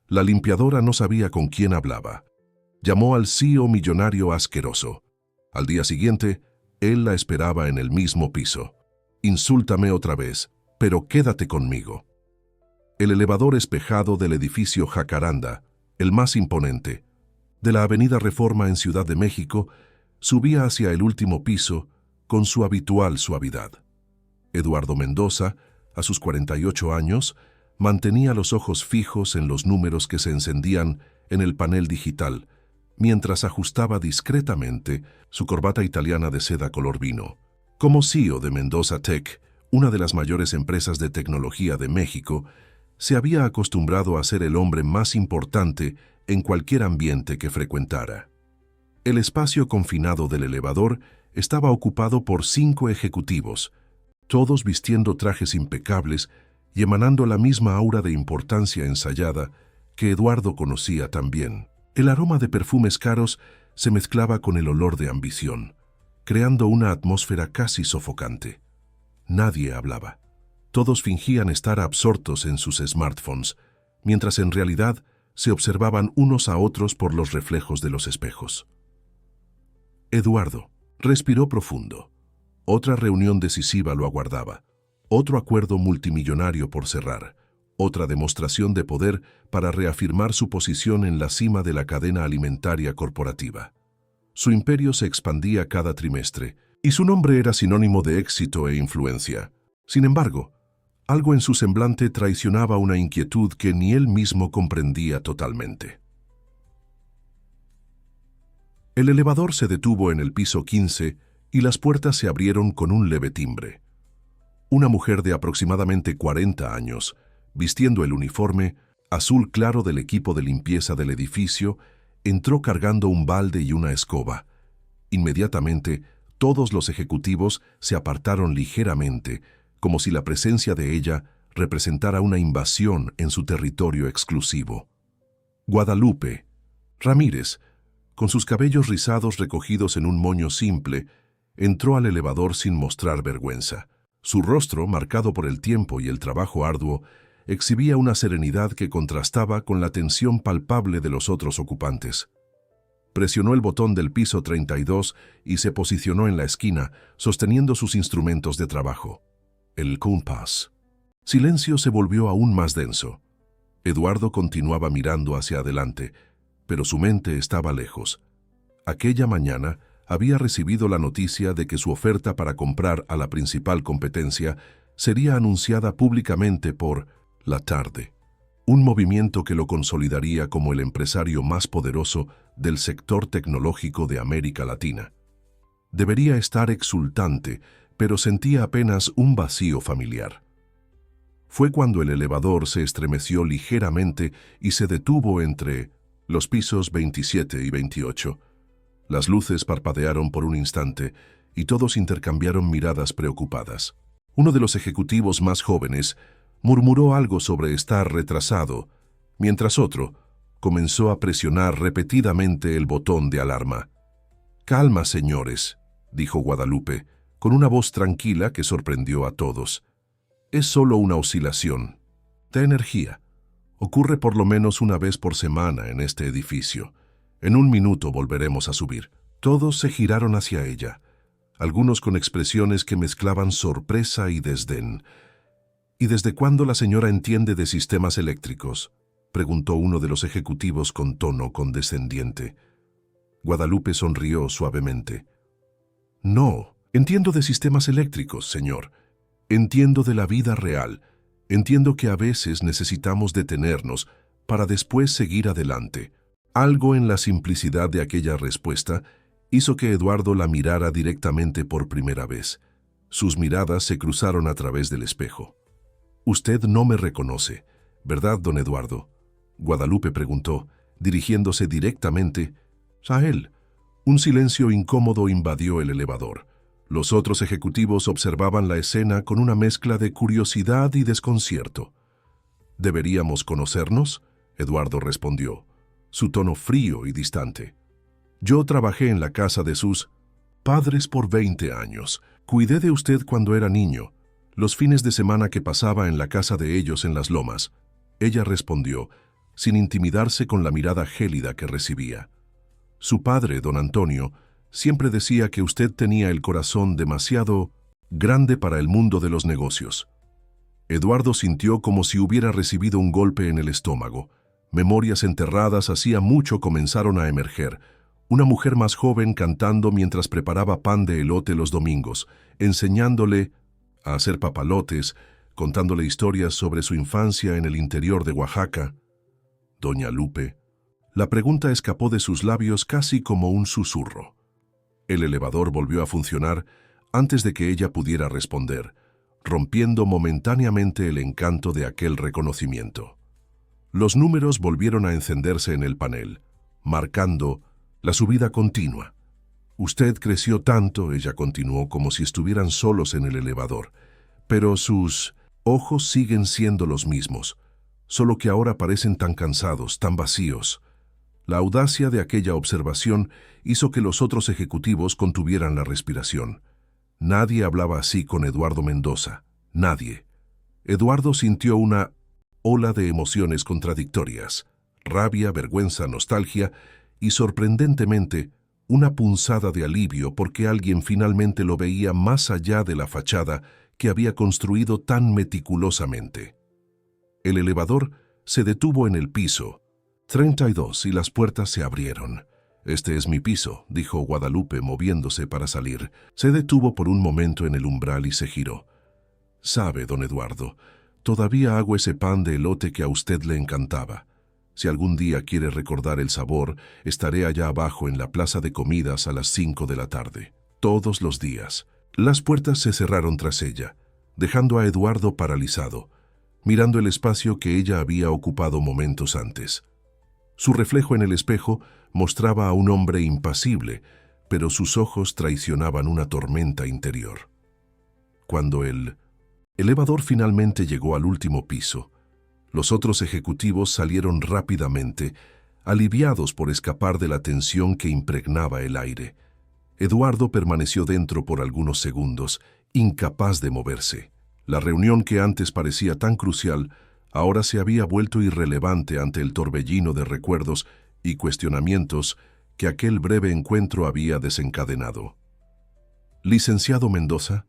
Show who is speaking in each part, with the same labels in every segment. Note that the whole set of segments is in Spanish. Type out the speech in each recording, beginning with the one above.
Speaker 1: La limpiadora no sabía con quién hablaba. Llamó al CEO millonario asqueroso. Al día siguiente, él la esperaba en el mismo piso. Insúltame otra vez, pero quédate conmigo. El elevador espejado del edificio Jacaranda, el más imponente, de la Avenida Reforma en Ciudad de México, subía hacia el último piso con su habitual suavidad. Eduardo Mendoza, a sus 48 años, mantenía los ojos fijos en los números que se encendían en el panel digital, mientras ajustaba discretamente su corbata italiana de seda color vino. Como CEO de Mendoza Tech, una de las mayores empresas de tecnología de México, se había acostumbrado a ser el hombre más importante en cualquier ambiente que frecuentara. El espacio confinado del elevador estaba ocupado por 5 ejecutivos, todos vistiendo trajes impecables y emanando la misma aura de importancia ensayada que Eduardo conocía tan bien. El aroma de perfumes caros se mezclaba con el olor de ambición, creando una atmósfera casi sofocante. Nadie hablaba. Todos fingían estar absortos en sus smartphones, mientras en realidad se observaban unos a otros por los reflejos de los espejos. Eduardo respiró profundo. Otra reunión decisiva lo aguardaba, otro acuerdo multimillonario por cerrar, otra demostración de poder para reafirmar su posición en la cima de la cadena alimentaria corporativa. Su imperio se expandía cada trimestre, y su nombre era sinónimo de éxito e influencia. Sin embargo, algo en su semblante traicionaba una inquietud que ni él mismo comprendía totalmente. El elevador se detuvo en el piso 15 y las puertas se abrieron con un leve timbre. Una mujer de aproximadamente 40 años, vistiendo el uniforme azul claro del equipo de limpieza del edificio, entró cargando un balde y una escoba. Inmediatamente, todos los ejecutivos se apartaron ligeramente, como si la presencia de ella representara una invasión en su territorio exclusivo. Guadalupe Ramírez, con sus cabellos rizados recogidos en un moño simple, entró al elevador sin mostrar vergüenza. Su rostro, marcado por el tiempo y el trabajo arduo, exhibía una serenidad que contrastaba con la tensión palpable de los otros ocupantes. Presionó el botón del piso 32 y se posicionó en la esquina, sosteniendo sus instrumentos de trabajo. El compás. Silencio se volvió aún más denso. Eduardo continuaba mirando hacia adelante, pero su mente estaba lejos. Aquella mañana había recibido la noticia de que su oferta para comprar a la principal competencia sería anunciada públicamente por La Tarde, un movimiento que lo consolidaría como el empresario más poderoso del sector tecnológico de América Latina. Debería estar exultante, pero sentía apenas un vacío familiar. Fue cuando el elevador se estremeció ligeramente y se detuvo entre los pisos 27 y 28. Las luces parpadearon por un instante y todos intercambiaron miradas preocupadas. Uno de los ejecutivos más jóvenes murmuró algo sobre estar retrasado, mientras otro comenzó a presionar repetidamente el botón de alarma. «Calma, señores», dijo Guadalupe, con una voz tranquila que sorprendió a todos. «Es solo una oscilación de energía. Ocurre por lo menos una vez por semana en este edificio. En un minuto volveremos a subir». Todos se giraron hacia ella, algunos con expresiones que mezclaban sorpresa y desdén. «¿Y desde cuándo la señora entiende de sistemas eléctricos?», preguntó uno de los ejecutivos con tono condescendiente. Guadalupe sonrió suavemente. «No, entiendo de sistemas eléctricos, señor. Entiendo de la vida real. Entiendo que a veces necesitamos detenernos para después seguir adelante». Algo en la simplicidad de aquella respuesta hizo que Eduardo la mirara directamente por primera vez. Sus miradas se cruzaron a través del espejo. «Usted no me reconoce, ¿verdad, don Eduardo?», Guadalupe preguntó, dirigiéndose directamente a él. Un silencio incómodo invadió el elevador. Los otros ejecutivos observaban la escena con una mezcla de curiosidad y desconcierto. «¿Deberíamos conocernos?», Eduardo respondió, su tono frío y distante. «Yo trabajé en la casa de sus padres por 20 años. Cuidé de usted cuando era niño, los fines de semana que pasaba en la casa de ellos en Las Lomas». Ella respondió, sin intimidarse con la mirada gélida que recibía. Su padre, don Antonio, siempre decía que usted tenía el corazón demasiado grande para el mundo de los negocios. Eduardo sintió como si hubiera recibido un golpe en el estómago. Memorias enterradas hacía mucho comenzaron a emerger. Una mujer más joven cantando mientras preparaba pan de elote los domingos, enseñándole a hacer papalotes, contándole historias sobre su infancia en el interior de Oaxaca. Doña Lupe. La pregunta escapó de sus labios casi como un susurro. El elevador volvió a funcionar antes de que ella pudiera responder, rompiendo momentáneamente el encanto de aquel reconocimiento. Los números volvieron a encenderse en el panel, marcando la subida continua. Usted creció tanto, ella continuó, como si estuvieran solos en el elevador, pero sus ojos siguen siendo los mismos, solo que ahora parecen tan cansados, tan vacíos. La audacia de aquella observación hizo que los otros ejecutivos contuvieran la respiración. Nadie hablaba así con Eduardo Mendoza, nadie. Eduardo sintió una ola de emociones contradictorias, rabia, vergüenza, nostalgia y, sorprendentemente, una punzada de alivio porque alguien finalmente lo veía más allá de la fachada que había construido tan meticulosamente. El elevador se detuvo en el piso 32 y las puertas se abrieron. «Este es mi piso», dijo Guadalupe moviéndose para salir. Se detuvo por un momento en el umbral y se giró. «Sabe, don Eduardo, todavía hago ese pan de elote que a usted le encantaba. Si algún día quiere recordar el sabor, estaré allá abajo en la plaza de comidas a las 5 de la tarde. Todos los días». Las puertas se cerraron tras ella, dejando a Eduardo paralizado, mirando el espacio que ella había ocupado momentos antes. Su reflejo en el espejo mostraba a un hombre impasible, pero sus ojos traicionaban una tormenta interior. Cuando el elevador finalmente llegó al último piso, los otros ejecutivos salieron rápidamente, aliviados por escapar de la tensión que impregnaba el aire. Eduardo permaneció dentro por algunos segundos, incapaz de moverse. La reunión que antes parecía tan crucial, ahora se había vuelto irrelevante ante el torbellino de recuerdos y cuestionamientos que aquel breve encuentro había desencadenado. «Licenciado Mendoza,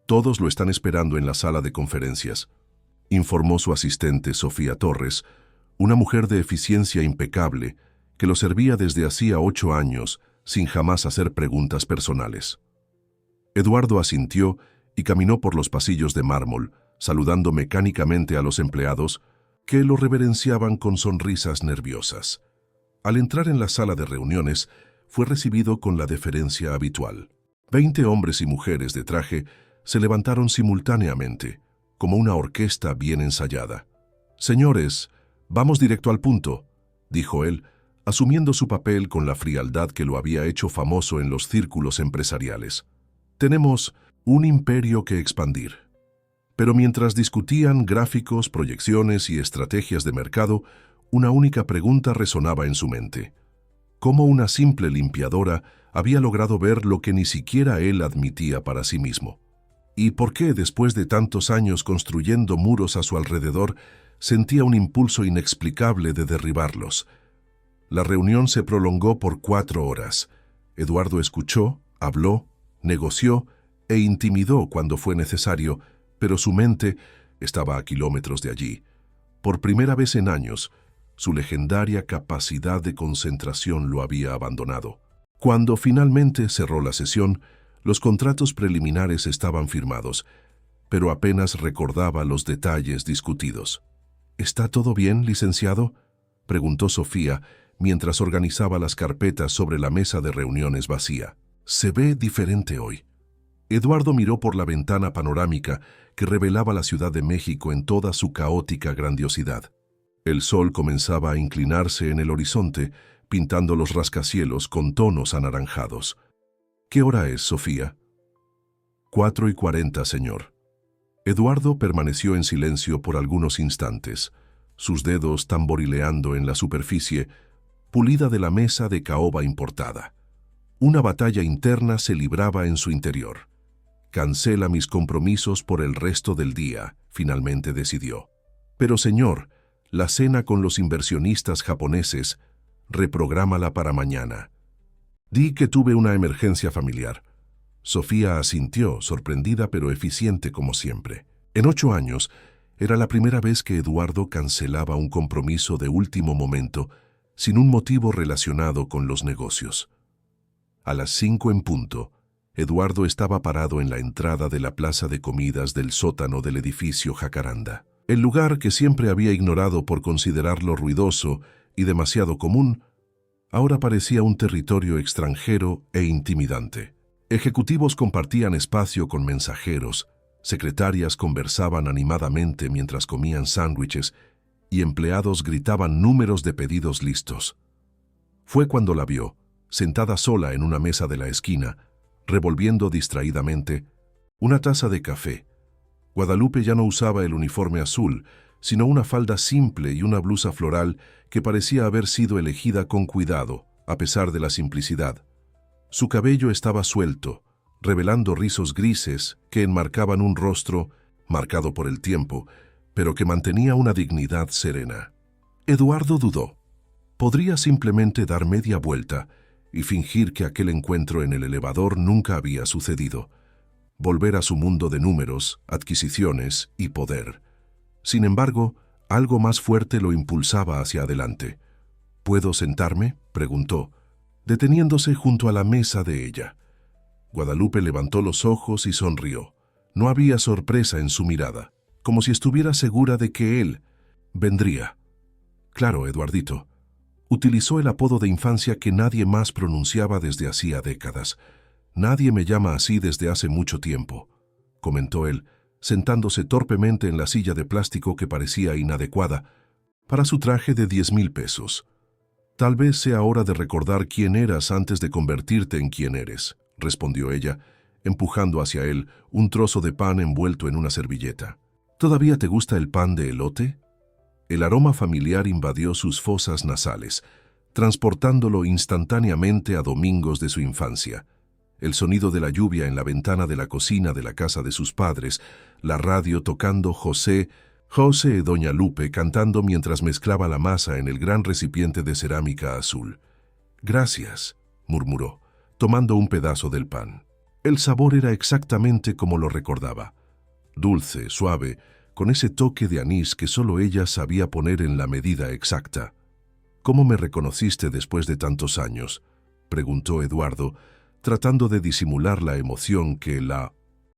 Speaker 1: todos lo están esperando en la sala de conferencias», informó su asistente Sofía Torres, una mujer de eficiencia impecable que lo servía desde hacía 8 años sin jamás hacer preguntas personales. Eduardo asintió y caminó por los pasillos de mármol, saludando mecánicamente a los empleados que lo reverenciaban con sonrisas nerviosas. Al entrar en la sala de reuniones, fue recibido con la deferencia habitual. 20 hombres y mujeres de traje se levantaron simultáneamente, como una orquesta bien ensayada. «Señores, vamos directo al punto», dijo él, asumiendo su papel con la frialdad que lo había hecho famoso en los círculos empresariales. «Tenemos un imperio que expandir». Pero mientras discutían gráficos, proyecciones y estrategias de mercado, una única pregunta resonaba en su mente. ¿Cómo una simple limpiadora había logrado ver lo que ni siquiera él admitía para sí mismo? ¿Y por qué, después de tantos años construyendo muros a su alrededor, sentía un impulso inexplicable de derribarlos? La reunión se prolongó por 4 horas. Eduardo escuchó, habló, negoció e intimidó cuando fue necesario, pero su mente estaba a kilómetros de allí. Por primera vez en años, su legendaria capacidad de concentración lo había abandonado. Cuando finalmente cerró la sesión, los contratos preliminares estaban firmados, pero apenas recordaba los detalles discutidos. «¿Está todo bien, licenciado?», preguntó Sofía, mientras organizaba las carpetas sobre la mesa de reuniones vacía. «Se ve diferente hoy». Eduardo miró por la ventana panorámica que revelaba la Ciudad de México en toda su caótica grandiosidad. El sol comenzaba a inclinarse en el horizonte, pintando los rascacielos con tonos anaranjados. «¿Qué hora es, Sofía?» 4:40, señor». Eduardo permaneció en silencio por algunos instantes, sus dedos tamborileando en la superficie pulida de la mesa de caoba importada. Una batalla interna se libraba en su interior. «Cancela mis compromisos por el resto del día», finalmente decidió. «Pero, señor, La cena con los inversionistas japoneses, reprográmala para mañana. Di que tuve una emergencia familiar. Sofía asintió, sorprendida pero eficiente como siempre. En 8 años, era la primera vez que Eduardo cancelaba un compromiso de último momento sin un motivo relacionado con los negocios. A las 5 en punto, Eduardo estaba parado en la entrada de la plaza de comidas del sótano del edificio Jacaranda. El lugar que siempre había ignorado por considerarlo ruidoso y demasiado común, ahora parecía un territorio extranjero e intimidante. Ejecutivos compartían espacio con mensajeros, secretarias conversaban animadamente mientras comían sándwiches y empleados gritaban números de pedidos listos. Fue cuando la vio, sentada sola en una mesa de la esquina, revolviendo distraídamente una taza de café. Guadalupe ya no usaba el uniforme azul, sino una falda simple y una blusa floral que parecía haber sido elegida con cuidado, a pesar de la simplicidad. Su cabello estaba suelto, revelando rizos grises que enmarcaban un rostro marcado por el tiempo, pero que mantenía una dignidad serena. Eduardo dudó. Podría simplemente dar media vuelta y fingir que aquel encuentro en el elevador nunca había sucedido. Volver a su mundo de números, adquisiciones y poder. Sin embargo, algo más fuerte lo impulsaba hacia adelante. ¿Puedo sentarme?, preguntó, deteniéndose junto a la mesa de ella. Guadalupe levantó los ojos y sonrió. No había sorpresa en su mirada, como si estuviera segura de que él vendría. Claro, Eduardito. Utilizó el apodo de infancia que nadie más pronunciaba desde hacía décadas. «Nadie me llama así desde hace mucho tiempo», comentó él, sentándose torpemente en la silla de plástico que parecía inadecuada para su traje de 10,000 pesos. «Tal vez sea hora de recordar quién eras antes de convertirte en quien eres», respondió ella, empujando hacia él un trozo de pan envuelto en una servilleta. «¿Todavía te gusta el pan de elote?». El aroma familiar invadió sus fosas nasales, transportándolo instantáneamente a domingos de su infancia. El sonido de la lluvia en la ventana de la cocina de la casa de sus padres, la radio tocando José y Doña Lupe cantando mientras mezclaba la masa en el gran recipiente de cerámica azul. «Gracias», murmuró, tomando un pedazo del pan. El sabor era exactamente como lo recordaba. Dulce, suave, con ese toque de anís que solo ella sabía poner en la medida exacta. «¿Cómo me reconociste después de tantos años?», preguntó Eduardo, tratando de disimular la emoción que el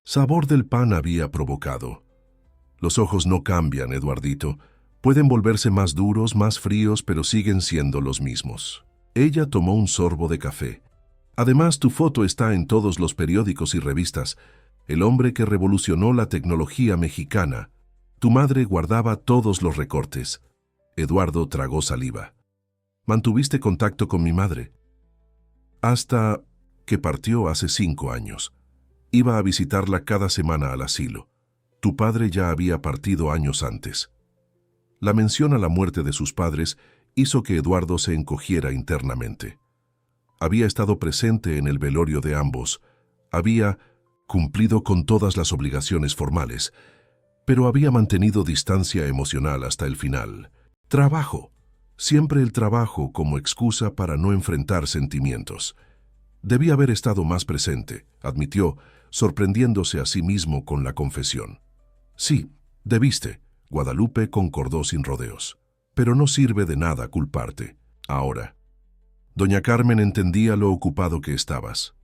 Speaker 1: sabor del pan había provocado. «Los ojos no cambian, Eduardito. Pueden volverse más duros, más fríos, pero siguen siendo los mismos». Ella tomó un sorbo de café. «Además, tu foto está en todos los periódicos y revistas. El hombre que revolucionó la tecnología mexicana. Tu madre guardaba todos los recortes». Eduardo tragó saliva. «¿Mantuviste contacto con mi madre?» «Hasta que partió hace 5 años. Iba a visitarla cada semana al asilo. Tu padre ya había partido años antes». La mención a la muerte de sus padres hizo que Eduardo se encogiera internamente. Había estado presente en el velorio de ambos, había cumplido con todas las obligaciones formales, pero había mantenido distancia emocional hasta el final. Trabajo, siempre el trabajo como excusa para no enfrentar sentimientos. Debía haber estado más presente, admitió, sorprendiéndose a sí mismo con la confesión. «Sí, debiste», Guadalupe concordó sin rodeos. «Pero no sirve de nada culparte. Ahora». Doña Carmen entendía lo ocupado que estabas.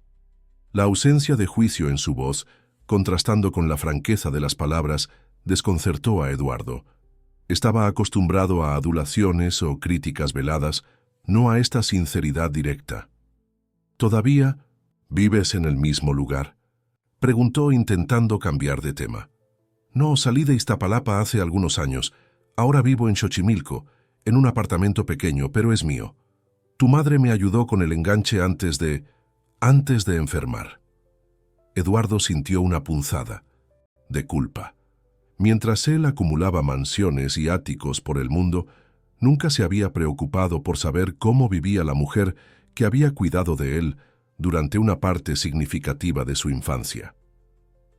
Speaker 1: La ausencia de juicio en su voz, contrastando con la franqueza de las palabras, desconcertó a Eduardo. Estaba acostumbrado a adulaciones o críticas veladas, no a esta sinceridad directa. «¿Todavía vives en el mismo lugar?», preguntó intentando cambiar de tema. «No, salí de Iztapalapa hace algunos años. Ahora vivo en Xochimilco, en un apartamento pequeño, pero es mío. Tu madre me ayudó con el enganche antes de enfermar». Eduardo sintió una punzada de culpa. Mientras él acumulaba mansiones y áticos por el mundo, nunca se había preocupado por saber cómo vivía la mujer que había cuidado de él durante una parte significativa de su infancia.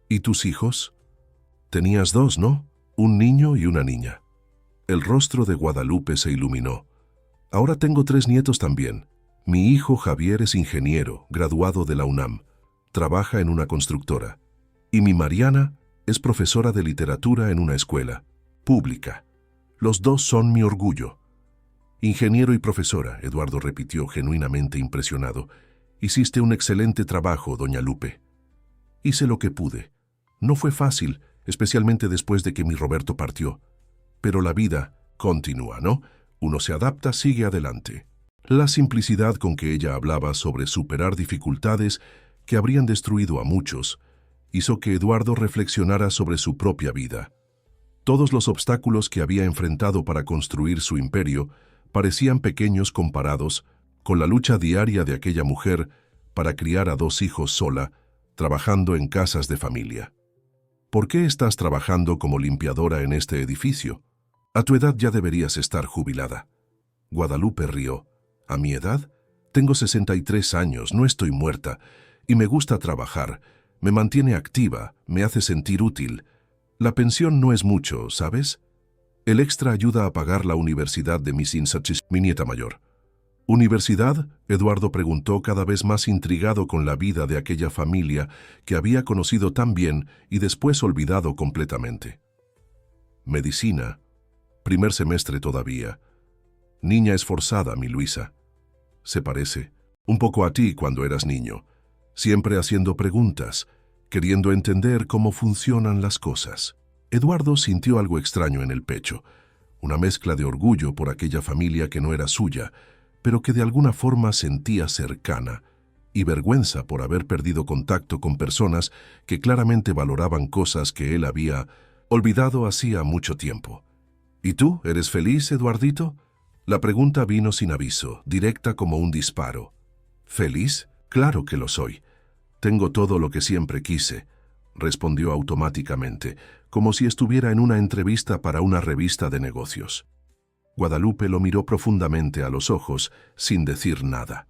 Speaker 1: «¿Y tus hijos?» «Tenías 2, ¿no? Un niño y una niña». El rostro de Guadalupe se iluminó. Ahora tengo 3 nietos también. Mi hijo Javier es ingeniero, graduado de la UNAM. Trabaja en una constructora. Y mi Mariana es profesora de literatura en una escuela pública. Los 2 son mi orgullo. Ingeniero y profesora, Eduardo repitió genuinamente impresionado. Hiciste un excelente trabajo, doña Lupe. Hice lo que pude. No fue fácil, especialmente después de que mi Roberto partió. Pero la vida continúa, ¿no? Uno se adapta, sigue adelante. La simplicidad con que ella hablaba sobre superar dificultades que habrían destruido a muchos hizo que Eduardo reflexionara sobre su propia vida. Todos los obstáculos que había enfrentado para construir su imperio parecían pequeños comparados con la lucha diaria de aquella mujer para criar a 2 hijos sola, trabajando en casas de familia. ¿Por qué estás trabajando como limpiadora en este edificio? A tu edad ya deberías estar jubilada. Guadalupe rió. ¿A mi edad? Tengo 63 años, no estoy muerta, y me gusta trabajar. Me mantiene activa, me hace sentir útil. La pensión no es mucho, ¿sabes? El extra ayuda a pagar la universidad de mi nieta mayor. ¿Universidad?, Eduardo preguntó, cada vez más intrigado con la vida de aquella familia que había conocido tan bien y después olvidado completamente. Medicina. Primer semestre todavía. Niña esforzada, mi Luisa. Se parece un poco a ti cuando eras niño, siempre haciendo preguntas, queriendo entender cómo funcionan las cosas. Eduardo sintió algo extraño en el pecho, una mezcla de orgullo por aquella familia que no era suya, pero que de alguna forma sentía cercana, y vergüenza por haber perdido contacto con personas que claramente valoraban cosas que él había olvidado hacía mucho tiempo. ¿Y tú, eres feliz, Eduardito? La pregunta vino sin aviso, directa como un disparo. ¿Feliz? Claro que lo soy. Tengo todo lo que siempre quise, respondió automáticamente, como si estuviera en una entrevista para una revista de negocios. Guadalupe lo miró profundamente a los ojos, sin decir nada.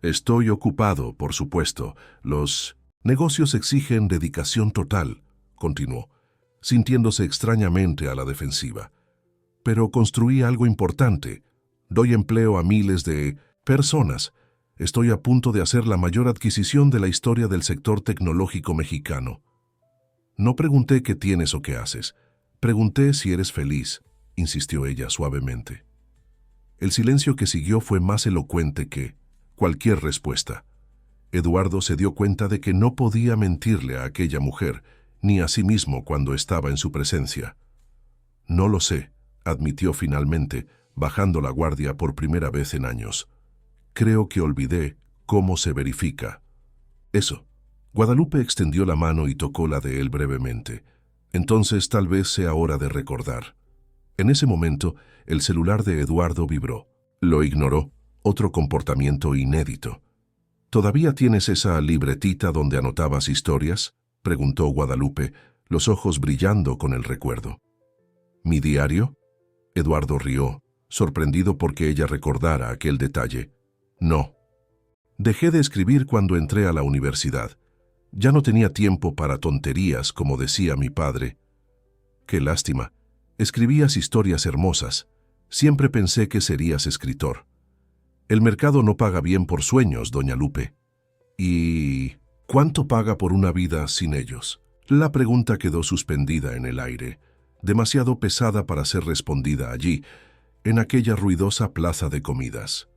Speaker 1: Estoy ocupado, por supuesto. Los negocios exigen dedicación total, continuó, sintiéndose extrañamente a la defensiva. Pero construí algo importante. Doy empleo a miles de personas. Estoy a punto de hacer la mayor adquisición de la historia del sector tecnológico mexicano. No pregunté qué tienes o qué haces. Pregunté si eres feliz, insistió ella suavemente. El silencio que siguió fue más elocuente que cualquier respuesta. Eduardo se dio cuenta de que no podía mentirle a aquella mujer, ni a sí mismo cuando estaba en su presencia. No lo sé, admitió finalmente, bajando la guardia por primera vez en años. Creo que olvidé cómo se verifica. Eso. Guadalupe extendió la mano y tocó la de él brevemente. Entonces tal vez sea hora de recordar. En ese momento, el celular de Eduardo vibró. Lo ignoró. Otro comportamiento inédito. ¿Todavía tienes esa libretita donde anotabas historias?, preguntó Guadalupe, los ojos brillando con el recuerdo. ¿Mi diario? Eduardo rió, sorprendido porque ella recordara aquel detalle. No. Dejé de escribir cuando entré a la universidad. Ya no tenía tiempo para tonterías, como decía mi padre. Qué lástima. Escribías historias hermosas. Siempre pensé que serías escritor. El mercado no paga bien por sueños, doña Lupe. ¿Y cuánto paga por una vida sin ellos? La pregunta quedó suspendida en el aire, demasiado pesada para ser respondida allí, en aquella ruidosa plaza de comidas.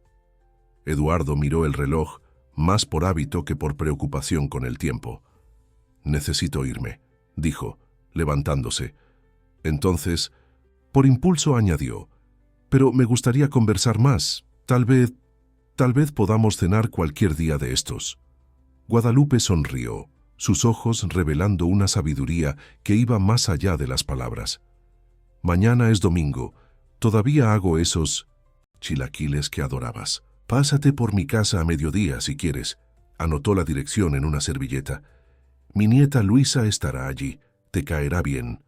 Speaker 1: Eduardo miró el reloj, más por hábito que por preocupación con el tiempo. Necesito irme, dijo, levantándose. Entonces, por impulso añadió, pero me gustaría conversar más. Tal vez podamos cenar cualquier día de estos. Guadalupe sonrió, sus ojos revelando una sabiduría que iba más allá de las palabras. Mañana es domingo. Todavía hago esos chilaquiles que adorabas. Pásate por mi casa a mediodía si quieres. Anotó la dirección en una servilleta. Mi nieta Luisa estará allí. Te caerá bien.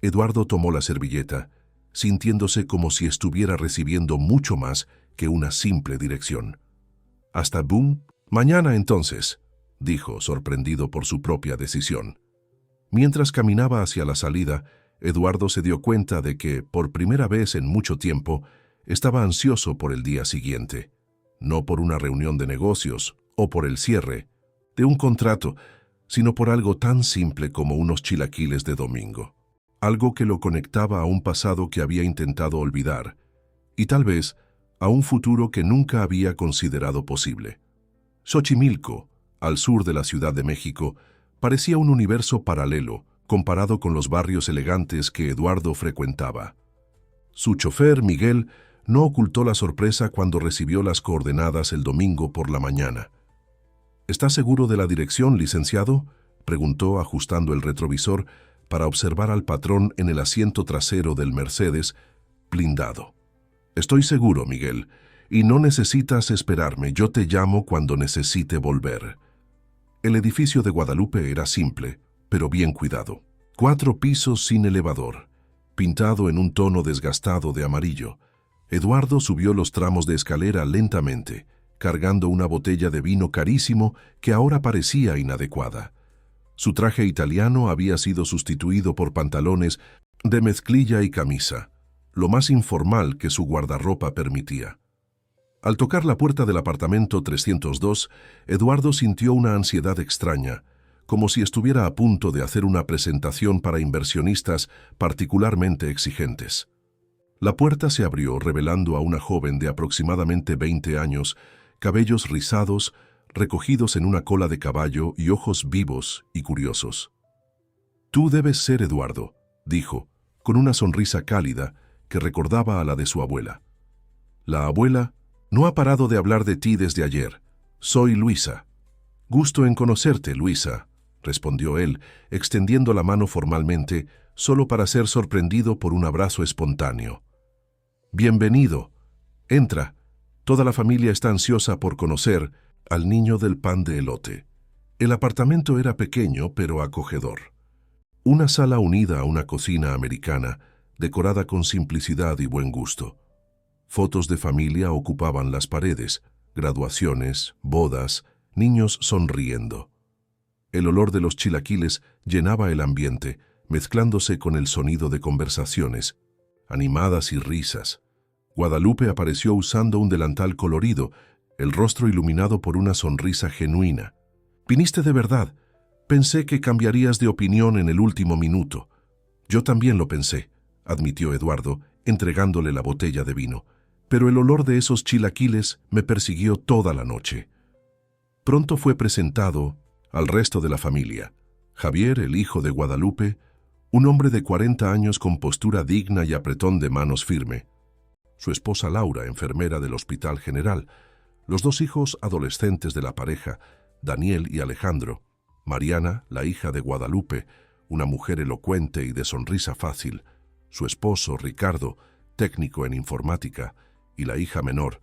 Speaker 1: Eduardo tomó la servilleta, sintiéndose como si estuviera recibiendo mucho más que una simple dirección. Hasta boom. Mañana entonces, dijo, sorprendido por su propia decisión. Mientras caminaba hacia la salida, Eduardo se dio cuenta de que, por primera vez en mucho tiempo, estaba ansioso por el día siguiente, no por una reunión de negocios o por el cierre de un contrato, sino por algo tan simple como unos chilaquiles de domingo. Algo que lo conectaba a un pasado que había intentado olvidar, y tal vez a un futuro que nunca había considerado posible. Xochimilco, al sur de la Ciudad de México, parecía un universo paralelo comparado con los barrios elegantes que Eduardo frecuentaba. Su chofer, Miguel, no ocultó la sorpresa cuando recibió las coordenadas el domingo por la mañana. ¿Está seguro de la dirección, licenciado?, preguntó ajustando el retrovisor para observar al patrón en el asiento trasero del Mercedes blindado. Estoy seguro, Miguel, y no necesitas esperarme, yo te llamo cuando necesite volver. El edificio de Guadalupe era simple, pero bien cuidado. 4 pisos sin elevador, pintado en un tono desgastado de amarillo. Eduardo subió los tramos de escalera lentamente, cargando una botella de vino carísimo que ahora parecía inadecuada. Su traje italiano había sido sustituido por pantalones de mezclilla y camisa, lo más informal que su guardarropa permitía. Al tocar la puerta del apartamento 302, Eduardo sintió una ansiedad extraña, como si estuviera a punto de hacer una presentación para inversionistas particularmente exigentes. La puerta se abrió revelando a una joven de aproximadamente 20 años, cabellos rizados, recogidos en una cola de caballo y ojos vivos y curiosos. «Tú debes ser Eduardo», dijo, con una sonrisa cálida que recordaba a la de su abuela. «La abuela no ha parado de hablar de ti desde ayer. Soy Luisa». «Gusto en conocerte, Luisa», respondió él, extendiendo la mano formalmente, solo para ser sorprendido por un abrazo espontáneo. «Bienvenido. Entra. Toda la familia está ansiosa por conocer al niño del pan de elote». El apartamento era pequeño, pero acogedor. Una sala unida a una cocina americana, decorada con simplicidad y buen gusto. Fotos de familia ocupaban las paredes, graduaciones, bodas, niños sonriendo. El olor de los chilaquiles llenaba el ambiente, mezclándose con el sonido de conversaciones, animadas y risas. Guadalupe apareció usando un delantal colorido, el rostro iluminado por una sonrisa genuina. «Viniste de verdad. Pensé que cambiarías de opinión en el último minuto». «Yo también lo pensé», admitió Eduardo, entregándole la botella de vino. «Pero el olor de esos chilaquiles me persiguió toda la noche». Pronto fue presentado al resto de la familia. Javier, el hijo de Guadalupe, un hombre de 40 años con postura digna y apretón de manos firme. Su esposa Laura, enfermera del Hospital General. Los 2 hijos adolescentes de la pareja, Daniel y Alejandro. Mariana, la hija de Guadalupe, una mujer elocuente y de sonrisa fácil. Su esposo, Ricardo, técnico en informática, y la hija menor.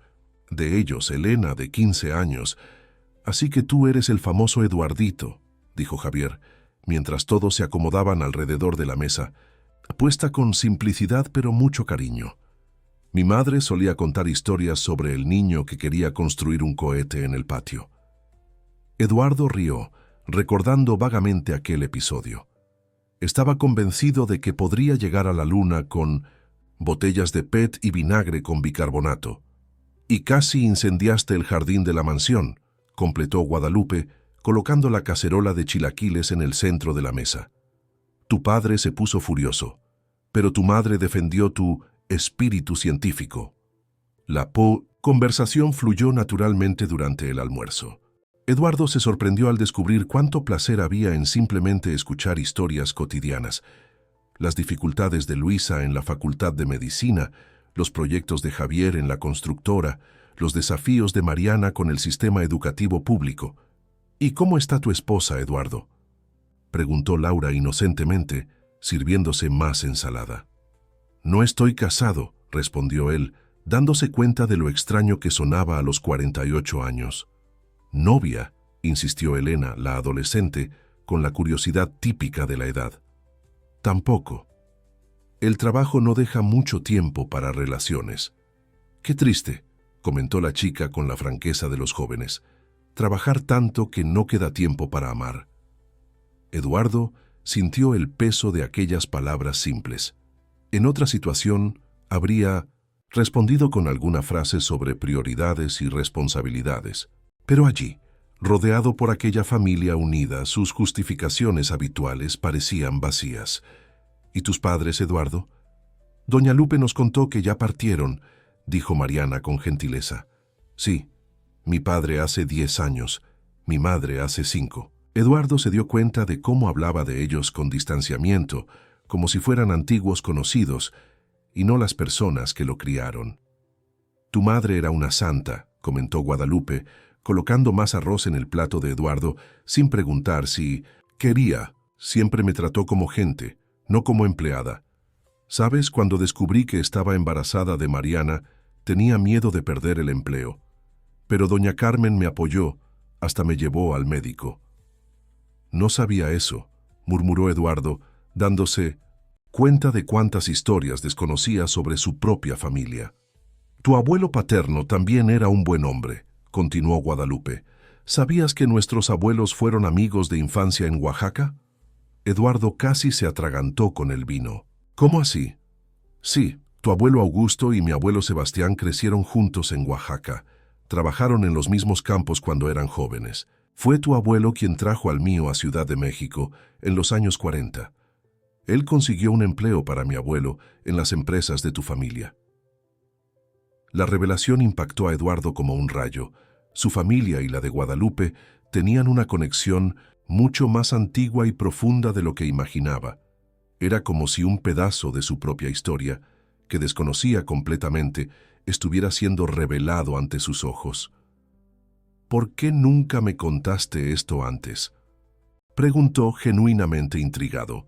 Speaker 1: De ellos, Elena, de 15 años. «Así que tú eres el famoso Eduardito», dijo Javier, mientras todos se acomodaban alrededor de la mesa, puesta con simplicidad pero mucho cariño. «Mi madre solía contar historias sobre el niño que quería construir un cohete en el patio». Eduardo rió, recordando vagamente aquel episodio. Estaba convencido de que podría llegar a la luna con botellas de PET y vinagre con bicarbonato. «Y casi incendiaste el jardín de la mansión», completó Guadalupe, colocando la cacerola de chilaquiles en el centro de la mesa. «Tu padre se puso furioso, pero tu madre defendió tu espíritu científico». La conversación fluyó naturalmente durante el almuerzo. Eduardo se sorprendió al descubrir cuánto placer había en simplemente escuchar historias cotidianas. Las dificultades de Luisa en la Facultad de Medicina, los proyectos de Javier en la constructora, los desafíos de Mariana con el sistema educativo público. «¿Y cómo está tu esposa, Eduardo?», preguntó Laura inocentemente, sirviéndose más ensalada. «No estoy casado», respondió él, dándose cuenta de lo extraño que sonaba a los 48 años. «Novia», insistió Elena, la adolescente, con la curiosidad típica de la edad. «Tampoco. El trabajo no deja mucho tiempo para relaciones». «Qué triste», comentó la chica con la franqueza de los jóvenes. «Trabajar tanto que no queda tiempo para amar». Eduardo sintió el peso de aquellas palabras simples. En otra situación, habría respondido con alguna frase sobre prioridades y responsabilidades. Pero allí, rodeado por aquella familia unida, sus justificaciones habituales parecían vacías. ¿Y tus padres, Eduardo? Doña Lupe nos contó que ya partieron, dijo Mariana con gentileza. Sí, mi padre hace 10 años, mi madre hace 5. Eduardo se dio cuenta de cómo hablaba de ellos con distanciamiento, como si fueran antiguos conocidos, y no las personas que lo criaron. Tu madre era una santa, comentó Guadalupe, colocando más arroz en el plato de Eduardo, sin preguntar si quería. Siempre me trató como gente, no como empleada. ¿Sabes? Cuando descubrí que estaba embarazada de Mariana, tenía miedo de perder el empleo. Pero doña Carmen me apoyó, hasta me llevó al médico. No sabía eso, murmuró Eduardo, dándose cuenta de cuántas historias desconocía sobre su propia familia. Tu abuelo paterno también era un buen hombre, continuó Guadalupe. ¿Sabías que nuestros abuelos fueron amigos de infancia en Oaxaca? Eduardo casi se atragantó con el vino. ¿Cómo así? Sí, tu abuelo Augusto y mi abuelo Sebastián crecieron juntos en Oaxaca. Trabajaron en los mismos campos cuando eran jóvenes. Fue tu abuelo quien trajo al mío a Ciudad de México en los años 40. Él consiguió un empleo para mi abuelo en las empresas de tu familia. La revelación impactó a Eduardo como un rayo. Su familia y la de Guadalupe tenían una conexión mucho más antigua y profunda de lo que imaginaba. Era como si un pedazo de su propia historia, que desconocía completamente, estuviera siendo revelado ante sus ojos. ¿Por qué nunca me contaste esto antes?, preguntó genuinamente intrigado.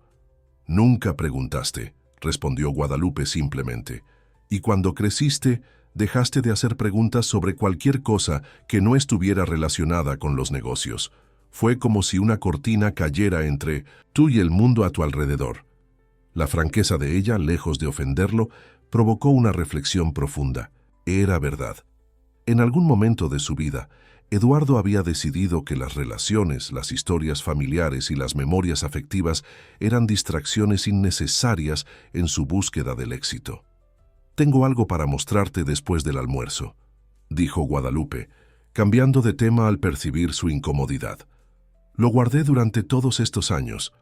Speaker 1: Nunca preguntaste, respondió Guadalupe simplemente. Y cuando creciste, dejaste de hacer preguntas sobre cualquier cosa que no estuviera relacionada con los negocios. Fue como si una cortina cayera entre tú y el mundo a tu alrededor. La franqueza de ella, lejos de ofenderlo, provocó una reflexión profunda. Era verdad. En algún momento de su vida, Eduardo había decidido que las relaciones, las historias familiares y las memorias afectivas eran distracciones innecesarias en su búsqueda del éxito. Tengo algo para mostrarte después del almuerzo, dijo Guadalupe, cambiando de tema al percibir su incomodidad. Lo guardé durante todos estos años.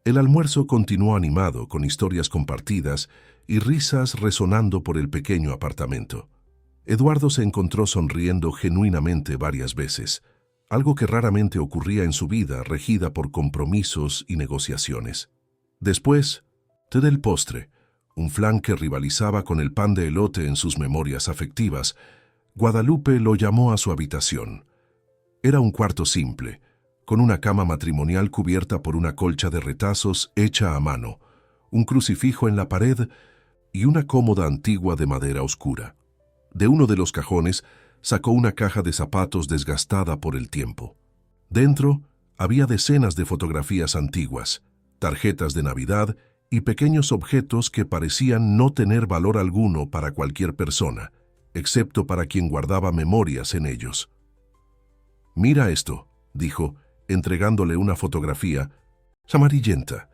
Speaker 1: El almuerzo continuó animado, con historias compartidas y risas resonando por el pequeño apartamento. Eduardo se encontró sonriendo genuinamente varias veces, algo que raramente ocurría en su vida regida por compromisos y negociaciones. Después, té del postre, un flan que rivalizaba con el pan de elote en sus memorias afectivas, Guadalupe lo llamó a su habitación. Era un cuarto simple, con una cama matrimonial cubierta por una colcha de retazos hecha a mano, un crucifijo en la pared y una cómoda antigua de madera oscura. De uno de los cajones sacó una caja de zapatos desgastada por el tiempo. Dentro había decenas de fotografías antiguas, tarjetas de Navidad y pequeños objetos que parecían no tener valor alguno para cualquier persona, excepto para quien guardaba memorias en ellos. «Mira esto», dijo, entregándole una fotografía amarillenta.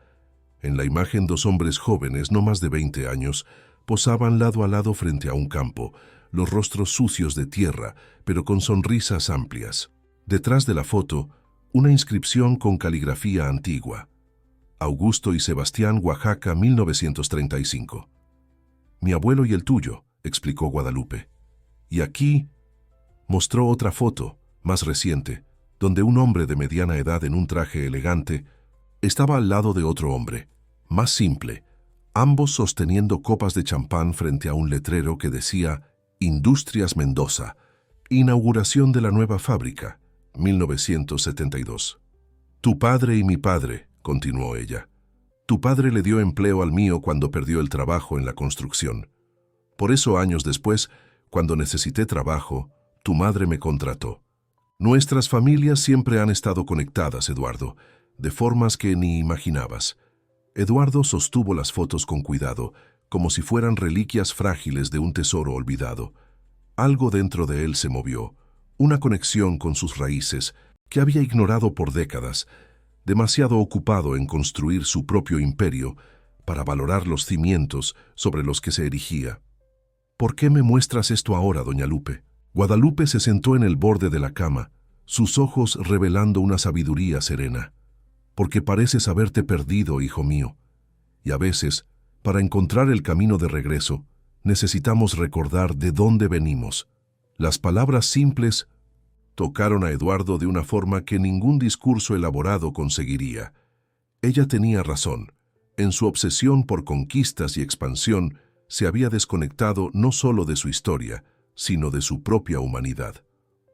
Speaker 1: En la imagen, 2 hombres jóvenes, no más de 20 años, posaban lado a lado frente a un campo, los rostros sucios de tierra, pero con sonrisas amplias. Detrás de la foto, una inscripción con caligrafía antigua. Augusto y Sebastián, Oaxaca, 1935. Mi abuelo y el tuyo, explicó Guadalupe. Y aquí mostró otra foto, más reciente, donde un hombre de mediana edad en un traje elegante estaba al lado de otro hombre, más simple, ambos sosteniendo copas de champán frente a un letrero que decía Industrias Mendoza, inauguración de la nueva fábrica, 1972. Tu padre y mi padre, continuó ella. Tu padre le dio empleo al mío cuando perdió el trabajo en la construcción. Por eso, años después, cuando necesité trabajo, tu madre me contrató. Nuestras familias siempre han estado conectadas, Eduardo, de formas que ni imaginabas. Eduardo sostuvo las fotos con cuidado, como si fueran reliquias frágiles de un tesoro olvidado. Algo dentro de él se movió, una conexión con sus raíces que había ignorado por décadas. demasiado ocupado en construir su propio imperio para valorar los cimientos sobre los que se erigía. «¿Por qué me muestras esto ahora, doña Lupe?» Guadalupe se sentó en el borde de la cama, sus ojos revelando una sabiduría serena. «Porque pareces haberte perdido, hijo mío. Y a veces, para encontrar el camino de regreso, necesitamos recordar de dónde venimos». Las palabras simples tocaron a Eduardo de una forma que ningún discurso elaborado conseguiría. Ella tenía razón. En su obsesión por conquistas y expansión, se había desconectado no solo de su historia, sino de su propia humanidad.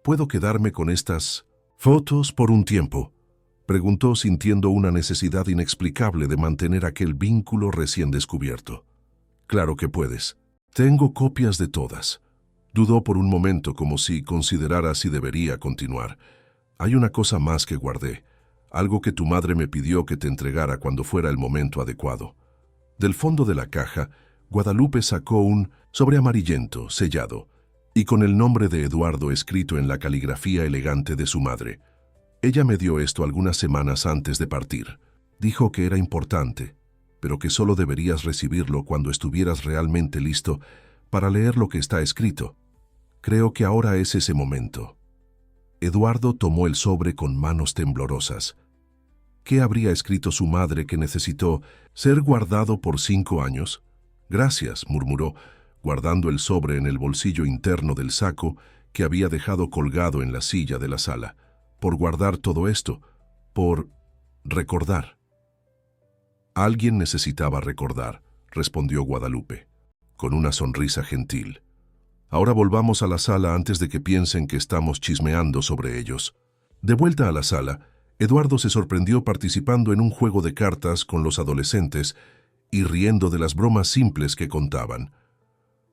Speaker 1: «¿Puedo quedarme con estas fotos por un tiempo?», preguntó, sintiendo una necesidad inexplicable de mantener aquel vínculo recién descubierto. «Claro que puedes. Tengo copias de todas». Dudó por un momento, como si considerara si debería continuar. «Hay una cosa más que guardé, algo que tu madre me pidió que te entregara cuando fuera el momento adecuado». Del fondo de la caja, Guadalupe sacó un sobre amarillento, sellado, y con el nombre de Eduardo escrito en la caligrafía elegante de su madre. «Ella me dio esto algunas semanas antes de partir. Dijo que era importante, pero que solo deberías recibirlo cuando estuvieras realmente listo para leer lo que está escrito. Creo que ahora es ese momento». Eduardo tomó el sobre con manos temblorosas. ¿Qué habría escrito su madre que necesitó ser guardado por 5 años? «Gracias», murmuró, guardando el sobre en el bolsillo interno del saco que había dejado colgado en la silla de la sala. «Por guardar todo esto, por recordar». «Alguien necesitaba recordar», respondió Guadalupe, con una sonrisa gentil. «Ahora volvamos a la sala antes de que piensen que estamos chismeando sobre ellos». De vuelta a la sala, Eduardo se sorprendió participando en un juego de cartas con los adolescentes y riendo de las bromas simples que contaban.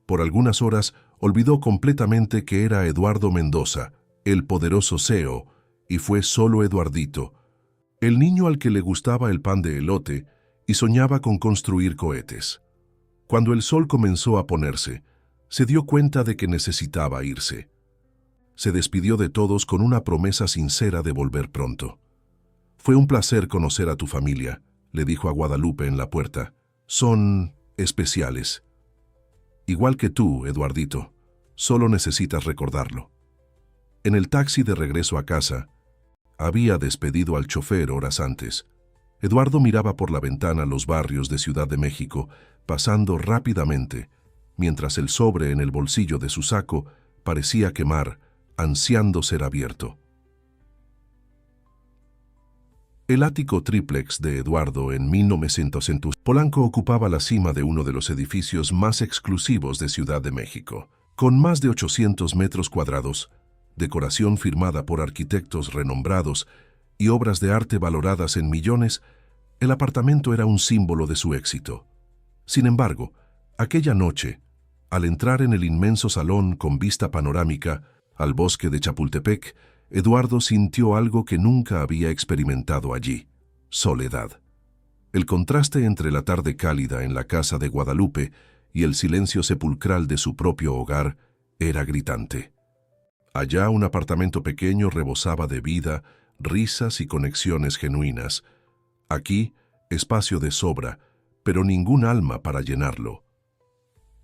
Speaker 1: Por algunas horas olvidó completamente que era Eduardo Mendoza, el poderoso CEO, y fue solo Eduardito, el niño al que le gustaba el pan de elote y soñaba con construir cohetes. Cuando el sol comenzó a ponerse, se dio cuenta de que necesitaba irse. Se despidió de todos con una promesa sincera de volver pronto. «Fue un placer conocer a tu familia», le dijo a Guadalupe en la puerta. «Son especiales. Igual que tú, Eduardito. Solo necesitas recordarlo». En el taxi de regreso a casa, había despedido al chofer horas antes. Eduardo miraba por la ventana los barrios de Ciudad de México, pasando rápidamente, mientras el sobre en el bolsillo de su saco parecía quemar, ansiando ser abierto. El ático tríplex de Eduardo en 1900 Polanco ocupaba la cima de uno de los edificios más exclusivos de Ciudad de México. Con más de 800 metros cuadrados, decoración firmada por arquitectos renombrados y obras de arte valoradas en millones, el apartamento era un símbolo de su éxito. Sin embargo, aquella noche, al entrar en el inmenso salón con vista panorámica al bosque de Chapultepec, Eduardo sintió algo que nunca había experimentado allí: soledad. El contraste entre la tarde cálida en la casa de Guadalupe y el silencio sepulcral de su propio hogar era gritante. Allá un apartamento pequeño rebosaba de vida, risas y conexiones genuinas. Aquí, espacio de sobra, pero ningún alma para llenarlo.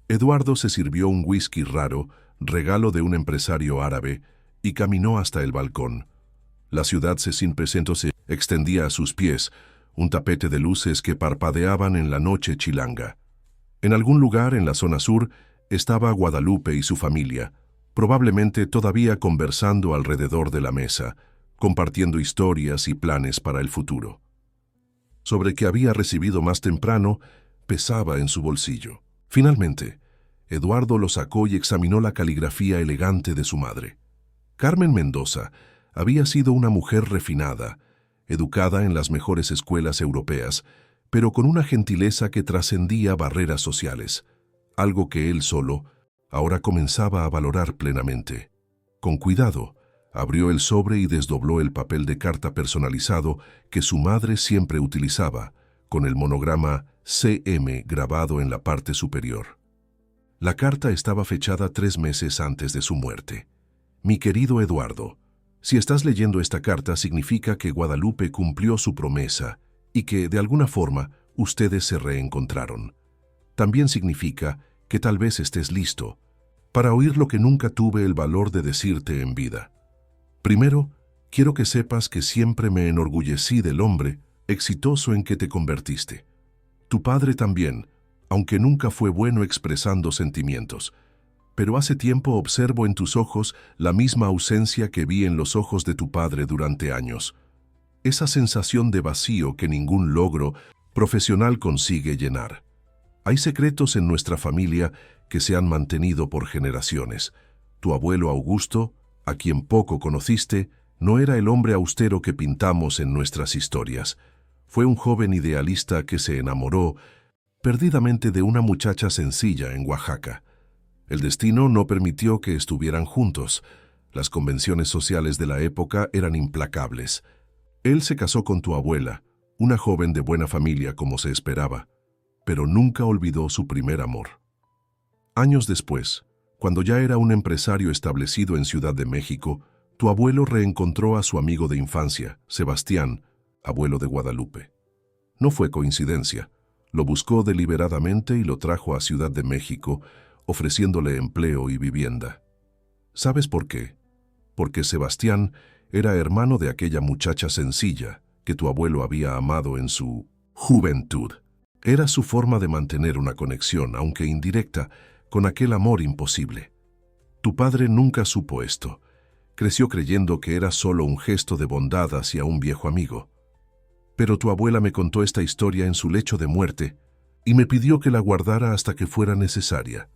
Speaker 1: Eduardo se sirvió un whisky raro, regalo de un empresario árabe, y caminó hasta el balcón. La ciudad sin presento se extendía a sus pies, un tapete de luces que parpadeaban en la noche chilanga. En algún lugar en la zona sur estaba Guadalupe y su familia, probablemente todavía conversando alrededor de la mesa, compartiendo historias y planes para el futuro. Sobre que había recibido más temprano, pesaba en su bolsillo. Finalmente, Eduardo lo sacó y examinó la caligrafía elegante de su madre. Carmen Mendoza había sido una mujer refinada, educada en las mejores escuelas europeas, pero con una gentileza que trascendía barreras sociales, algo que él solo ahora comenzaba a valorar plenamente. Con cuidado, abrió el sobre y desdobló el papel de carta personalizado que su madre siempre utilizaba, con el monograma CM grabado en la parte superior. La carta estaba fechada 3 meses antes de su muerte. «Mi querido Eduardo, Si estás leyendo esta carta, significa que Guadalupe cumplió su promesa y que, de alguna forma, ustedes se reencontraron. También significa que tal vez estés listo para oír lo que nunca tuve el valor de decirte en vida. Primero, quiero que sepas que siempre me enorgullecí del hombre exitoso en que te convertiste. Tu padre también, aunque nunca fue bueno expresando sentimientos. Pero hace tiempo observo en tus ojos la misma ausencia que vi en los ojos de tu padre durante años. Esa sensación de vacío que ningún logro profesional consigue llenar. Hay secretos en nuestra familia que se han mantenido por generaciones. Tu abuelo Augusto, a quien poco conociste, no era el hombre austero que pintamos en nuestras historias. Fue un joven idealista que se enamoró perdidamente de una muchacha sencilla en Oaxaca. El destino no permitió que estuvieran juntos. Las convenciones sociales de la época eran implacables. Él se casó con tu abuela, una joven de buena familia como se esperaba, pero nunca olvidó su primer amor. Años después, cuando ya era un empresario establecido en Ciudad de México, tu abuelo reencontró a su amigo de infancia, Sebastián, abuelo de Guadalupe. No fue coincidencia. Lo buscó deliberadamente y lo trajo a Ciudad de México, ofreciéndole empleo y vivienda. ¿Sabes por qué? Porque Sebastián era hermano de aquella muchacha sencilla que tu abuelo había amado en su juventud. Era su forma de mantener una conexión, aunque indirecta, con aquel amor imposible. Tu padre nunca supo esto. Creció creyendo que era solo un gesto de bondad hacia un viejo amigo. Pero tu abuela me contó esta historia en su lecho de muerte y me pidió que la guardara hasta que fuera necesaria.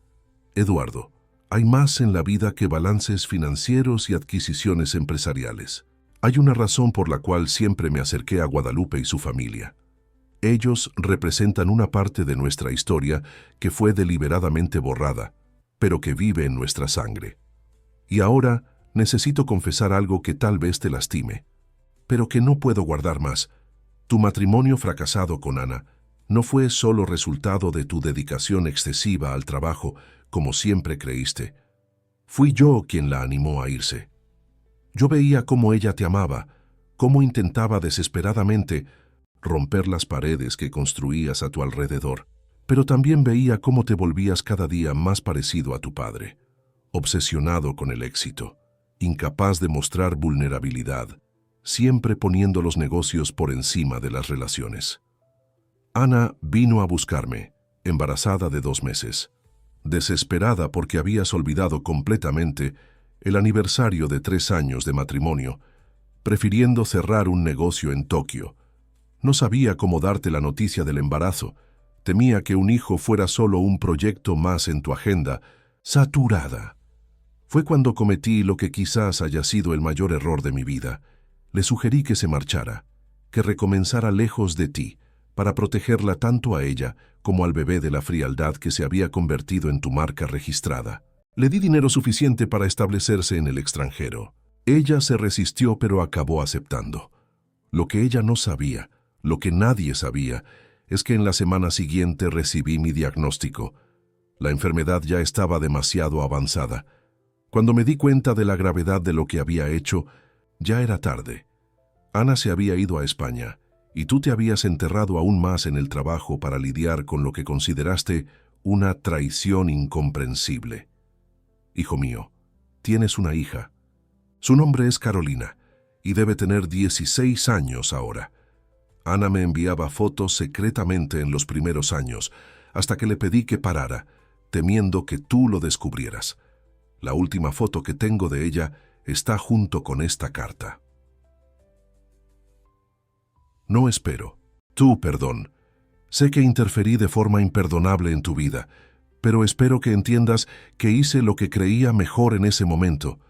Speaker 1: Eduardo, hay más en la vida que balances financieros y adquisiciones empresariales. Hay una razón por la cual siempre me acerqué a Guadalupe y su familia. Ellos representan una parte de nuestra historia que fue deliberadamente borrada, pero que vive en nuestra sangre. Y ahora necesito confesar algo que tal vez te lastime, pero que no puedo guardar más. Tu matrimonio fracasado con Ana no fue solo resultado de tu dedicación excesiva al trabajo, como siempre creíste. Fui yo quien la animó a irse. Yo veía cómo ella te amaba, cómo intentaba desesperadamente romper las paredes que construías a tu alrededor, pero también veía cómo te volvías cada día más parecido a tu padre, obsesionado con el éxito, incapaz de mostrar vulnerabilidad, siempre poniendo los negocios por encima de las relaciones. Ana vino a buscarme, embarazada de 2 meses, desesperada porque habías olvidado completamente el aniversario de 3 años de matrimonio, prefiriendo cerrar un negocio en Tokio. No sabía cómo darte la noticia del embarazo. Temía que un hijo fuera solo un proyecto más en tu agenda, saturada. Fue cuando cometí lo que quizás haya sido el mayor error de mi vida. Le sugerí que se marchara, que recomenzara lejos de ti, para protegerla tanto a ella como al bebé de la frialdad que se había convertido en tu marca registrada. Le di dinero suficiente para establecerse en el extranjero. Ella se resistió, pero acabó aceptando. Lo que ella no sabía, lo que nadie sabía, es que en la semana siguiente recibí mi diagnóstico. La enfermedad ya estaba demasiado avanzada. Cuando me di cuenta de la gravedad de lo que había hecho, ya era tarde. Ana se había ido a España, y tú te habías enterrado aún más en el trabajo para lidiar con lo que consideraste una traición incomprensible. Hijo mío, tienes una hija. Su nombre es Carolina, y debe tener 16 años ahora. Ana me enviaba fotos secretamente en los primeros años, hasta que le pedí que parara, temiendo que tú lo descubrieras. La última foto que tengo de ella está junto con esta carta. No espero. Tú, perdón. Sé que interferí de forma imperdonable en tu vida, pero espero que entiendas que hice lo que creía mejor en ese momento,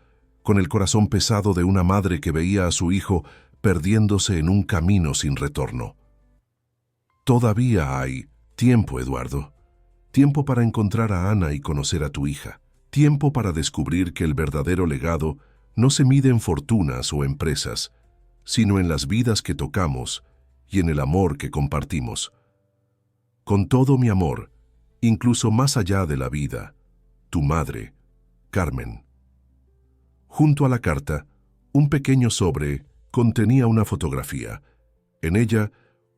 Speaker 1: con el corazón pesado de una madre que veía a su hijo perdiéndose en un camino sin retorno. Todavía hay tiempo, Eduardo. Tiempo para encontrar a Ana y conocer a tu hija. Tiempo para descubrir que el verdadero legado no se mide en fortunas o empresas, sino en las vidas que tocamos y en el amor que compartimos. Con todo mi amor, incluso más allá de la vida, tu madre, Carmen. Junto a la carta, Un pequeño sobre contenía una fotografía. En ella,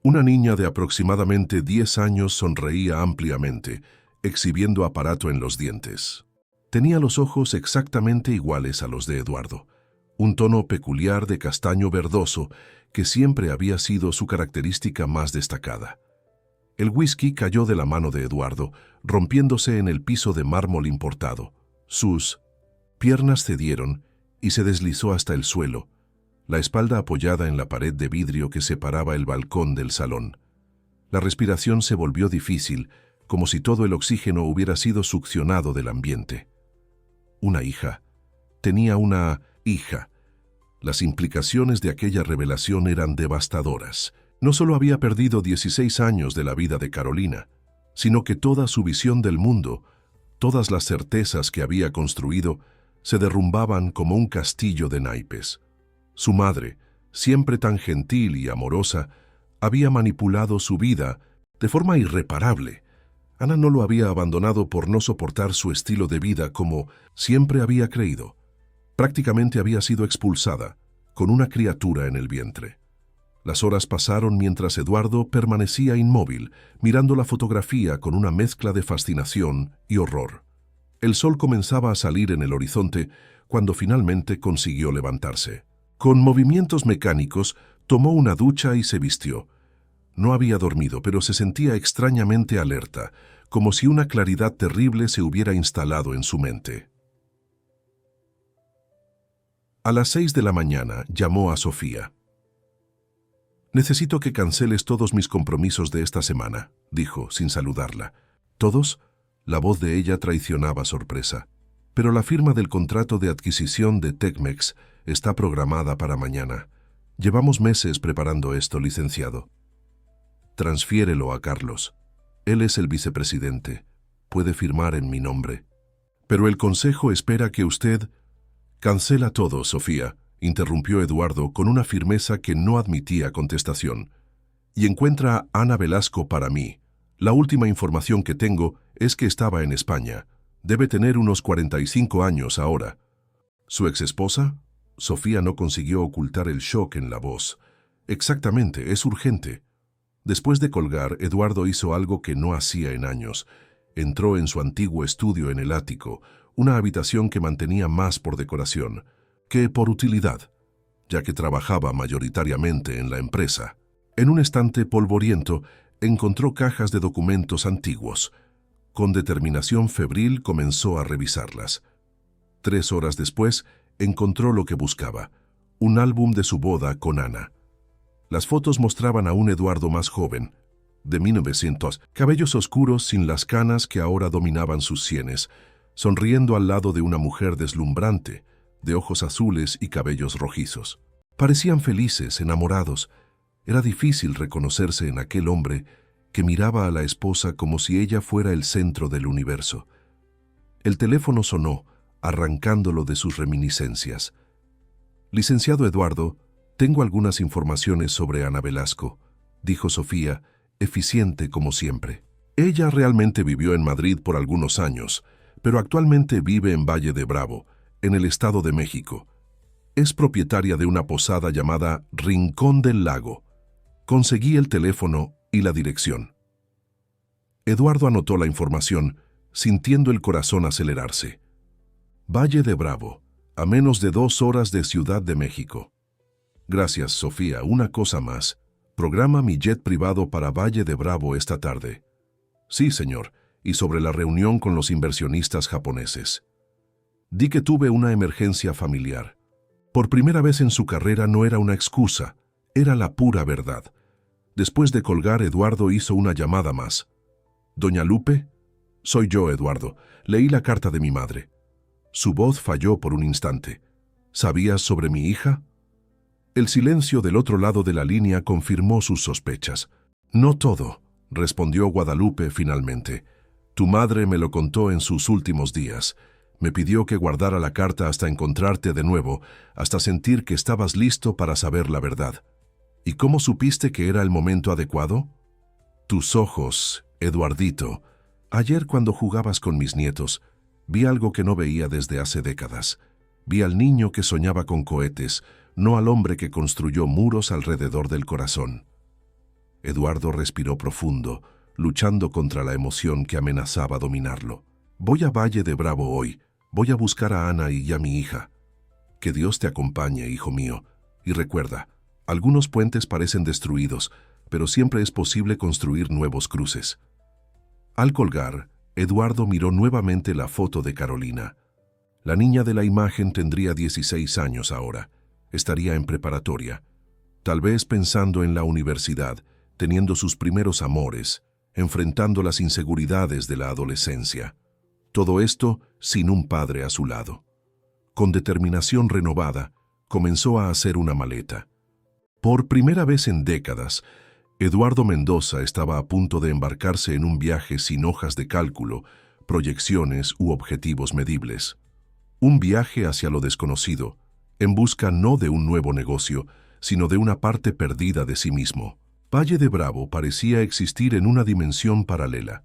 Speaker 1: una niña de aproximadamente 10 años sonreía ampliamente, exhibiendo aparato en los dientes. Tenía los ojos exactamente iguales a los de Eduardo, un tono peculiar de castaño verdoso que siempre había sido su característica más destacada. El whisky cayó de la mano de Eduardo, rompiéndose en el piso de mármol importado. Sus piernas cedieron y se deslizó hasta el suelo, la espalda apoyada en la pared de vidrio que separaba el balcón del salón. La respiración se volvió difícil, como si todo el oxígeno hubiera sido succionado del ambiente. Una hija. Tenía una hija. Las implicaciones de aquella revelación eran devastadoras. No solo había perdido 16 años de la vida de Carolina, sino que toda su visión del mundo, todas las certezas que había construido, se derrumbaban como un castillo de naipes. Su madre, siempre tan gentil y amorosa, había manipulado su vida de forma irreparable. Ana no lo había abandonado por no soportar su estilo de vida como siempre había creído. Prácticamente había sido expulsada, con una criatura en el vientre. Las horas pasaron mientras Eduardo permanecía inmóvil, mirando la fotografía con una mezcla de fascinación y horror. El sol comenzaba a salir en el horizonte cuando finalmente consiguió levantarse. Con movimientos mecánicos, tomó una ducha y se vistió. No había dormido, pero se sentía extrañamente alerta, como si una claridad terrible se hubiera instalado en su mente. A las 6 de la mañana llamó a Sofía. «Necesito que canceles todos mis compromisos de esta semana», dijo, sin saludarla. «¿Todos?». La voz de ella traicionaba sorpresa. «Pero la firma del contrato de adquisición de Tecmex está programada para mañana. Llevamos meses preparando esto, licenciado». «Transfiérelo a Carlos. Él es el vicepresidente. Puede firmar en mi nombre». «Pero el consejo espera que usted...». «Cancela todo, Sofía», interrumpió Eduardo con una firmeza que no admitía contestación. «Y encuentra a Ana Velasco para mí. La última información que tengo es que estaba en España. Debe tener unos 45 años ahora». ¿Su exesposa? Sofía no consiguió ocultar el shock en la voz. «Exactamente, es urgente». Después de colgar, Eduardo hizo algo que no hacía en años. Entró en su antiguo estudio en el ático, una habitación que mantenía más por decoración que por utilidad, ya que trabajaba mayoritariamente en la empresa. En un estante polvoriento encontró cajas de documentos antiguos. Con determinación febril comenzó a revisarlas. 3 horas después encontró lo que buscaba, un álbum de su boda con Ana. Las fotos mostraban a un Eduardo más joven, de 1900, cabellos oscuros sin las canas que ahora dominaban sus sienes, sonriendo al lado de una mujer deslumbrante, de ojos azules y cabellos rojizos. Parecían felices, enamorados. Era difícil reconocerse en aquel hombre que miraba a la esposa como si ella fuera el centro del universo. El teléfono sonó, arrancándolo de sus reminiscencias. «Licenciado Eduardo, tengo algunas informaciones sobre Ana Velasco», dijo Sofía, eficiente como siempre. Ella realmente vivió en Madrid por algunos años, pero actualmente vive en Valle de Bravo, en el Estado de México. Es propietaria de una posada llamada Rincón del Lago. Conseguí el teléfono y la dirección. Eduardo anotó la información, sintiendo el corazón acelerarse. Valle de Bravo, a menos de 2 horas de Ciudad de México. Gracias, Sofía. Una cosa más. Programa mi jet privado para Valle de Bravo esta tarde. Sí, señor. Y sobre la reunión con los inversionistas japoneses. Di que tuve una emergencia familiar. Por primera vez en su carrera no era una excusa, era la pura verdad. Después de colgar, Eduardo hizo una llamada más. «¿Doña Lupe?» «Soy yo, Eduardo. Leí la carta de mi madre». Su voz falló por un instante. «¿Sabías sobre mi hija?» El silencio del otro lado de la línea confirmó sus sospechas. «No todo», respondió Guadalupe finalmente. «Tu madre me lo contó en sus últimos días. Me pidió que guardara la carta hasta encontrarte de nuevo, hasta sentir que estabas listo para saber la verdad. ¿Y cómo supiste que era el momento adecuado?» «Tus ojos, Eduardito. Ayer cuando jugabas con mis nietos, vi algo que no veía desde hace décadas. Vi al niño que soñaba con cohetes, no al hombre que construyó muros alrededor del corazón. Eduardo respiró profundo, luchando contra la emoción que amenazaba dominarlo. Voy a Valle de Bravo hoy. Voy a buscar a Ana y a mi hija. Que Dios te acompañe, hijo mío. Y recuerda, algunos puentes parecen destruidos, pero siempre es posible construir nuevos cruces. Al colgar, Eduardo miró nuevamente la foto de Carolina. La niña de la imagen tendría 16 años ahora. Estaría en preparatoria. Tal vez pensando en la universidad, teniendo sus primeros amores, enfrentando las inseguridades de la adolescencia. Todo esto sin un padre a su lado. Con determinación renovada, comenzó a hacer una maleta. Por primera vez en décadas, Eduardo Mendoza estaba a punto de embarcarse en un viaje sin hojas de cálculo, proyecciones u objetivos medibles. Un viaje hacia lo desconocido, en busca no de un nuevo negocio, sino de una parte perdida de sí mismo. Valle de Bravo parecía existir en una dimensión paralela.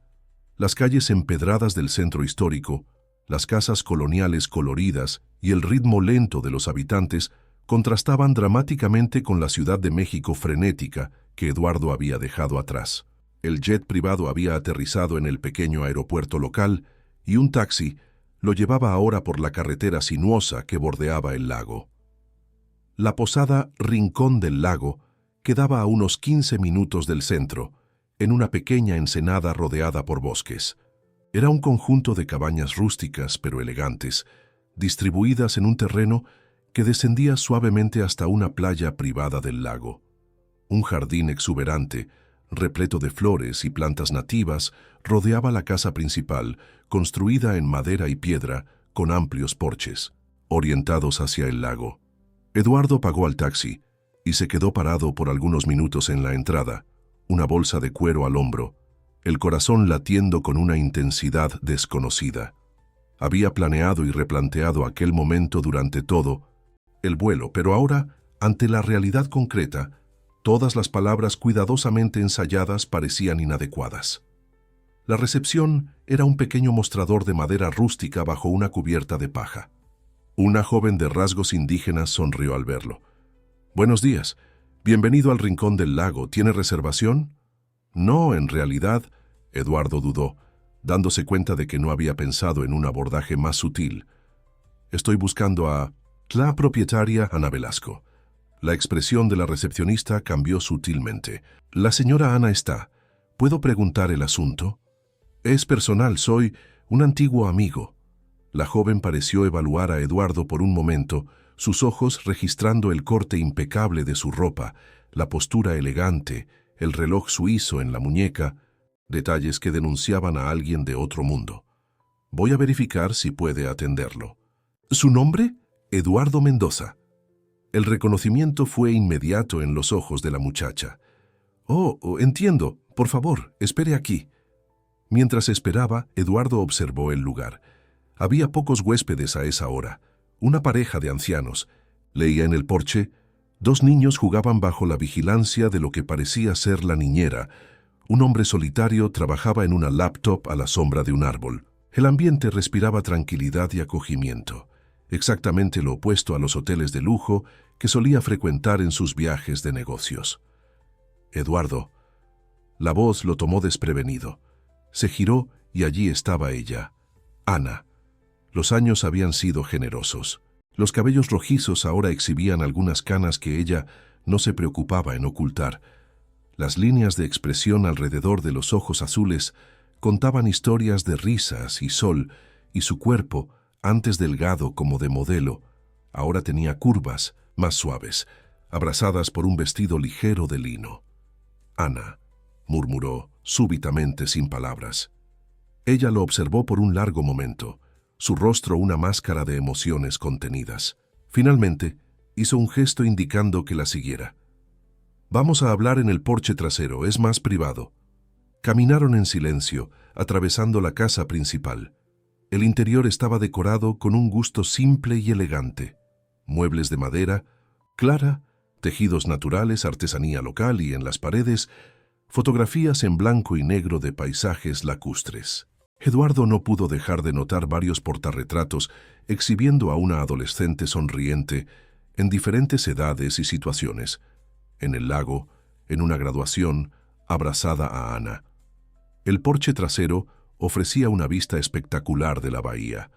Speaker 1: Las calles empedradas del centro histórico, las casas coloniales coloridas y el ritmo lento de los habitantes contrastaban dramáticamente con la Ciudad de México frenética que Eduardo había dejado atrás. El jet privado había aterrizado en el pequeño aeropuerto local y un taxi lo llevaba ahora por la carretera sinuosa que bordeaba el lago. La posada Rincón del Lago quedaba a unos 15 minutos del centro, en una pequeña ensenada rodeada por bosques. Era un conjunto de cabañas rústicas pero elegantes, distribuidas en un terreno que descendía suavemente hasta una playa privada del lago. Un jardín exuberante, repleto de flores y plantas nativas, rodeaba la casa principal, construida en madera y piedra, con amplios porches, orientados hacia el lago. Eduardo pagó al taxi y se quedó parado por algunos minutos en la entrada, una bolsa de cuero al hombro, el corazón latiendo con una intensidad desconocida. Había planeado y replanteado aquel momento durante todo el vuelo, pero ahora, ante la realidad concreta, todas las palabras cuidadosamente ensayadas parecían inadecuadas. La recepción era un pequeño mostrador de madera rústica bajo una cubierta de paja. Una joven de rasgos indígenas sonrió al verlo. «Buenos días. Bienvenido al Rincón del Lago. ¿Tiene reservación?» «No, en realidad», Eduardo dudó, dándose cuenta de que no había pensado en un abordaje más sutil. «Estoy buscando a la propietaria Ana Velasco». La expresión de la recepcionista cambió sutilmente. «La señora Ana está. ¿Puedo preguntar el asunto?» «Es personal, soy un antiguo amigo». La joven pareció evaluar a Eduardo por un momento, sus ojos registrando el corte impecable de su ropa, la postura elegante, el reloj suizo en la muñeca, detalles que denunciaban a alguien de otro mundo. «Voy a verificar si puede atenderlo». «¿Su nombre?» «Eduardo Mendoza». El reconocimiento fue inmediato en los ojos de la muchacha. «Oh, entiendo. Por favor, espere aquí». Mientras esperaba, Eduardo observó el lugar. Había pocos huéspedes a esa hora. Una pareja de ancianos. Leía en el porche. Dos niños jugaban bajo la vigilancia de lo que parecía ser la niñera. Un hombre solitario trabajaba en una laptop a la sombra de un árbol. El ambiente respiraba tranquilidad y acogimiento. Exactamente lo opuesto a los hoteles de lujo que solía frecuentar en sus viajes de negocios. «Eduardo». La voz lo tomó desprevenido. Se giró y allí estaba ella, Ana. Los años habían sido generosos. Los cabellos rojizos ahora exhibían algunas canas que ella no se preocupaba en ocultar. Las líneas de expresión alrededor de los ojos azules contaban historias de risas y sol, y su cuerpo, antes delgado como de modelo, ahora tenía curvas más suaves, abrazadas por un vestido ligero de lino. «Ana», murmuró súbitamente sin palabras. Ella lo observó por un largo momento, su rostro una máscara de emociones contenidas. Finalmente, hizo un gesto indicando que la siguiera. «Vamos a hablar en el porche trasero, es más privado». Caminaron en silencio, atravesando la casa principal. El interior estaba decorado con un gusto simple y elegante. Muebles de madera, clara, tejidos naturales, artesanía local y en las paredes, fotografías en blanco y negro de paisajes lacustres. Eduardo no pudo dejar de notar varios portarretratos exhibiendo a una adolescente sonriente en diferentes edades y situaciones. En el lago, en una graduación, abrazada a Ana. El porche trasero ofrecía una vista espectacular de la bahía.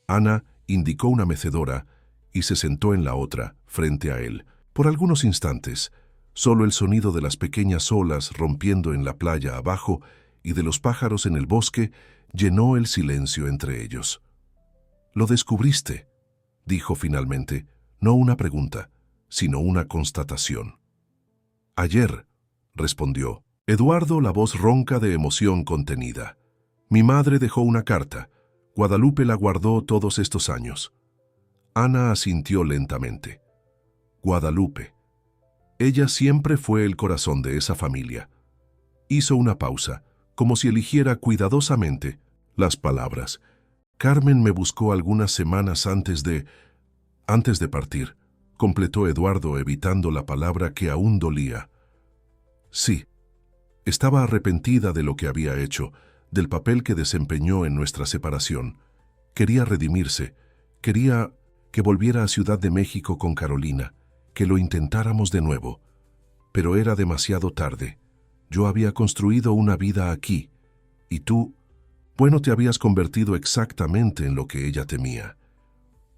Speaker 1: Ana indicó una mecedora y se sentó en la otra, frente a él. Por algunos instantes, solo el sonido de las pequeñas olas rompiendo en la playa abajo y de los pájaros en el bosque llenó el silencio entre ellos. «Lo descubriste», dijo finalmente, no una pregunta, sino una constatación. «Ayer», respondió Eduardo, la voz ronca de emoción contenida. «Mi madre dejó una carta. Guadalupe la guardó todos estos años». Ana asintió lentamente. Guadalupe. Ella siempre fue el corazón de esa familia. Hizo una pausa, como si eligiera cuidadosamente las palabras. «Carmen me buscó algunas semanas antes de partir», completó Eduardo evitando la palabra que aún dolía. Sí, estaba arrepentida de lo que había hecho, del papel que desempeñó en nuestra separación. Quería redimirse, quería que volviera a Ciudad de México con Carolina, que lo intentáramos de nuevo. Pero era demasiado tarde. Yo había construido una vida aquí, y tú, bueno, te habías convertido exactamente en lo que ella temía.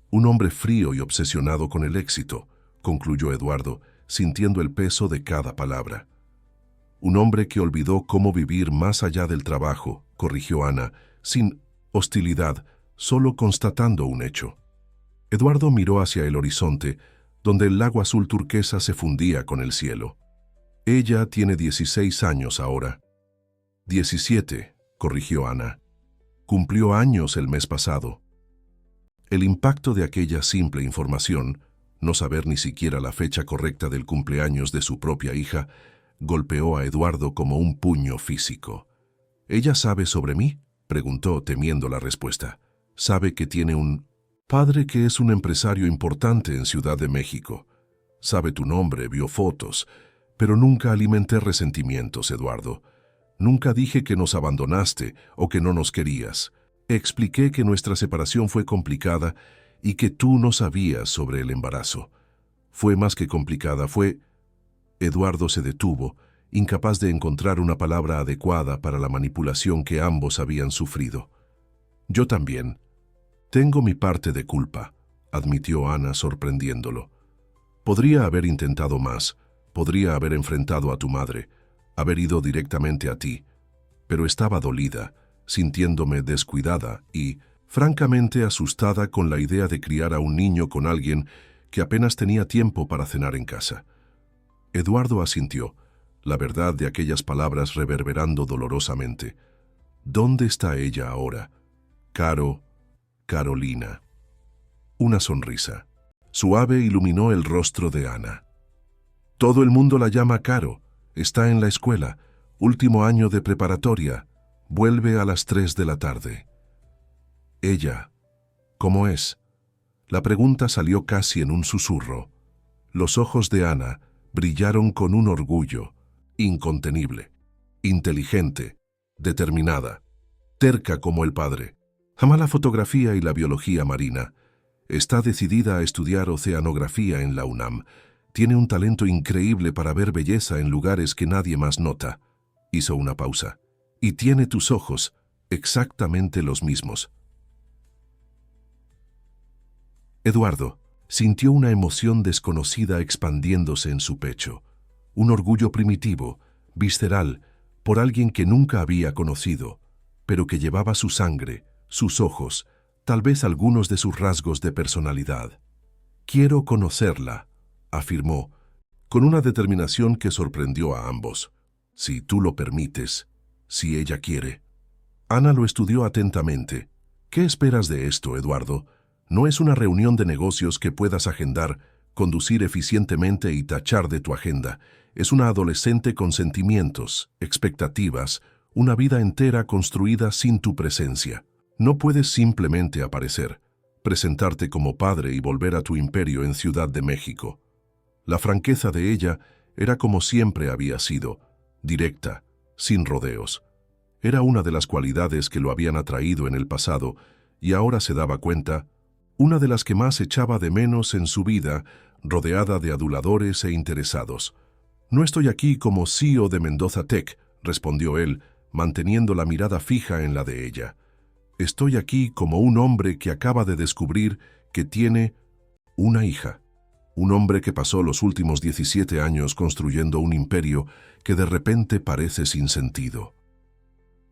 Speaker 1: Un hombre frío y obsesionado con el éxito, concluyó Eduardo, sintiendo el peso de cada palabra. Un hombre que olvidó cómo vivir más allá del trabajo, corrigió Ana, sin hostilidad, solo constatando un hecho. Eduardo miró hacia el horizonte, donde el lago azul turquesa se fundía con el cielo. Ella tiene 16 años ahora. 17, corrigió Ana. Cumplió años el mes pasado. El impacto de aquella simple información, no saber ni siquiera la fecha correcta del cumpleaños de su propia hija, golpeó a Eduardo como un puño físico. «¿Ella sabe sobre mí?», preguntó, temiendo la respuesta. «Sabe que tiene un padre que es un empresario importante en Ciudad de México. Sabe tu nombre, vio fotos, pero nunca alimenté resentimientos, Eduardo. Nunca dije que nos abandonaste o que no nos querías. Expliqué que nuestra separación fue complicada y que tú no sabías sobre el embarazo. Fue más que complicada, fue...» Eduardo se detuvo, incapaz de encontrar una palabra adecuada para la manipulación que ambos habían sufrido. «Yo también. Tengo mi parte de culpa», admitió Ana, sorprendiéndolo. «Podría haber intentado más, podría haber enfrentado a tu madre, haber ido directamente a ti, pero estaba dolida, sintiéndome descuidada y, francamente, asustada con la idea de criar a un niño con alguien que apenas tenía tiempo para cenar en casa». Eduardo asintió, la verdad de aquellas palabras reverberando dolorosamente. ¿Dónde está ella ahora? Carolina. Una sonrisa suave iluminó el rostro de Ana. «Todo el mundo la llama Caro. Está en la escuela, último año de preparatoria. Vuelve a las 3 de la tarde». «Ella, ¿cómo es?». La pregunta salió casi en un susurro. Los ojos de Ana brillaron con un orgullo incontenible, inteligente, determinada, terca como el padre. Ama la fotografía y la biología marina. Está decidida a estudiar oceanografía en la UNAM. Tiene un talento increíble para ver belleza en lugares que nadie más nota. Hizo una pausa. Y tiene tus ojos, exactamente los mismos. Eduardo sintió una emoción desconocida expandiéndose en su pecho. Un orgullo primitivo, visceral, por alguien que nunca había conocido, pero que llevaba su sangre, sus ojos, tal vez algunos de sus rasgos de personalidad. «Quiero conocerla», afirmó, con una determinación que sorprendió a ambos. «Si tú lo permites, si ella quiere». Ana lo estudió atentamente. «¿Qué esperas de esto, Eduardo? No es una reunión de negocios que puedas agendar, conducir eficientemente y tachar de tu agenda. Es una adolescente con sentimientos, expectativas, una vida entera construida sin tu presencia. No puedes simplemente aparecer, presentarte como padre y volver a tu imperio en Ciudad de México». La franqueza de ella era como siempre había sido, directa, sin rodeos. Era una de las cualidades que lo habían atraído en el pasado, y ahora se daba cuenta, una de las que más echaba de menos en su vida, rodeada de aduladores e interesados. «No estoy aquí como CEO de Mendoza Tech», respondió él, manteniendo la mirada fija en la de ella. «Estoy aquí como un hombre que acaba de descubrir que tiene una hija. Un hombre que pasó los últimos 17 años construyendo un imperio que de repente parece sin sentido».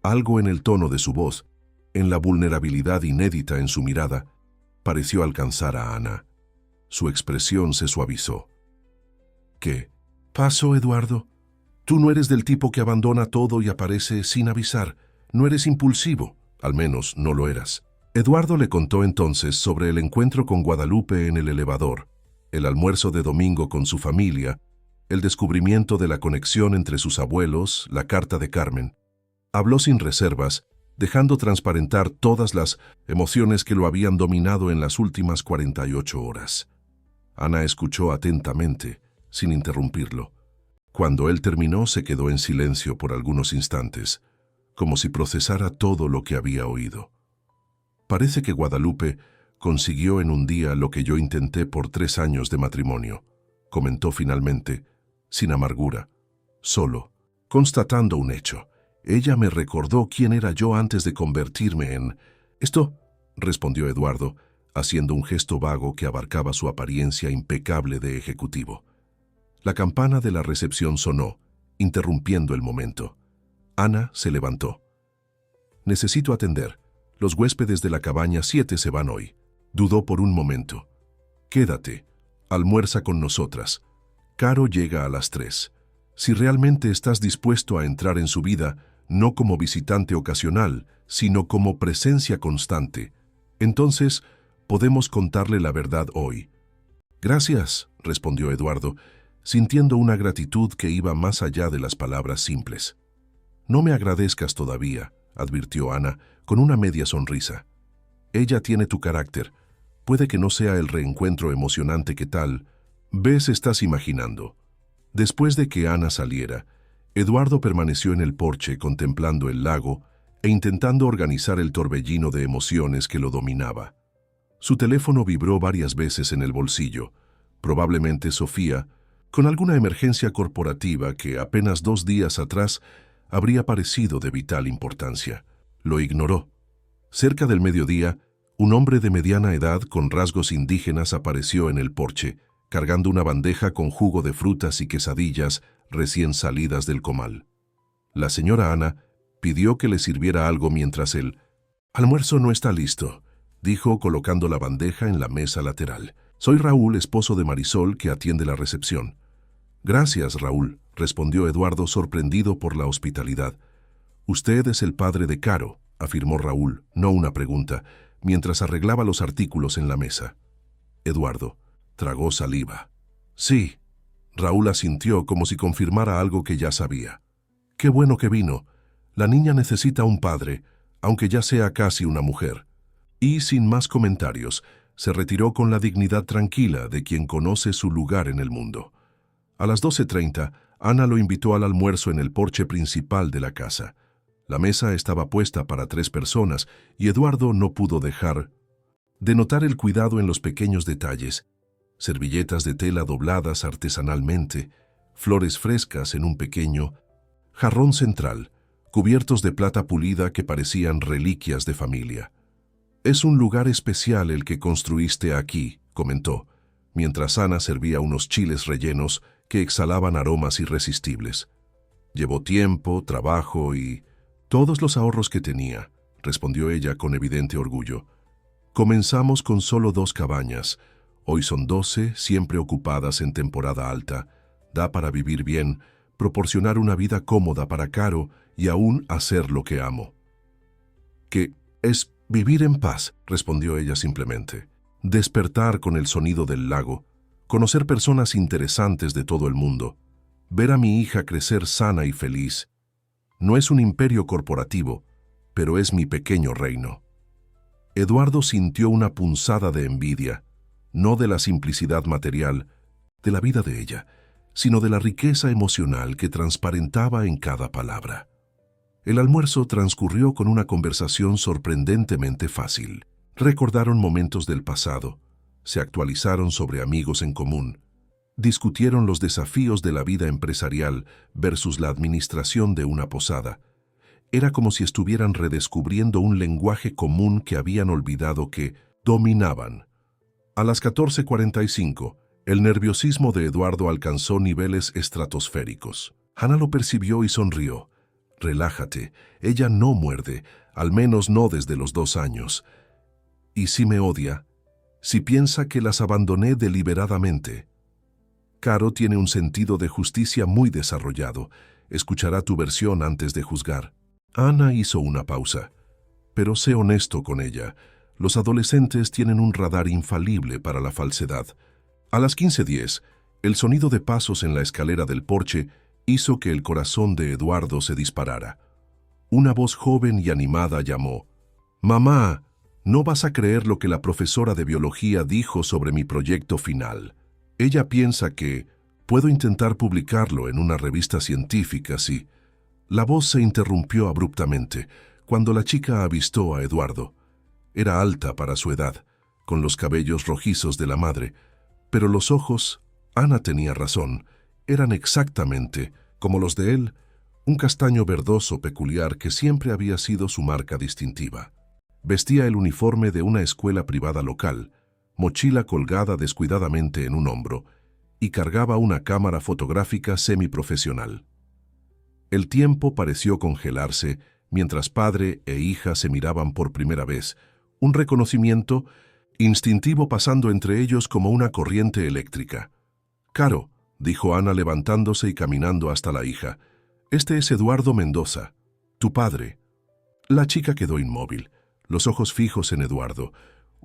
Speaker 1: Algo en el tono de su voz, en la vulnerabilidad inédita en su mirada, pareció alcanzar a Ana. Su expresión se suavizó. «¿Qué pasó, Eduardo? Tú no eres del tipo que abandona todo y aparece sin avisar. No eres impulsivo, al menos no lo eras». Eduardo le contó entonces sobre el encuentro con Guadalupe en el elevador, el almuerzo de domingo con su familia, el descubrimiento de la conexión entre sus abuelos, la carta de Carmen. Habló sin reservas, dejando transparentar todas las emociones que lo habían dominado en las últimas 48 horas. Ana escuchó atentamente, sin interrumpirlo. Cuando él terminó, se quedó en silencio por algunos instantes, como si procesara todo lo que había oído. «Parece que Guadalupe consiguió en un día lo que yo intenté por 3 años de matrimonio», comentó finalmente, sin amargura, solo, constatando un hecho. «Ella me recordó quién era yo antes de convertirme en...» «Esto», respondió Eduardo, haciendo un gesto vago que abarcaba su apariencia impecable de ejecutivo. La campana de la recepción sonó, interrumpiendo el momento. Ana se levantó. «Necesito atender. Los huéspedes de la cabaña 7 se van hoy». Dudó por un momento. «Quédate. Almuerza con nosotras. Caro llega a las 3. Si realmente estás dispuesto a entrar en su vida, no como visitante ocasional, sino como presencia constante, entonces podemos contarle la verdad hoy». «Gracias», respondió Eduardo, sintiendo una gratitud que iba más allá de las palabras simples. «No me agradezcas todavía», advirtió Ana, con una media sonrisa. «Ella tiene tu carácter. Puede que no sea el reencuentro emocionante que tal vez estás imaginando». Después de que Ana saliera, Eduardo permaneció en el porche contemplando el lago e intentando organizar el torbellino de emociones que lo dominaba. Su teléfono vibró varias veces en el bolsillo, probablemente Sofía, con alguna emergencia corporativa que apenas 2 días atrás habría parecido de vital importancia. Lo ignoró. Cerca del mediodía, un hombre de mediana edad con rasgos indígenas apareció en el porche, cargando una bandeja con jugo de frutas y quesadillas recién salidas del comal. La señora Ana pidió que le sirviera algo mientras el «almuerzo no está listo», dijo colocando la bandeja en la mesa lateral. «Soy Raúl, esposo de Marisol, que atiende la recepción». «Gracias, Raúl», respondió Eduardo sorprendido por la hospitalidad. «Usted es el padre de Caro», afirmó Raúl, no una pregunta, mientras arreglaba los artículos en la mesa. Eduardo tragó saliva. «Sí». Raúl asintió como si confirmara algo que ya sabía. «Qué bueno que vino. La niña necesita un padre, aunque ya sea casi una mujer». Y, sin más comentarios, se retiró con la dignidad tranquila de quien conoce su lugar en el mundo. A las 12:30, Ana lo invitó al almuerzo en el porche principal de la casa. La mesa estaba puesta para 3 personas y Eduardo no pudo dejar de notar el cuidado en los pequeños detalles: servilletas de tela dobladas artesanalmente, flores frescas en un pequeño jarrón central, cubiertos de plata pulida que parecían reliquias de familia. «Es un lugar especial el que construiste aquí», comentó, mientras Ana servía unos chiles rellenos que exhalaban aromas irresistibles. «Llevó tiempo, trabajo y todos los ahorros que tenía», respondió ella con evidente orgullo. «Comenzamos con solo 2 cabañas. Hoy son 12, siempre ocupadas en temporada alta. Da para vivir bien, proporcionar una vida cómoda para Caro y aún hacer lo que amo». «¿Qué es vivir en paz?», respondió ella simplemente. «Despertar con el sonido del lago, conocer personas interesantes de todo el mundo, ver a mi hija crecer sana y feliz. No es un imperio corporativo, pero es mi pequeño reino». Eduardo sintió una punzada de envidia, no de la simplicidad material de la vida de ella, sino de la riqueza emocional que transparentaba en cada palabra. El almuerzo transcurrió con una conversación sorprendentemente fácil. Recordaron momentos del pasado, se actualizaron sobre amigos en común, discutieron los desafíos de la vida empresarial versus la administración de una posada. Era como si estuvieran redescubriendo un lenguaje común que habían olvidado que dominaban. A las 14:45, el nerviosismo de Eduardo alcanzó niveles estratosféricos. Hannah lo percibió y sonrió. Relájate, ella no muerde, al menos no desde los 2 años. ¿Y si me odia? Si piensa que las abandoné deliberadamente. Caro tiene un sentido de justicia muy desarrollado. Escuchará tu versión antes de juzgar. Ana hizo una pausa. Pero sé honesto con ella. Los adolescentes tienen un radar infalible para la falsedad. A las 15:10, el sonido de pasos en la escalera del porche hizo que el corazón de Eduardo se disparara. Una voz joven y animada llamó: «Mamá, no vas a creer lo que la profesora de biología dijo sobre mi proyecto final. Ella piensa que puedo intentar publicarlo en una revista científica si...». La voz se interrumpió abruptamente cuando la chica avistó a Eduardo. Era alta para su edad, con los cabellos rojizos de la madre, pero los ojos, Ana tenía razón, eran exactamente como los de él, un castaño verdoso peculiar que siempre había sido su marca distintiva. Vestía el uniforme de una escuela privada local, mochila colgada descuidadamente en un hombro, y cargaba una cámara fotográfica semiprofesional. El tiempo pareció congelarse mientras padre e hija se miraban por primera vez, un reconocimiento instintivo pasando entre ellos como una corriente eléctrica. «Caro», dijo Ana levantándose y caminando hasta la hija, «este es Eduardo Mendoza, tu padre». La chica quedó inmóvil, los ojos fijos en Eduardo,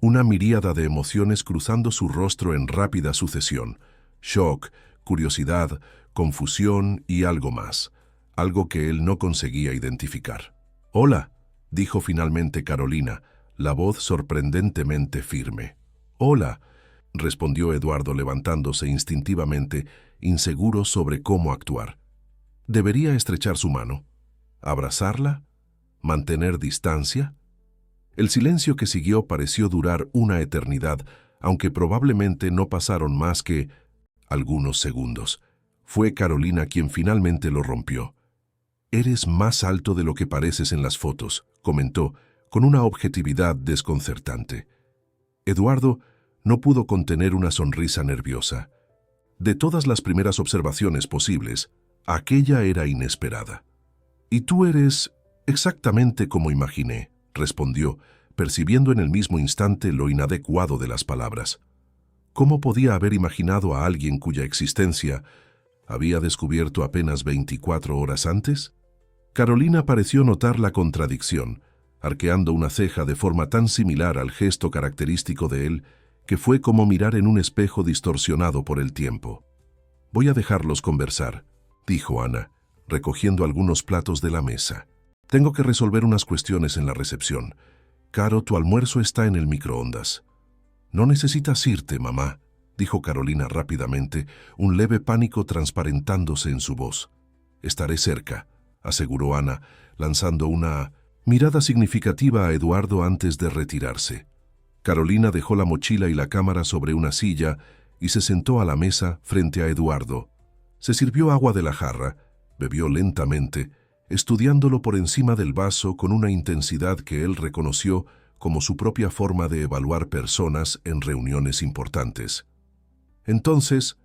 Speaker 1: una miríada de emociones cruzando su rostro en rápida sucesión: shock, curiosidad, confusión y algo más, algo que él no conseguía identificar. «Hola», dijo finalmente Carolina, la voz sorprendentemente firme. «Hola», respondió Eduardo levantándose instintivamente, inseguro sobre cómo actuar. ¿Debería estrechar su mano? ¿Abrazarla? ¿Mantener distancia? El silencio que siguió pareció durar una eternidad, aunque probablemente no pasaron más que algunos segundos. Fue Carolina quien finalmente lo rompió. «Eres más alto de lo que pareces en las fotos», comentó, con una objetividad desconcertante. Eduardo no pudo contener una sonrisa nerviosa. De todas las primeras observaciones posibles, aquella era inesperada. «Y tú eres exactamente como imaginé», respondió, percibiendo en el mismo instante lo inadecuado de las palabras. ¿Cómo podía haber imaginado a alguien cuya existencia había descubierto apenas 24 horas antes? Carolina pareció notar la contradicción, arqueando una ceja de forma tan similar al gesto característico de él, que fue como mirar en un espejo distorsionado por el tiempo. «Voy a dejarlos conversar», dijo Ana, recogiendo algunos platos de la mesa. «Tengo que resolver unas cuestiones en la recepción. Caro, tu almuerzo está en el microondas». «No necesitas irte, mamá», dijo Carolina rápidamente, un leve pánico transparentándose en su voz. «Estaré cerca», aseguró Ana, lanzando una mirada significativa a Eduardo antes de retirarse. Carolina dejó la mochila y la cámara sobre una silla y se sentó a la mesa frente a Eduardo. Se sirvió agua de la jarra, bebió lentamente, estudiándolo por encima del vaso con una intensidad que él reconoció como su propia forma de evaluar personas en reuniones importantes. «Entonces»,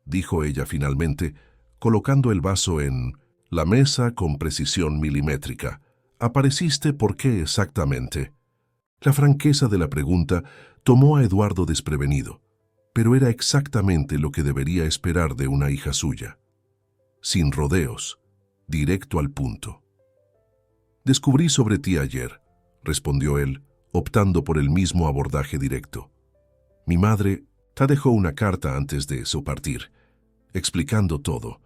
Speaker 1: dijo ella finalmente, colocando el vaso en la mesa con precisión milimétrica, «¿apareciste por qué exactamente?». La franqueza de la pregunta tomó a Eduardo desprevenido, pero era exactamente lo que debería esperar de una hija suya. Sin rodeos, directo al punto. «Descubrí sobre ti ayer», respondió él, optando por el mismo abordaje directo. «Mi madre te dejó una carta antes de su partir, explicando todo».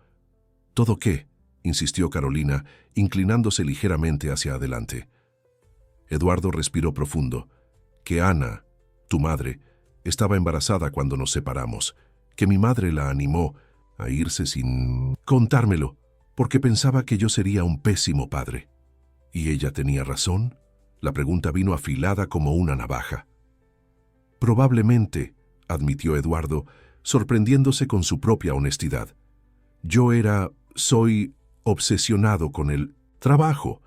Speaker 1: «¿Todo qué?», insistió Carolina, inclinándose ligeramente hacia adelante. Eduardo respiró profundo. «Que Ana, tu madre, estaba embarazada cuando nos separamos, que mi madre la animó a irse sin contármelo, porque pensaba que yo sería un pésimo padre». ¿Y ella tenía razón? La pregunta vino afilada como una navaja. Probablemente, admitió Eduardo, sorprendiéndose con su propia honestidad. Soy obsesionado con el trabajo.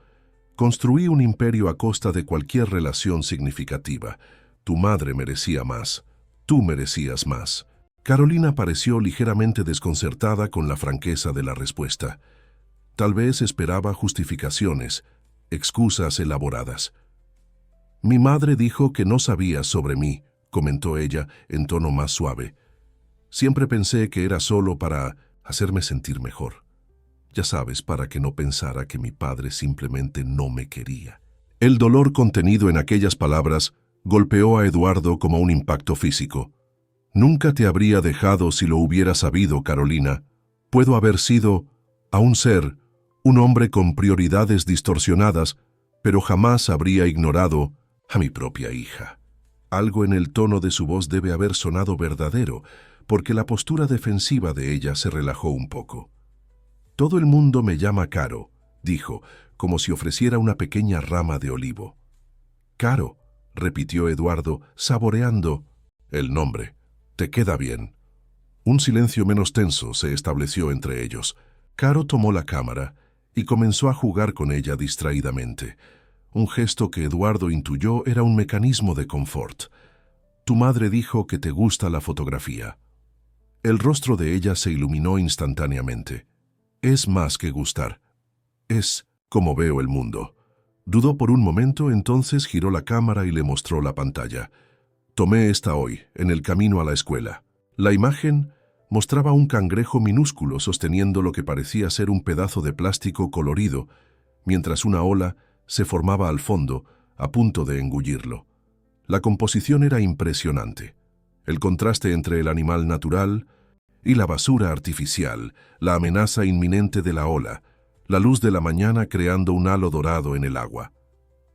Speaker 1: Construí un imperio a costa de cualquier relación significativa. Tu madre merecía más. Tú merecías más. Carolina pareció ligeramente desconcertada con la franqueza de la respuesta. Tal vez esperaba justificaciones, excusas elaboradas. Mi madre dijo que no sabías sobre mí, comentó ella en tono más suave. Siempre pensé que era solo para hacerme sentir mejor. Ya sabes, para que no pensara que mi padre simplemente no me quería. El dolor contenido en aquellas palabras golpeó a Eduardo como un impacto físico. Nunca te habría dejado si lo hubiera sabido, Carolina. Puedo haber sido, aún ser, un hombre con prioridades distorsionadas, pero jamás habría ignorado a mi propia hija. Algo en el tono de su voz debe haber sonado verdadero, porque la postura defensiva de ella se relajó un poco. Todo el mundo me llama Caro, dijo, como si ofreciera una pequeña rama de olivo. Caro, repitió Eduardo, saboreando el nombre. Te queda bien. Un silencio menos tenso se estableció entre ellos. Caro tomó la cámara y comenzó a jugar con ella distraídamente. Un gesto que Eduardo intuyó era un mecanismo de confort. Tu madre dijo que te gusta la fotografía. El rostro de ella se iluminó instantáneamente. Es más que gustar. Es como veo el mundo. Dudó por un momento, entonces giró la cámara y le mostró la pantalla. Tomé esta hoy, en el camino a la escuela. La imagen mostraba un cangrejo minúsculo sosteniendo lo que parecía ser un pedazo de plástico colorido, mientras una ola se formaba al fondo, a punto de engullirlo. La composición era impresionante. El contraste entre el animal natural y la basura artificial, la amenaza inminente de la ola, la luz de la mañana creando un halo dorado en el agua.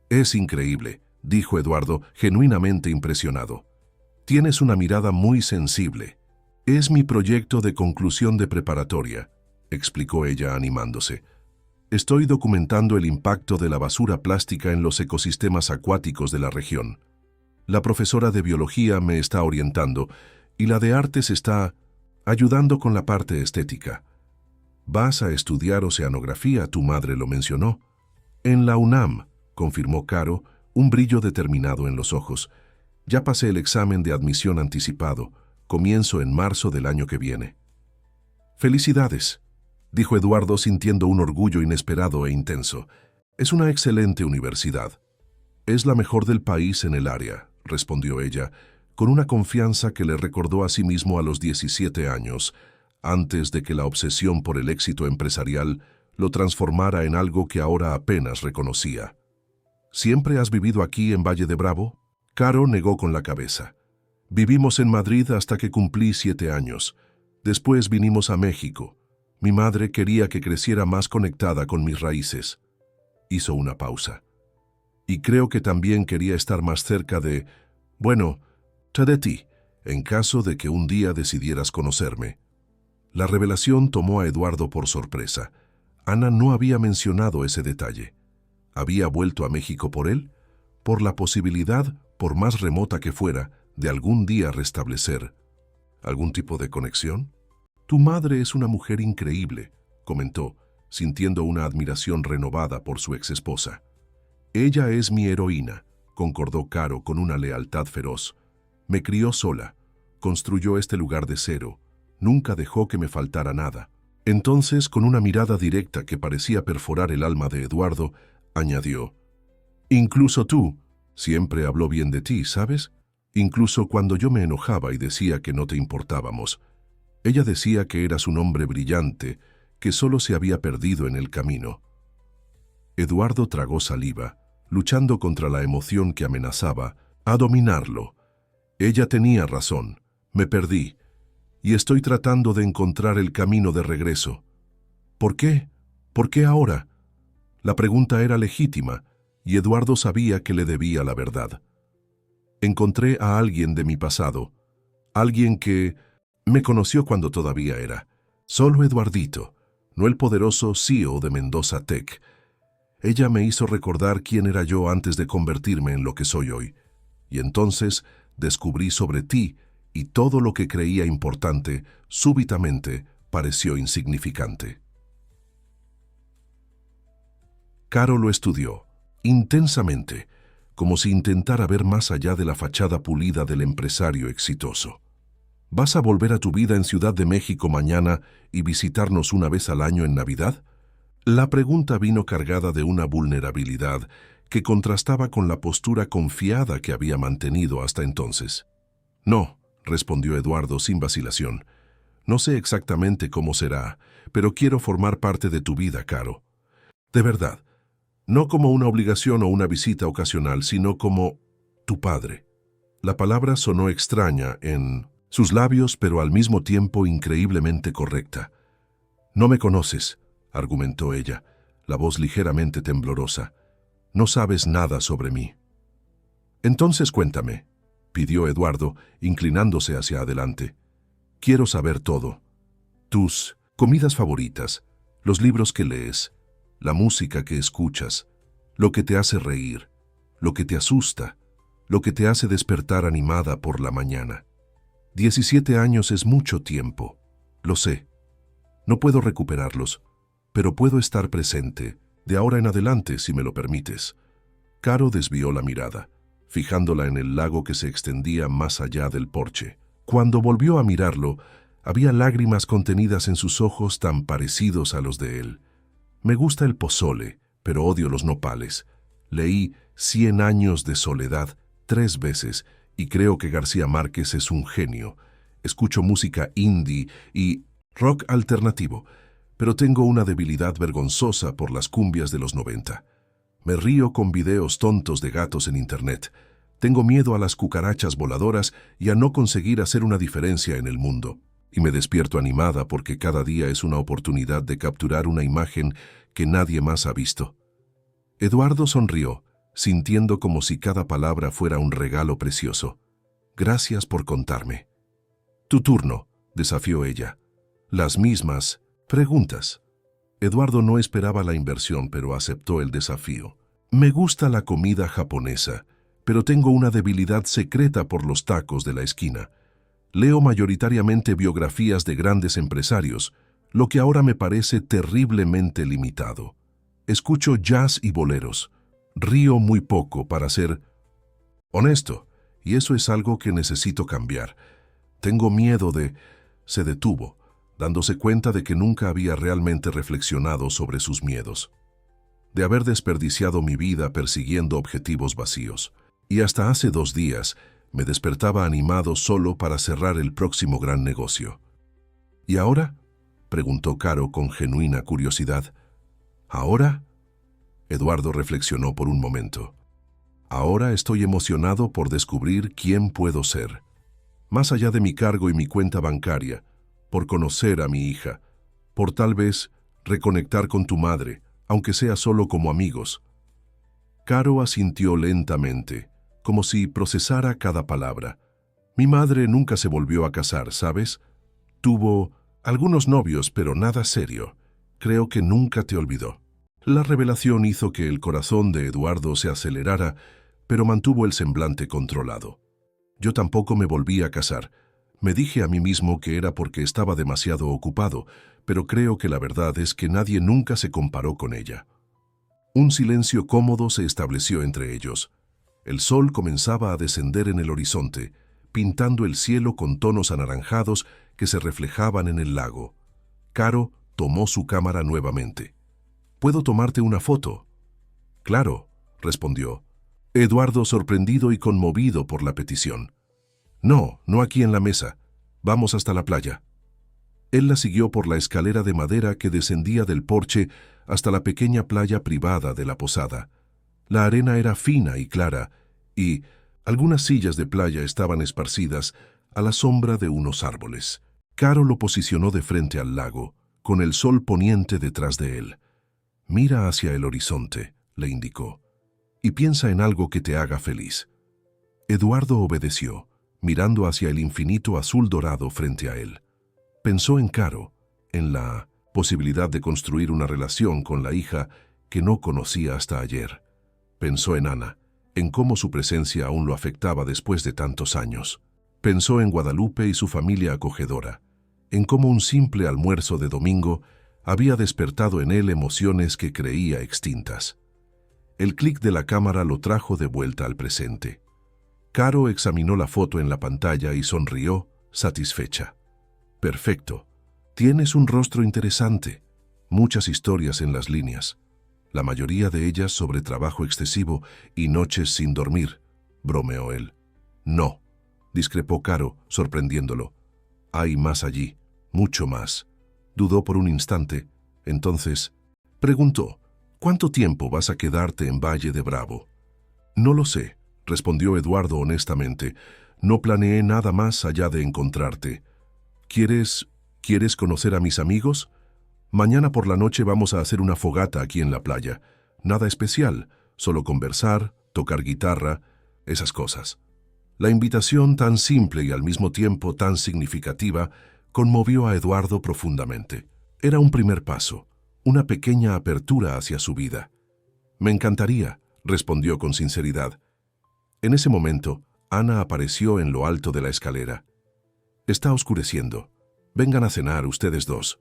Speaker 1: Es increíble, dijo Eduardo, genuinamente impresionado. Tienes una mirada muy sensible. Es mi proyecto de conclusión de preparatoria, explicó ella animándose. Estoy documentando el impacto de la basura plástica en los ecosistemas acuáticos de la región. La profesora de biología me está orientando y la de artes está ayudando con la parte estética. Vas a estudiar oceanografía, tu madre lo mencionó. En la UNAM, confirmó Caro, un brillo determinado en los ojos. Ya pasé el examen de admisión anticipado. Comienzo en marzo del año que viene. Felicidades, dijo Eduardo sintiendo un orgullo inesperado e intenso. Es una excelente universidad. Es la mejor del país en el área, respondió ella, con una confianza que le recordó a sí mismo a los 17 años, antes de que la obsesión por el éxito empresarial lo transformara en algo que ahora apenas reconocía. ¿Siempre has vivido aquí en Valle de Bravo? Caro negó con la cabeza. Vivimos en Madrid hasta que cumplí 7 años. Después vinimos a México. Mi madre quería que creciera más conectada con mis raíces. Hizo una pausa. Y creo que también quería estar más cerca de ti, en caso de que un día decidieras conocerme. La revelación tomó a Eduardo por sorpresa. Ana no había mencionado ese detalle. ¿Había vuelto a México por él? Por la posibilidad, por más remota que fuera, de algún día restablecer algún tipo de conexión. Tu madre es una mujer increíble, comentó, sintiendo una admiración renovada por su exesposa. Ella es mi heroína, concordó Caro con una lealtad feroz. Me crió sola, construyó este lugar de cero, nunca dejó que me faltara nada. Entonces, con una mirada directa que parecía perforar el alma de Eduardo, añadió, incluso tú, siempre habló bien de ti, ¿sabes? Incluso cuando yo me enojaba y decía que no te importábamos. Ella decía que eras un hombre brillante, que solo se había perdido en el camino. Eduardo tragó saliva, luchando contra la emoción que amenazaba a dominarlo. Ella tenía razón, me perdí, y estoy tratando de encontrar el camino de regreso. ¿Por qué? ¿Por qué ahora? La pregunta era legítima, y Eduardo sabía que le debía la verdad. Encontré a alguien de mi pasado, alguien que me conoció cuando todavía era solo Eduardito, no el poderoso CEO de Mendoza Tech. Ella me hizo recordar quién era yo antes de convertirme en lo que soy hoy. Y entonces descubrí sobre ti y todo lo que creía importante súbitamente pareció insignificante. Caro lo estudió, intensamente, como si intentara ver más allá de la fachada pulida del empresario exitoso. ¿Vas a volver a tu vida en Ciudad de México mañana y visitarnos una vez al año en Navidad? La pregunta vino cargada de una vulnerabilidad que contrastaba con la postura confiada que había mantenido hasta entonces. No, respondió Eduardo sin vacilación. No sé exactamente cómo será, pero quiero formar parte de tu vida, Caro. De verdad, no como una obligación o una visita ocasional, sino como tu padre. La palabra sonó extraña en sus labios, pero al mismo tiempo increíblemente correcta. No me conoces, argumentó ella, la voz ligeramente temblorosa. No sabes nada sobre mí. Entonces cuéntame, pidió Eduardo, inclinándose hacia adelante. Quiero saber todo. Tus comidas favoritas, los libros que lees, la música que escuchas, lo que te hace reír, lo que te asusta, lo que te hace despertar animada por la mañana. 17 años es mucho tiempo, lo sé. No puedo recuperarlos, pero puedo estar presente, de ahora en adelante, si me lo permites. Caro desvió la mirada, fijándola en el lago que se extendía más allá del porche. Cuando volvió a mirarlo, había lágrimas contenidas en sus ojos tan parecidos a los de él. Me gusta el pozole, pero odio los nopales. Leí 100 años de soledad 3 veces y creo que García Márquez es un genio. Escucho música indie y rock alternativo, pero tengo una debilidad vergonzosa por las cumbias de los 90. Me río con videos tontos de gatos en internet. Tengo miedo a las cucarachas voladoras y a no conseguir hacer una diferencia en el mundo. Y me despierto animada porque cada día es una oportunidad de capturar una imagen que nadie más ha visto. Eduardo sonrió, sintiendo como si cada palabra fuera un regalo precioso. Gracias por contarme. Tu turno, desafió ella. Las mismas preguntas. Eduardo no esperaba la inversión, pero aceptó el desafío. Me gusta la comida japonesa, pero tengo una debilidad secreta por los tacos de la esquina. Leo mayoritariamente biografías de grandes empresarios, lo que ahora me parece terriblemente limitado. Escucho jazz y boleros. Río muy poco para ser honesto, y eso es algo que necesito cambiar. Tengo miedo de... Se detuvo, dándose cuenta de que nunca había realmente reflexionado sobre sus miedos. De haber desperdiciado mi vida persiguiendo objetivos vacíos. Y hasta hace 2 días me despertaba animado solo para cerrar el próximo gran negocio. ¿Y ahora?, preguntó Caro con genuina curiosidad. ¿Ahora? Eduardo reflexionó por un momento. Ahora estoy emocionado por descubrir quién puedo ser. Más allá de mi cargo y mi cuenta bancaria, por conocer a mi hija, por tal vez reconectar con tu madre, aunque sea solo como amigos. Caro asintió lentamente, como si procesara cada palabra. Mi madre nunca se volvió a casar, ¿sabes? Tuvo algunos novios, pero nada serio. Creo que nunca te olvidó. La revelación hizo que el corazón de Eduardo se acelerara, pero mantuvo el semblante controlado. Yo tampoco me volví a casar. Me dije a mí mismo que era porque estaba demasiado ocupado, pero creo que la verdad es que nadie nunca se comparó con ella. Un silencio cómodo se estableció entre ellos. El sol comenzaba a descender en el horizonte, pintando el cielo con tonos anaranjados que se reflejaban en el lago. Caro tomó su cámara nuevamente. ¿Puedo tomarte una foto? Claro, respondió. Eduardo, sorprendido y conmovido por la petición. No, no aquí en la mesa. Vamos hasta la playa. Él la siguió por la escalera de madera que descendía del porche hasta la pequeña playa privada de la posada. La arena era fina y clara, y algunas sillas de playa estaban esparcidas a la sombra de unos árboles. Caro lo posicionó de frente al lago, con el sol poniente detrás de él. Mira hacia el horizonte, le indicó, y piensa en algo que te haga feliz. Eduardo obedeció, mirando hacia el infinito azul dorado frente a él. Pensó en Caro, en la posibilidad de construir una relación con la hija que no conocía hasta ayer. Pensó en Ana, en cómo su presencia aún lo afectaba después de tantos años. Pensó en Guadalupe y su familia acogedora, en cómo un simple almuerzo de domingo había despertado en él emociones que creía extintas. El clic de la cámara lo trajo de vuelta al presente. Caro examinó la foto en la pantalla y sonrió, satisfecha. Perfecto. Tienes un rostro interesante, muchas historias en las líneas, la mayoría de ellas sobre trabajo excesivo y noches sin dormir, bromeó él. No, discrepó Caro, sorprendiéndolo. Hay más allí, mucho más. Dudó por un instante, entonces preguntó, ¿cuánto tiempo vas a quedarte en Valle de Bravo? No lo sé, respondió Eduardo honestamente. No planeé nada más allá de encontrarte. ¿Quieres conocer a mis amigos? Mañana por la noche vamos a hacer una fogata aquí en la playa. Nada especial, solo conversar, tocar guitarra, esas cosas. La invitación tan simple y al mismo tiempo tan significativa conmovió a Eduardo profundamente. Era un primer paso, una pequeña apertura hacia su vida. Me encantaría, respondió con sinceridad. En ese momento, Ana apareció en lo alto de la escalera. Está oscureciendo. Vengan a cenar ustedes dos.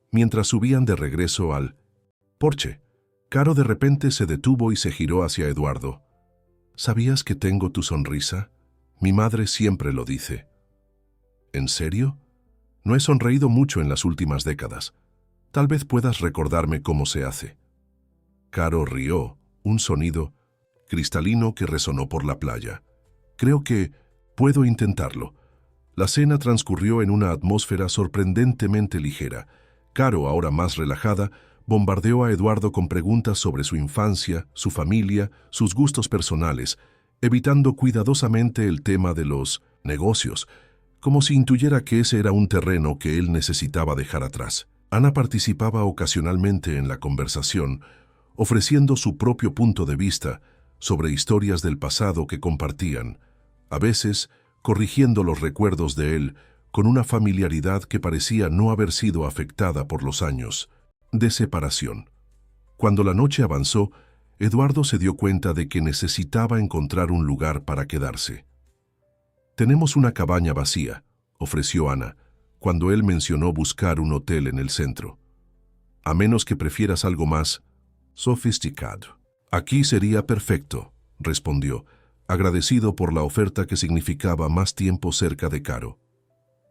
Speaker 1: Mientras subían de regreso al porche, Caro de repente se detuvo y se giró hacia Eduardo. ¿Sabías que tengo tu sonrisa? Mi madre siempre lo dice. ¿En serio? No he sonreído mucho en las últimas décadas. Tal vez puedas recordarme cómo se hace. Caro rió, un sonido cristalino que resonó por la playa. Creo que puedo intentarlo. La cena transcurrió en una atmósfera sorprendentemente ligera. Caro, ahora más relajada, bombardeó a Eduardo con preguntas sobre su infancia, su familia, sus gustos personales, evitando cuidadosamente el tema de los negocios, como si intuyera que ese era un terreno que él necesitaba dejar atrás. Ana participaba ocasionalmente en la conversación, ofreciendo su propio punto de vista sobre historias del pasado que compartían, a veces corrigiendo los recuerdos de él con una familiaridad que parecía no haber sido afectada por los años de separación. Cuando la noche avanzó, Eduardo se dio cuenta de que necesitaba encontrar un lugar para quedarse. «Tenemos una cabaña vacía», ofreció Ana, cuando él mencionó buscar un hotel en el centro. «A menos que prefieras algo más sofisticado». «Aquí sería perfecto», respondió, agradecido por la oferta que significaba más tiempo cerca de Caro.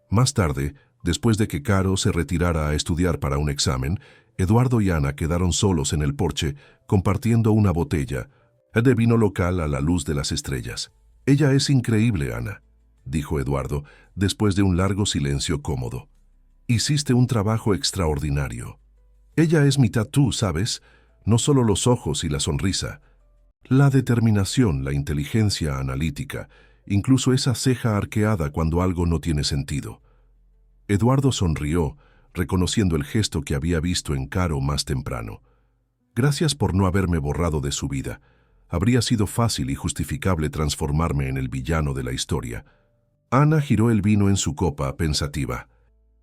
Speaker 1: Más tarde, después de que Caro se retirara a estudiar para un examen, Eduardo y Ana quedaron solos en el porche, compartiendo una botella de vino local a la luz de las estrellas. «Ella es increíble, Ana», dijo Eduardo, después de un largo silencio cómodo. «Hiciste un trabajo extraordinario. Ella es mitad tú, ¿sabes? No solo los ojos y la sonrisa. La determinación, la inteligencia analítica, incluso esa ceja arqueada cuando algo no tiene sentido». Eduardo sonrió, reconociendo el gesto que había visto en Caro más temprano. «Gracias por no haberme borrado de su vida. Habría sido fácil y justificable transformarme en el villano de la historia». Ana giró el vino en su copa, pensativa.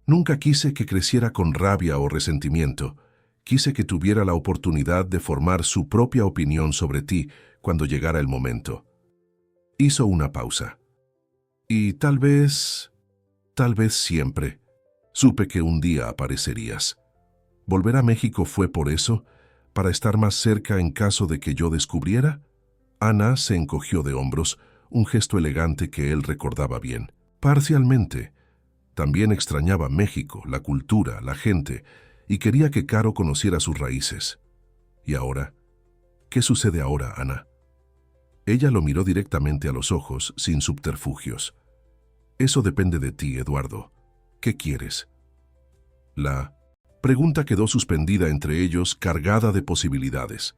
Speaker 1: «Nunca quise que creciera con rabia o resentimiento. Quise que tuviera la oportunidad de formar su propia opinión sobre ti cuando llegara el momento». Hizo una pausa. «Y tal vez siempre. Supe que un día aparecerías. ¿Volver a México fue por eso? ¿Para estar más cerca en caso de que yo descubriera?» Ana se encogió de hombros, un gesto elegante que él recordaba bien. «Parcialmente. También extrañaba México, la cultura, la gente, y quería que Caro conociera sus raíces. ¿Y ahora? ¿Qué sucede ahora, Ana?» Ella lo miró directamente a los ojos, sin subterfugios. «Eso depende de ti, Eduardo. ¿Qué quieres?» La pregunta quedó suspendida entre ellos, cargada de posibilidades.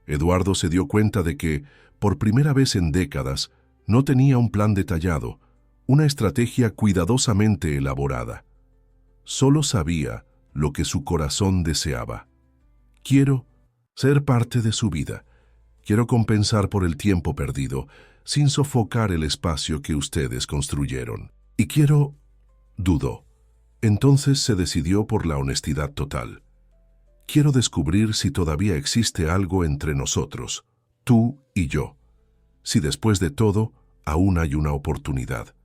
Speaker 1: Eduardo se dio cuenta de que, por primera vez en décadas, no tenía un plan detallado, una estrategia cuidadosamente elaborada. Solo sabía lo que su corazón deseaba. «Quiero ser parte de su vida. Quiero compensar por el tiempo perdido, sin sofocar el espacio que ustedes construyeron. Y quiero...» Dudó. Entonces se decidió por la honestidad total. Quiero descubrir si todavía existe algo entre nosotros, tú y yo. Si después de todo, aún hay una oportunidad.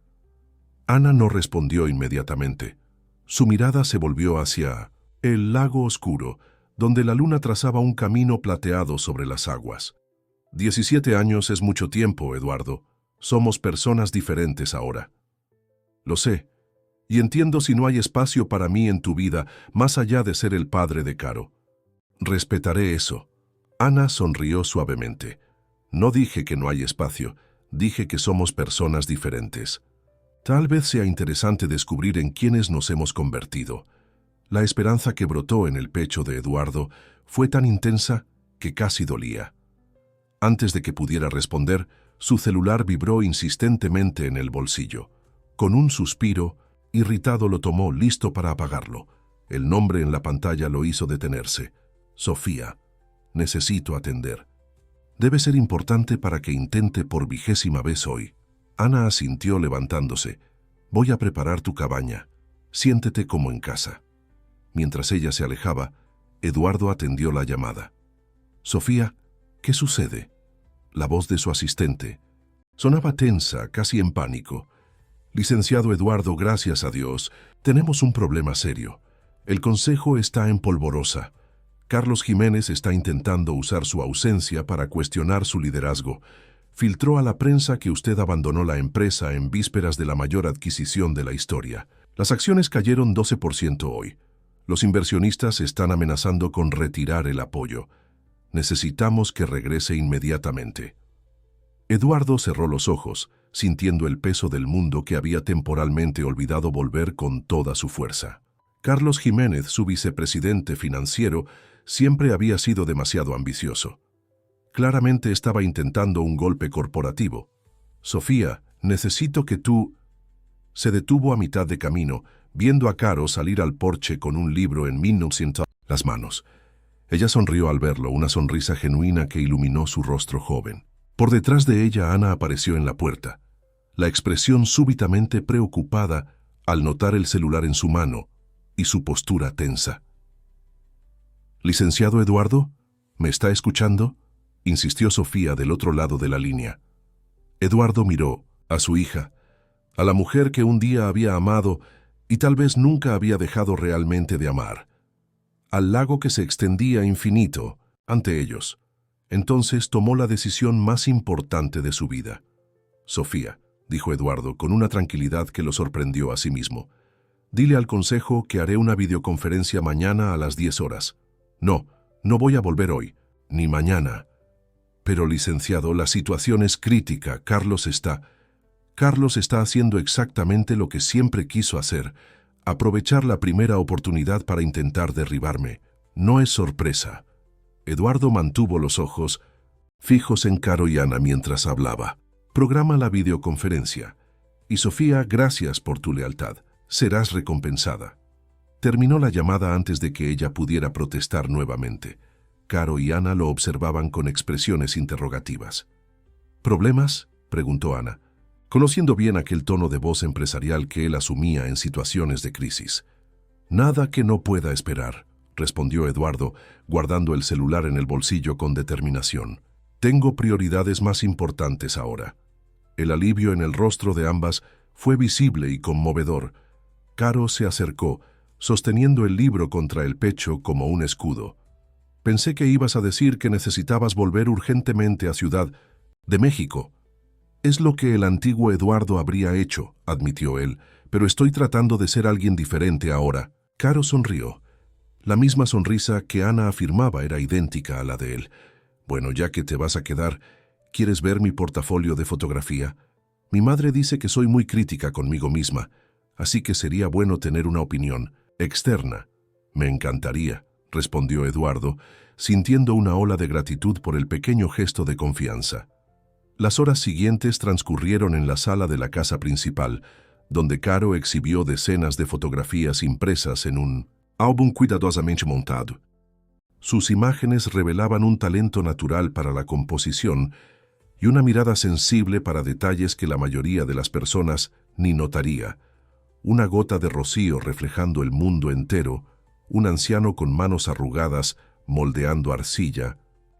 Speaker 1: Ana no respondió inmediatamente. Su mirada se volvió hacia el lago oscuro, donde la luna trazaba un camino plateado sobre las aguas. 17 años es mucho tiempo, Eduardo. Somos personas diferentes ahora. Lo sé, y entiendo si no hay espacio para mí en tu vida más allá de ser el padre de Caro. Respetaré eso. Ana sonrió suavemente. No dije que no hay espacio, dije que somos personas diferentes. Tal vez sea interesante descubrir en quiénes nos hemos convertido. La esperanza que brotó en el pecho de Eduardo fue tan intensa que casi dolía. Antes de que pudiera responder, su celular vibró insistentemente en el bolsillo. Con un suspiro, irritado lo tomó, listo para apagarlo. El nombre en la pantalla lo hizo detenerse. Sofía. Necesito atender. Debe ser importante para que intente por 20ª vez hoy. Ana asintió levantándose. Voy a preparar tu cabaña. Siéntete como en casa. Mientras ella se alejaba, Eduardo atendió la llamada. Sofía, ¿qué sucede? La voz de su asistente sonaba tensa, casi en pánico. Licenciado Eduardo, gracias a Dios, tenemos un problema serio. El consejo está en polvorosa. Carlos Jiménez está intentando usar su ausencia para cuestionar su liderazgo. Filtró a la prensa que usted abandonó la empresa en vísperas de la mayor adquisición de la historia. Las acciones cayeron 12% hoy. Los inversionistas están amenazando con retirar el apoyo. Necesitamos que regrese inmediatamente. Eduardo cerró los ojos, sintiendo el peso del mundo que había temporalmente olvidado volver con toda su fuerza. Carlos Jiménez, su vicepresidente financiero, siempre había sido demasiado ambicioso. Claramente estaba intentando un golpe corporativo. Sofía, necesito que tú... Se detuvo a mitad de camino, viendo a Caro salir al porche con un libro en 1900 las manos. Ella sonrió al verlo, una sonrisa genuina que iluminó su rostro joven. Por detrás de ella, Ana apareció en la puerta, la expresión súbitamente preocupada al notar el celular en su mano y su postura tensa. «Licenciado Eduardo, ¿me está escuchando?», insistió Sofía del otro lado de la línea. Eduardo miró a su hija, a la mujer que un día había amado y tal vez nunca había dejado realmente de amar, al lago que se extendía infinito ante ellos. Entonces tomó la decisión más importante de su vida. «Sofía», dijo Eduardo con una tranquilidad que lo sorprendió a sí mismo, «dile al consejo que haré una videoconferencia mañana a las 10 horas. No, no voy a volver hoy, ni mañana». «Pero, licenciado, la situación es crítica. Carlos está haciendo exactamente lo que siempre quiso hacer, aprovechar la primera oportunidad para intentar derribarme. No es sorpresa». Eduardo mantuvo los ojos fijos en Caro y Ana mientras hablaba. «Programa la videoconferencia. Y Sofía, gracias por tu lealtad. Serás recompensada». Terminó la llamada antes de que ella pudiera protestar nuevamente. Caro y Ana lo observaban con expresiones interrogativas. «¿Problemas?», preguntó Ana, conociendo bien aquel tono de voz empresarial que él asumía en situaciones de crisis. «Nada que no pueda esperar», respondió Eduardo, guardando el celular en el bolsillo con determinación. «Tengo prioridades más importantes ahora». El alivio en el rostro de ambas fue visible y conmovedor. Caro se acercó, sosteniendo el libro contra el pecho como un escudo. «Pensé que ibas a decir que necesitabas volver urgentemente a Ciudad de México». «Es lo que el antiguo Eduardo habría hecho», admitió él, «pero estoy tratando de ser alguien diferente ahora». Caro sonrió. La misma sonrisa que Ana afirmaba era idéntica a la de él. «Bueno, ya que te vas a quedar, ¿quieres ver mi portafolio de fotografía? Mi madre dice que soy muy crítica conmigo misma, así que sería bueno tener una opinión externa». «Me encantaría», respondió Eduardo, sintiendo una ola de gratitud por el pequeño gesto de confianza. Las horas siguientes transcurrieron en la sala de la casa principal, donde Caro exhibió decenas de fotografías impresas en un álbum cuidadosamente montado. Sus imágenes revelaban un talento natural para la composición y una mirada sensible para detalles que la mayoría de las personas ni notaría. Una gota de rocío reflejando el mundo entero, un anciano con manos arrugadas moldeando arcilla,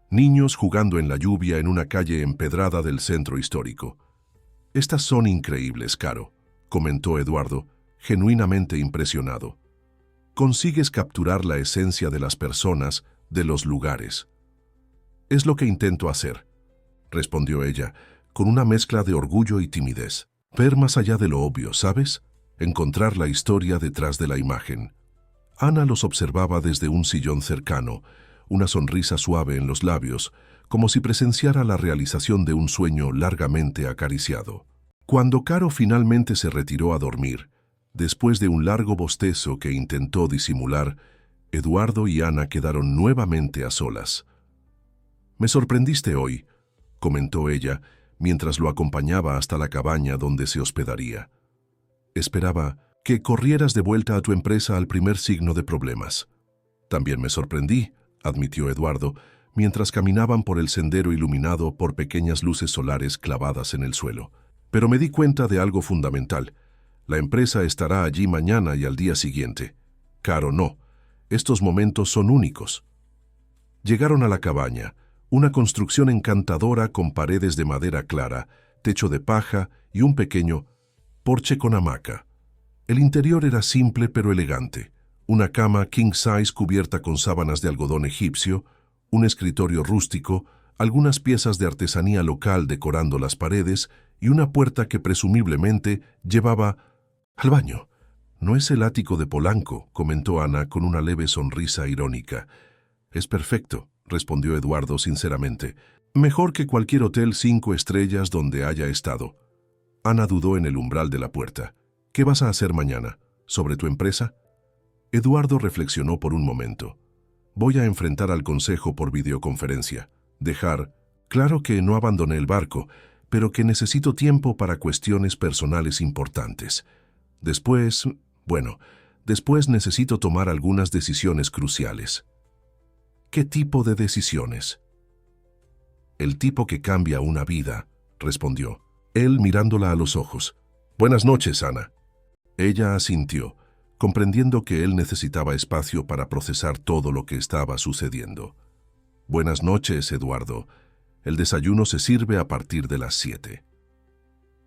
Speaker 1: niños jugando en la lluvia en una calle empedrada del centro histórico. «Estas son increíbles, Caro», comentó Eduardo, genuinamente impresionado. «Consigues capturar la esencia de las personas, de los lugares». «Es lo que intento hacer», respondió ella, con una mezcla de orgullo y timidez. «Ver más allá de lo obvio, ¿sabes? Encontrar la historia detrás de la imagen». Ana los observaba desde un sillón cercano, una sonrisa suave en los labios, como si presenciara la realización de un sueño largamente acariciado. Cuando Caro finalmente se retiró a dormir, después de un largo bostezo que intentó disimular, Eduardo y Ana quedaron nuevamente a solas. «Me sorprendiste hoy», comentó ella, mientras lo acompañaba hasta la cabaña donde se hospedaría. «Esperaba que corrieras de vuelta a tu empresa al primer signo de problemas». «También me sorprendí», admitió Eduardo, mientras caminaban por el sendero iluminado por pequeñas luces solares clavadas en el suelo. «Pero me di cuenta de algo fundamental. La empresa estará allí mañana y al día siguiente. Caro, no. Estos momentos son únicos». Llegaron a la cabaña, una construcción encantadora con paredes de madera clara, techo de paja y un pequeño porche con hamaca. El interior era simple pero elegante. Una cama king size cubierta con sábanas de algodón egipcio, un escritorio rústico, algunas piezas de artesanía local decorando las paredes y una puerta que presumiblemente llevaba al baño. «No es el ático de Polanco», comentó Ana con una leve sonrisa irónica. «Es perfecto», respondió Eduardo sinceramente. «Mejor que cualquier hotel 5 estrellas donde haya estado». Ana dudó en el umbral de la puerta. «¿Qué vas a hacer mañana? ¿Sobre tu empresa?» Eduardo reflexionó por un momento. «Voy a enfrentar al consejo por videoconferencia. Dejar claro que no abandoné el barco, pero que necesito tiempo para cuestiones personales importantes. Después necesito tomar algunas decisiones cruciales». «¿Qué tipo de decisiones?» «El tipo que cambia una vida», respondió, él mirándola a los ojos. «Buenas noches, Ana». Ella asintió, comprendiendo que él necesitaba espacio para procesar todo lo que estaba sucediendo. «Buenas noches, Eduardo. El desayuno se sirve a partir de las 7».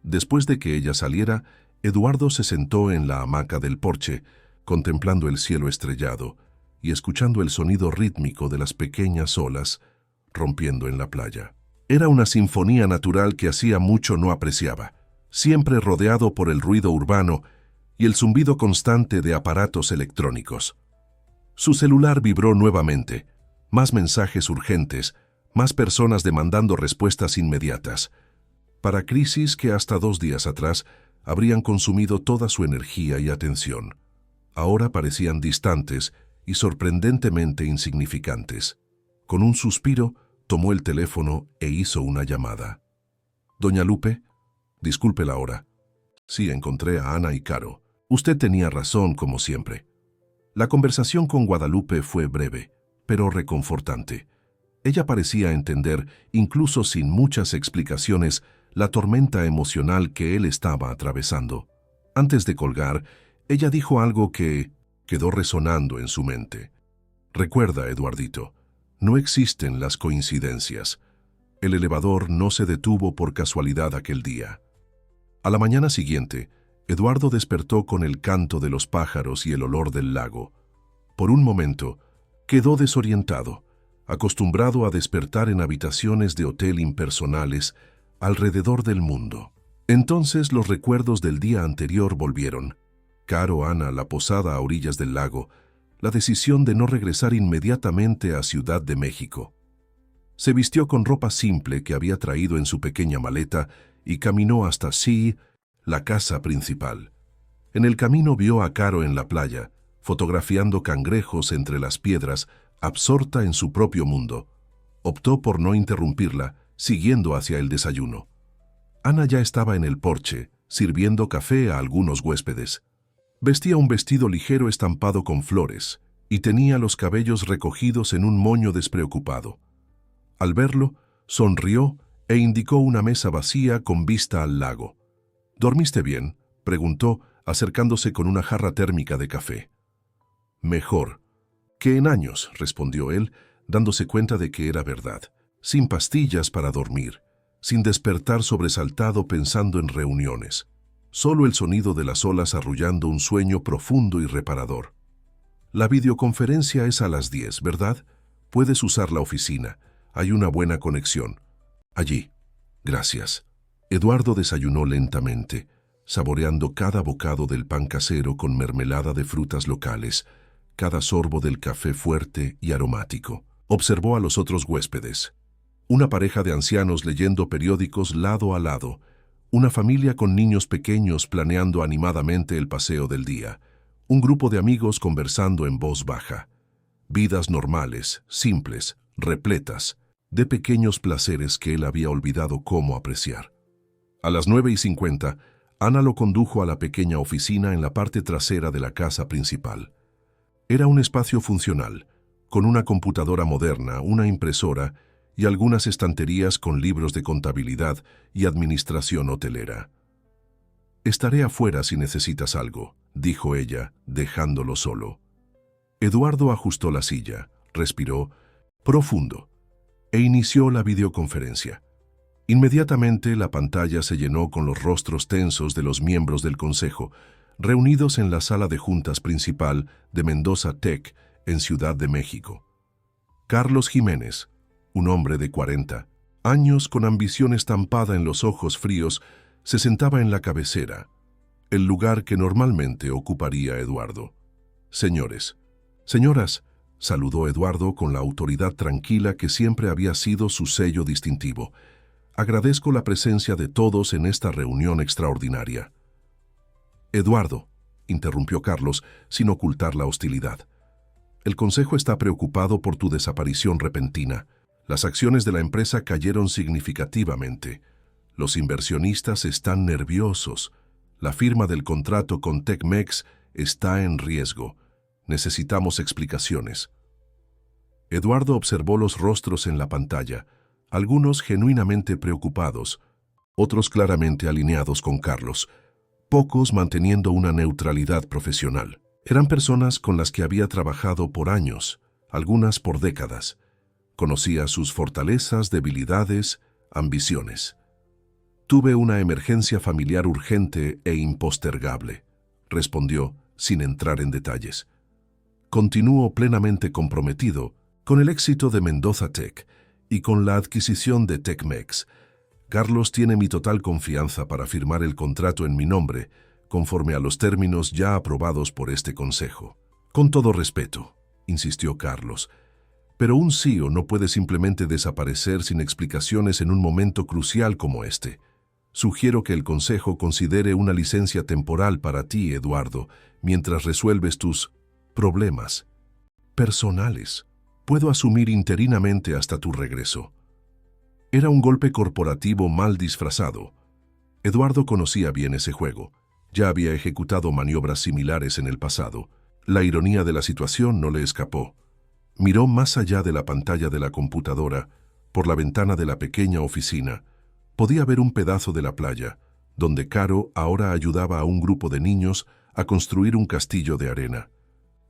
Speaker 1: Después de que ella saliera, Eduardo se sentó en la hamaca del porche, contemplando el cielo estrellado y escuchando el sonido rítmico de las pequeñas olas rompiendo en la playa. Era una sinfonía natural que hacía mucho no apreciaba, siempre rodeado por el ruido urbano y el zumbido constante de aparatos electrónicos. Su celular vibró nuevamente, más mensajes urgentes, más personas demandando respuestas inmediatas, para crisis que hasta 2 días atrás habrían consumido toda su energía y atención. Ahora parecían distantes y sorprendentemente insignificantes. Con un suspiro, tomó el teléfono e hizo una llamada. «Doña Lupe, disculpe la hora. Sí, encontré a Ana y Caro. Usted tenía razón, como siempre». La conversación con Guadalupe fue breve, pero reconfortante. Ella parecía entender, incluso sin muchas explicaciones, la tormenta emocional que él estaba atravesando. Antes de colgar, ella dijo algo que quedó resonando en su mente. «Recuerda, Eduardito, no existen las coincidencias. El elevador no se detuvo por casualidad aquel día». A la mañana siguiente, Eduardo despertó con el canto de los pájaros y el olor del lago. Por un momento, quedó desorientado, acostumbrado a despertar en habitaciones de hotel impersonales alrededor del mundo. Entonces los recuerdos del día anterior volvieron. Caro, Ana, la posada a orillas del lago, la decisión de no regresar inmediatamente a Ciudad de México. Se vistió con ropa simple que había traído en su pequeña maleta y caminó hasta Sea, la casa principal. En el camino vio a Caro en la playa, fotografiando cangrejos entre las piedras, absorta en su propio mundo. Optó por no interrumpirla, siguiendo hacia el desayuno. Ana ya estaba en el porche, sirviendo café a algunos huéspedes. Vestía un vestido ligero estampado con flores y tenía los cabellos recogidos en un moño despreocupado. Al verlo, sonrió e indicó una mesa vacía con vista al lago. «¿Dormiste bien?», preguntó, acercándose con una jarra térmica de café. «Mejor», Que en años, respondió él, dándose cuenta de que era verdad. Sin pastillas para dormir, sin despertar sobresaltado pensando en reuniones. Solo el sonido de las olas arrullando un sueño profundo y reparador. La videoconferencia es a las 10, ¿verdad? Puedes usar la oficina. Hay una buena conexión. Allí. Gracias. Eduardo desayunó lentamente, saboreando cada bocado del pan casero con mermelada de frutas locales, cada sorbo del café fuerte y aromático. Observó a los otros huéspedes. Una pareja de ancianos leyendo periódicos lado a lado, una familia con niños pequeños planeando animadamente el paseo del día, un grupo de amigos conversando en voz baja. Vidas normales, simples, repletas, de pequeños placeres que él había olvidado cómo apreciar. A las 9:50, Ana lo condujo a la pequeña oficina en la parte trasera de la casa principal. Era un espacio funcional, con una computadora moderna, una impresora y algunas estanterías con libros de contabilidad y administración hotelera. «Estaré afuera si necesitas algo», dijo ella, dejándolo solo. Eduardo ajustó la silla, respiró profundo e inició la videoconferencia. Inmediatamente la pantalla se llenó con los rostros tensos de los miembros del consejo, reunidos en la sala de juntas principal de Mendoza Tech en Ciudad de México. Carlos Jiménez, un hombre de 40 años con ambición estampada en los ojos fríos, se sentaba en la cabecera, el lugar que normalmente ocuparía Eduardo. «Señores, señoras», saludó Eduardo con la autoridad tranquila que siempre había sido su sello distintivo. «Agradezco la presencia de todos en esta reunión extraordinaria». «Eduardo», interrumpió Carlos sin ocultar la hostilidad. «El consejo está preocupado por tu desaparición repentina. Las acciones de la empresa cayeron significativamente. Los inversionistas están nerviosos. La firma del contrato con Tecmex está en riesgo. Necesitamos explicaciones». Eduardo observó los rostros en la pantalla, algunos genuinamente preocupados, otros claramente alineados con Carlos, pocos manteniendo una neutralidad profesional. Eran personas con las que había trabajado por años, algunas por décadas. Conocía sus fortalezas, debilidades, ambiciones. «Tuve una emergencia familiar urgente e impostergable», respondió, sin entrar en detalles. «Continúo plenamente comprometido con el éxito de Mendoza Tech y con la adquisición de Tecmex. Carlos tiene mi total confianza para firmar el contrato en mi nombre, conforme a los términos ya aprobados por este consejo». «Con todo respeto», insistió Carlos, «pero un CEO no puede simplemente desaparecer sin explicaciones en un momento crucial como este. Sugiero que el consejo considere una licencia temporal para ti, Eduardo, mientras resuelves tus problemas personales. Puedo asumir interinamente hasta tu regreso». Era un golpe corporativo mal disfrazado. Eduardo conocía bien ese juego. Ya había ejecutado maniobras similares en el pasado. La ironía de la situación no le escapó. Miró más allá de la pantalla de la computadora, por la ventana de la pequeña oficina. Podía ver un pedazo de la playa, donde Caro ahora ayudaba a un grupo de niños a construir un castillo de arena.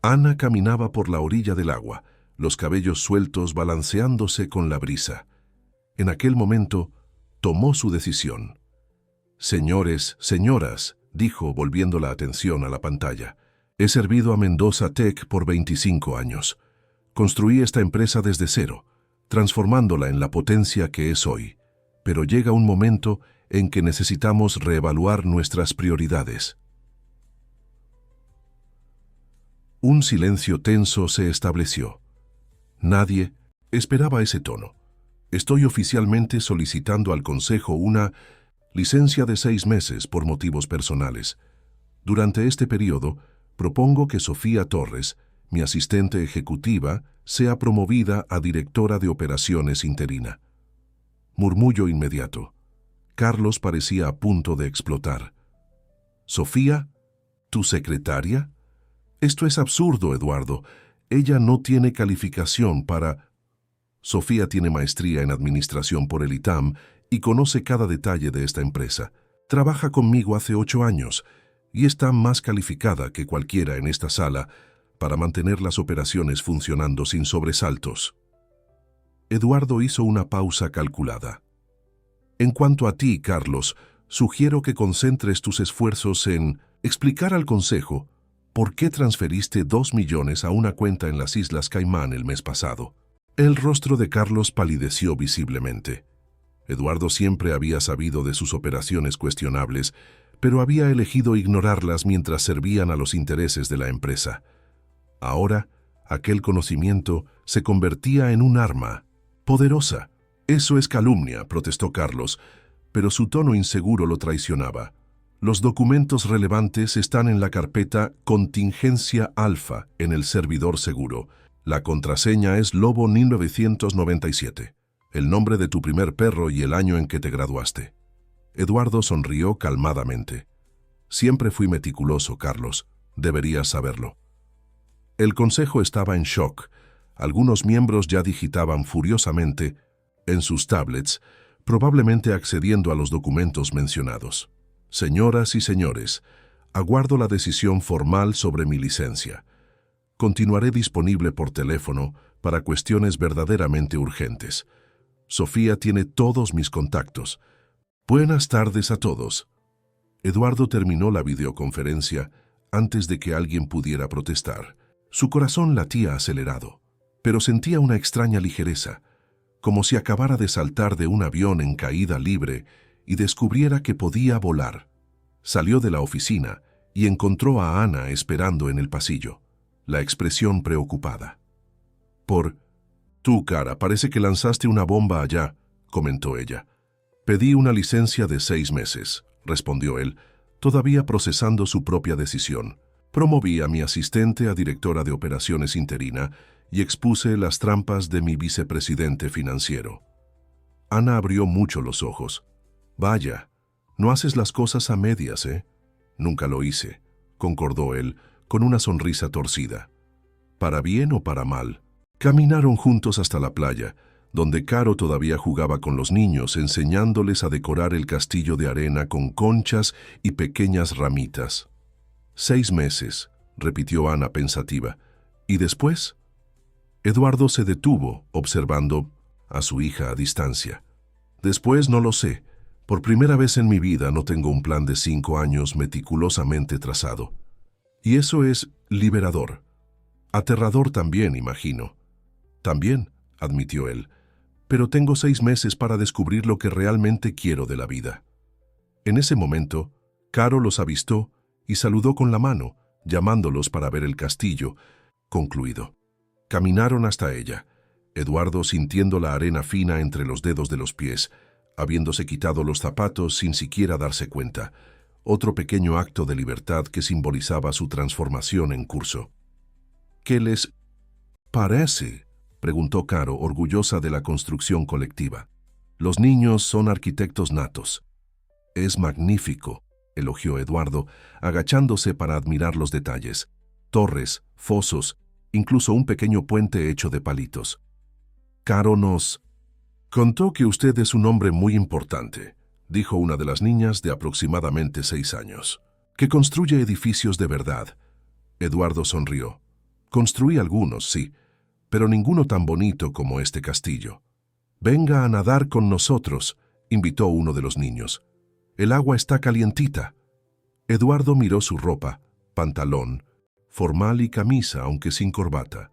Speaker 1: Ana caminaba por la orilla del agua, los cabellos sueltos balanceándose con la brisa. En aquel momento, tomó su decisión. «Señores, señoras», dijo volviendo la atención a la pantalla, «he servido a Mendoza Tech por 25 años. Construí esta empresa desde cero, transformándola en la potencia que es hoy. Pero llega un momento en que necesitamos reevaluar nuestras prioridades». Un silencio tenso se estableció. Nadie esperaba ese tono. «Estoy oficialmente solicitando al Consejo una licencia de 6 meses por motivos personales. Durante este periodo, propongo que Sofía Torres, mi asistente ejecutiva, sea promovida a directora de operaciones interina». Murmullo inmediato. Carlos parecía a punto de explotar. «¿Sofía? ¿Tu secretaria? Esto es absurdo, Eduardo. Ella no tiene calificación para...» «Sofía tiene maestría en administración por el ITAM y conoce cada detalle de esta empresa. Trabaja conmigo hace 8 años y está más calificada que cualquiera en esta sala para mantener las operaciones funcionando sin sobresaltos. Eduardo hizo una pausa calculada. En cuanto a ti, Carlos, sugiero que concentres tus esfuerzos en explicar al Consejo por qué transferiste 2 millones a una cuenta en las Islas Caimán el mes pasado. El rostro de Carlos palideció visiblemente. Eduardo siempre había sabido de sus operaciones cuestionables, pero había elegido ignorarlas mientras servían a los intereses de la empresa. Ahora, aquel conocimiento se convertía en un arma poderosa. Eso es calumnia, protestó Carlos, pero su tono inseguro lo traicionaba. Los documentos relevantes están en la carpeta Contingencia Alfa en el servidor seguro. La contraseña es Lobo 1997, el nombre de tu primer perro y el año en que te graduaste. Eduardo sonrió calmadamente. Siempre fui meticuloso, Carlos. Deberías saberlo. El consejo estaba en shock. Algunos miembros ya digitaban furiosamente en sus tablets, probablemente accediendo a los documentos mencionados. Señoras y señores, aguardo la decisión formal sobre mi licencia. Continuaré disponible por teléfono para cuestiones verdaderamente urgentes. Sofía tiene todos mis contactos. Buenas tardes a todos. Eduardo terminó la videoconferencia antes de que alguien pudiera protestar. Su corazón latía acelerado, pero sentía una extraña ligereza, como si acabara de saltar de un avión en caída libre y descubriera que podía volar. Salió de la oficina y encontró a Ana esperando en el pasillo, la expresión preocupada. Tú, cara, parece que lanzaste una bomba allá, comentó ella. Pedí una licencia de 6 meses, respondió él, todavía procesando su propia decisión. Promoví a mi asistente a directora de operaciones interina y expuse las trampas de mi vicepresidente financiero. Ana abrió mucho los ojos. Vaya, no haces las cosas a medias, ¿eh? Nunca lo hice, concordó él, con una sonrisa torcida. Para bien o para mal, caminaron juntos hasta la playa, donde Caro todavía jugaba con los niños, enseñándoles a decorar el castillo de arena con conchas y pequeñas ramitas. 6 meses, repitió Ana pensativa. ¿Y después? Eduardo se detuvo, observando a su hija a distancia. Después no lo sé. Por primera vez en mi vida no tengo un plan de 5 años meticulosamente trazado. Y eso es liberador. Aterrador también, imagino. También, admitió él, pero tengo 6 meses para descubrir lo que realmente quiero de la vida. En ese momento, Caro los avistó y saludó con la mano, llamándolos para ver el castillo, concluido. Caminaron hasta ella, Eduardo sintiendo la arena fina entre los dedos de los pies, habiéndose quitado los zapatos sin siquiera darse cuenta, otro pequeño acto de libertad que simbolizaba su transformación en curso. ¿Qué les parece?, preguntó Caro, orgullosa de la construcción colectiva. Los niños son arquitectos natos. Es magnífico, elogió Eduardo, agachándose para admirar los detalles. Torres, fosos, incluso un pequeño puente hecho de palitos. Caro nos contó que usted es un hombre muy importante, dijo una de las niñas de aproximadamente 6 años, que construye edificios de verdad. Eduardo sonrió. Construí algunos, sí, pero ninguno tan bonito como este castillo. Venga a nadar con nosotros, invitó uno de los niños. El agua está calientita. Eduardo miró su ropa, pantalón, formal y camisa, aunque sin corbata.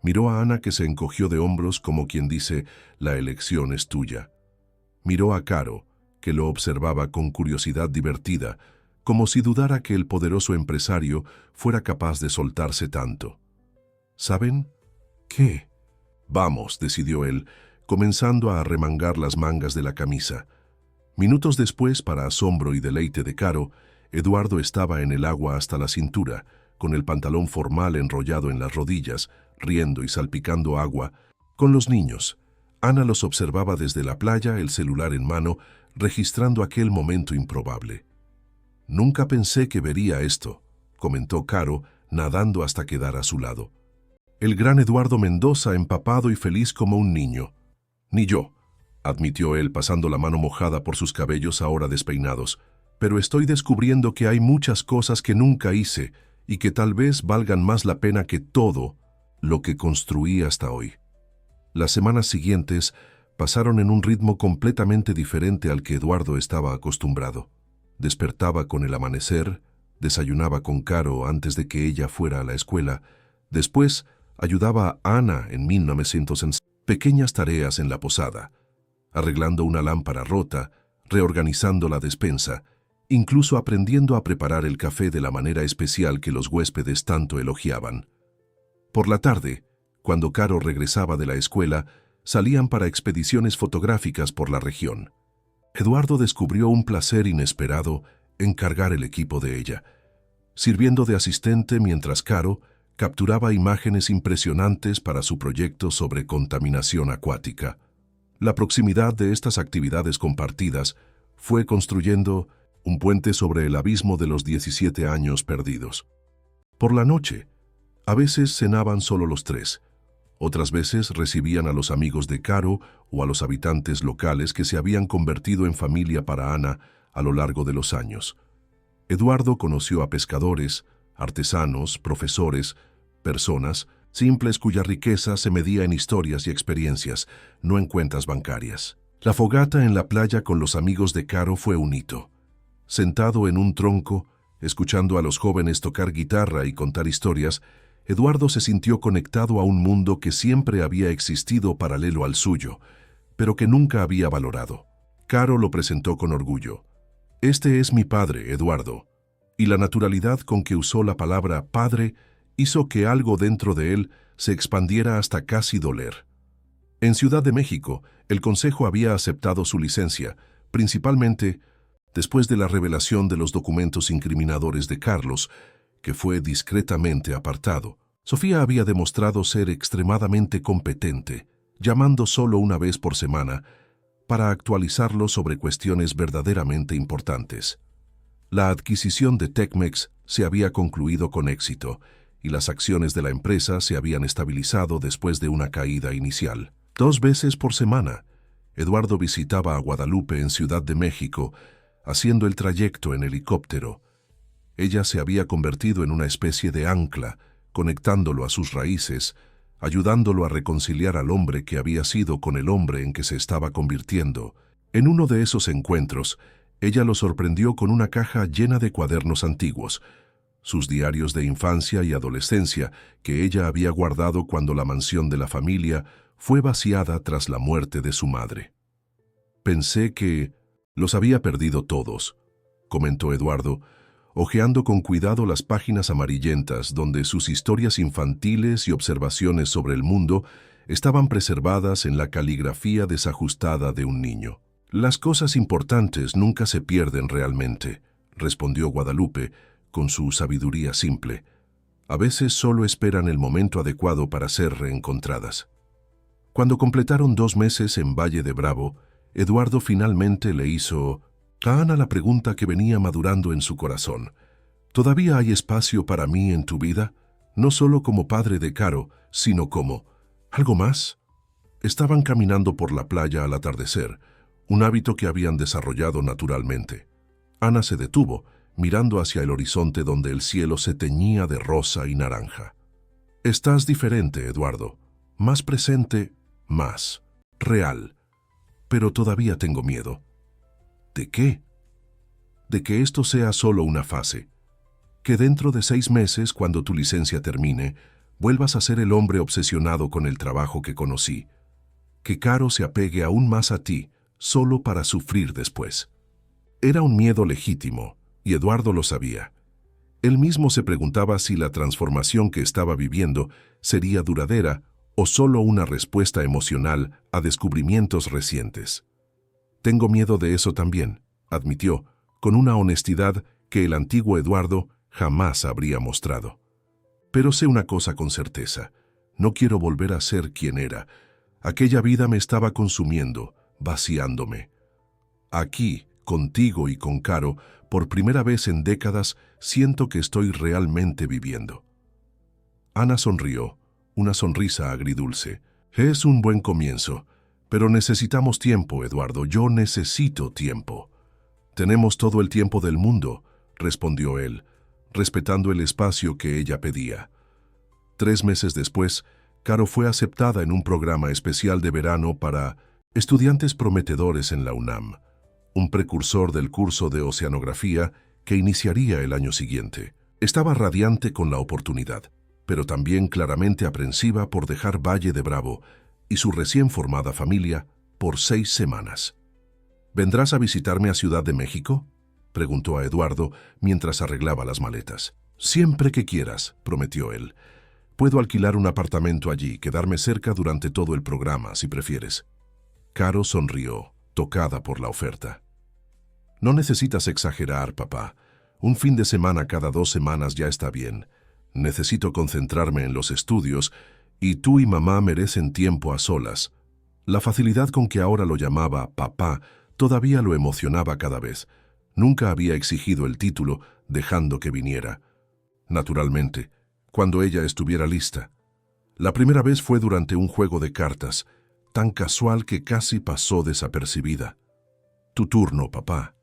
Speaker 1: Miró a Ana, que se encogió de hombros como quien dice, la elección es tuya. Miró a Caro, que lo observaba con curiosidad divertida, como si dudara que el poderoso empresario fuera capaz de soltarse tanto. ¿Saben qué? Vamos, decidió él, comenzando a arremangar las mangas de la camisa. Minutos después, para asombro y deleite de Caro, Eduardo estaba en el agua hasta la cintura, con el pantalón formal enrollado en las rodillas, riendo y salpicando agua, con los niños. Ana los observaba desde la playa, el celular en mano, registrando aquel momento improbable. Nunca pensé que vería esto, comentó Caro, nadando hasta quedar a su lado. El gran Eduardo Mendoza, empapado y feliz como un niño. Ni yo, admitió él, pasando la mano mojada por sus cabellos ahora despeinados. Pero estoy descubriendo que hay muchas cosas que nunca hice y que tal vez valgan más la pena que todo lo que construí hasta hoy. Las semanas siguientes pasaron en un ritmo completamente diferente al que Eduardo estaba acostumbrado. Despertaba con el amanecer, desayunaba con Caro antes de que ella fuera a la escuela, después ayudaba a Ana en 1900 en pequeñas tareas en la posada, arreglando una lámpara rota, reorganizando la despensa, incluso aprendiendo a preparar el café de la manera especial que los huéspedes tanto elogiaban. Por la tarde, cuando Caro regresaba de la escuela, salían para expediciones fotográficas por la región. Eduardo descubrió un placer inesperado en cargar el equipo de ella, sirviendo de asistente mientras Caro capturaba imágenes impresionantes para su proyecto sobre contaminación acuática. La proximidad de estas actividades compartidas fue construyendo un puente sobre el abismo de los 17 años perdidos. Por la noche, a veces cenaban solo los tres. Otras veces recibían a los amigos de Caro o a los habitantes locales que se habían convertido en familia para Ana a lo largo de los años. Eduardo conoció a pescadores, artesanos, profesores, personas simples cuya riqueza se medía en historias y experiencias, no en cuentas bancarias. La fogata en la playa con los amigos de Caro fue un hito. Sentado en un tronco, escuchando a los jóvenes tocar guitarra y contar historias, Eduardo se sintió conectado a un mundo que siempre había existido paralelo al suyo, pero que nunca había valorado. Caro lo presentó con orgullo. «Este es mi padre, Eduardo», y la naturalidad con que usó la palabra «padre» hizo que algo dentro de él se expandiera hasta casi doler. En Ciudad de México, el Consejo había aceptado su licencia, principalmente después de la revelación de los documentos incriminadores de Carlos, que fue discretamente apartado. Sofía había demostrado ser extremadamente competente, llamando solo una vez por semana para actualizarlo sobre cuestiones verdaderamente importantes. La adquisición de Tecmex se había concluido con éxito y las acciones de la empresa se habían estabilizado después de una caída inicial. 2 veces por semana, Eduardo visitaba a Guadalupe en Ciudad de México, haciendo el trayecto en helicóptero. Ella se había convertido en una especie de ancla, conectándolo a sus raíces, ayudándolo a reconciliar al hombre que había sido con el hombre en que se estaba convirtiendo. En uno de esos encuentros, ella lo sorprendió con una caja llena de cuadernos antiguos, sus diarios de infancia y adolescencia que ella había guardado cuando la mansión de la familia fue vaciada tras la muerte de su madre. «Pensé que los había perdido todos», comentó Eduardo, hojeando con cuidado las páginas amarillentas donde sus historias infantiles y observaciones sobre el mundo estaban preservadas en la caligrafía desajustada de un niño. «Las cosas importantes nunca se pierden realmente», respondió Guadalupe, con su sabiduría simple. «A veces solo esperan el momento adecuado para ser reencontradas». Cuando completaron 2 meses en Valle de Bravo, Eduardo finalmente le hizo a Ana la pregunta que venía madurando en su corazón. «¿Todavía hay espacio para mí en tu vida? No solo como padre de Caro, sino como algo más». Estaban caminando por la playa al atardecer, un hábito que habían desarrollado naturalmente. Ana se detuvo, mirando hacia el horizonte donde el cielo se teñía de rosa y naranja. «Estás diferente, Eduardo. Más presente, más real. Pero todavía tengo miedo». «¿De qué?» «De que esto sea solo una fase. Que dentro de 6 meses, cuando tu licencia termine, vuelvas a ser el hombre obsesionado con el trabajo que conocí. Que Caro se apegue aún más a ti, solo para sufrir después». Era un miedo legítimo, y Eduardo lo sabía. Él mismo se preguntaba si la transformación que estaba viviendo sería duradera o solo una respuesta emocional a descubrimientos recientes. «Tengo miedo de eso también», admitió, con una honestidad que el antiguo Eduardo jamás habría mostrado. «Pero sé una cosa con certeza, no quiero volver a ser quien era. Aquella vida me estaba consumiendo, vaciándome. Aquí, contigo y con Caro, por primera vez en décadas, siento que estoy realmente viviendo». Ana sonrió, una sonrisa agridulce. «Es un buen comienzo, pero necesitamos tiempo, Eduardo. Yo necesito tiempo». «Tenemos todo el tiempo del mundo», respondió él, respetando el espacio que ella pedía. 3 meses después, Caro fue aceptada en un programa especial de verano para estudiantes prometedores en la UNAM, un precursor del curso de oceanografía que iniciaría el año siguiente. Estaba radiante con la oportunidad, pero también claramente aprensiva por dejar Valle de Bravo y su recién formada familia por 6 semanas. ¿Vendrás a visitarme a Ciudad de México?, preguntó a Eduardo mientras arreglaba las maletas. Siempre que quieras, prometió él. Puedo alquilar un apartamento allí, quedarme cerca durante todo el programa, si prefieres. Caro sonrió, tocada por la oferta. No necesitas exagerar, papá. Un fin de semana cada 2 semanas ya está bien. Necesito concentrarme en los estudios y tú y mamá merecen tiempo a solas. La facilidad con que ahora lo llamaba papá todavía lo emocionaba cada vez. Nunca había exigido el título, dejando que viniera. Naturalmente, cuando ella estuviera lista. La primera vez fue durante un juego de cartas, tan casual que casi pasó desapercibida. Tu turno, papá.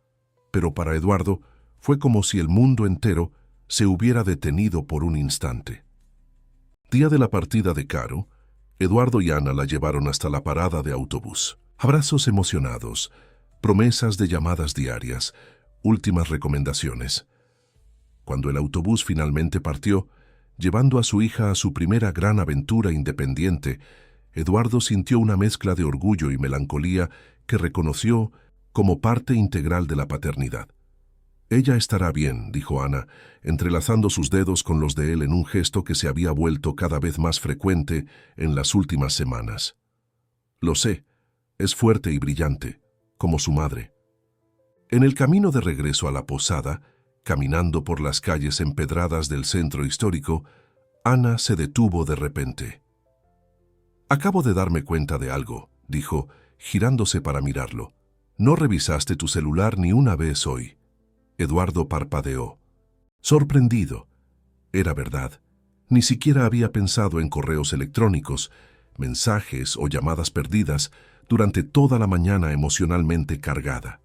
Speaker 1: Pero para Eduardo fue como si el mundo entero se hubiera detenido por un instante. Día de la partida de Caro, Eduardo y Ana la llevaron hasta la parada de autobús. Abrazos emocionados, promesas de llamadas diarias, últimas recomendaciones. Cuando el autobús finalmente partió, llevando a su hija a su primera gran aventura independiente, Eduardo sintió una mezcla de orgullo y melancolía que reconoció como parte integral de la paternidad. Ella estará bien, dijo Ana, entrelazando sus dedos con los de él en un gesto que se había vuelto cada vez más frecuente en las últimas semanas. Lo sé, es fuerte y brillante, como su madre. En el camino de regreso a la posada, caminando por las calles empedradas del centro histórico, Ana se detuvo de repente. Acabo de darme cuenta de algo, dijo, girándose para mirarlo. No revisaste tu celular ni una vez hoy. Eduardo parpadeó. Sorprendido. Era verdad. Ni siquiera había pensado en correos electrónicos, mensajes o llamadas perdidas durante toda la mañana emocionalmente cargada.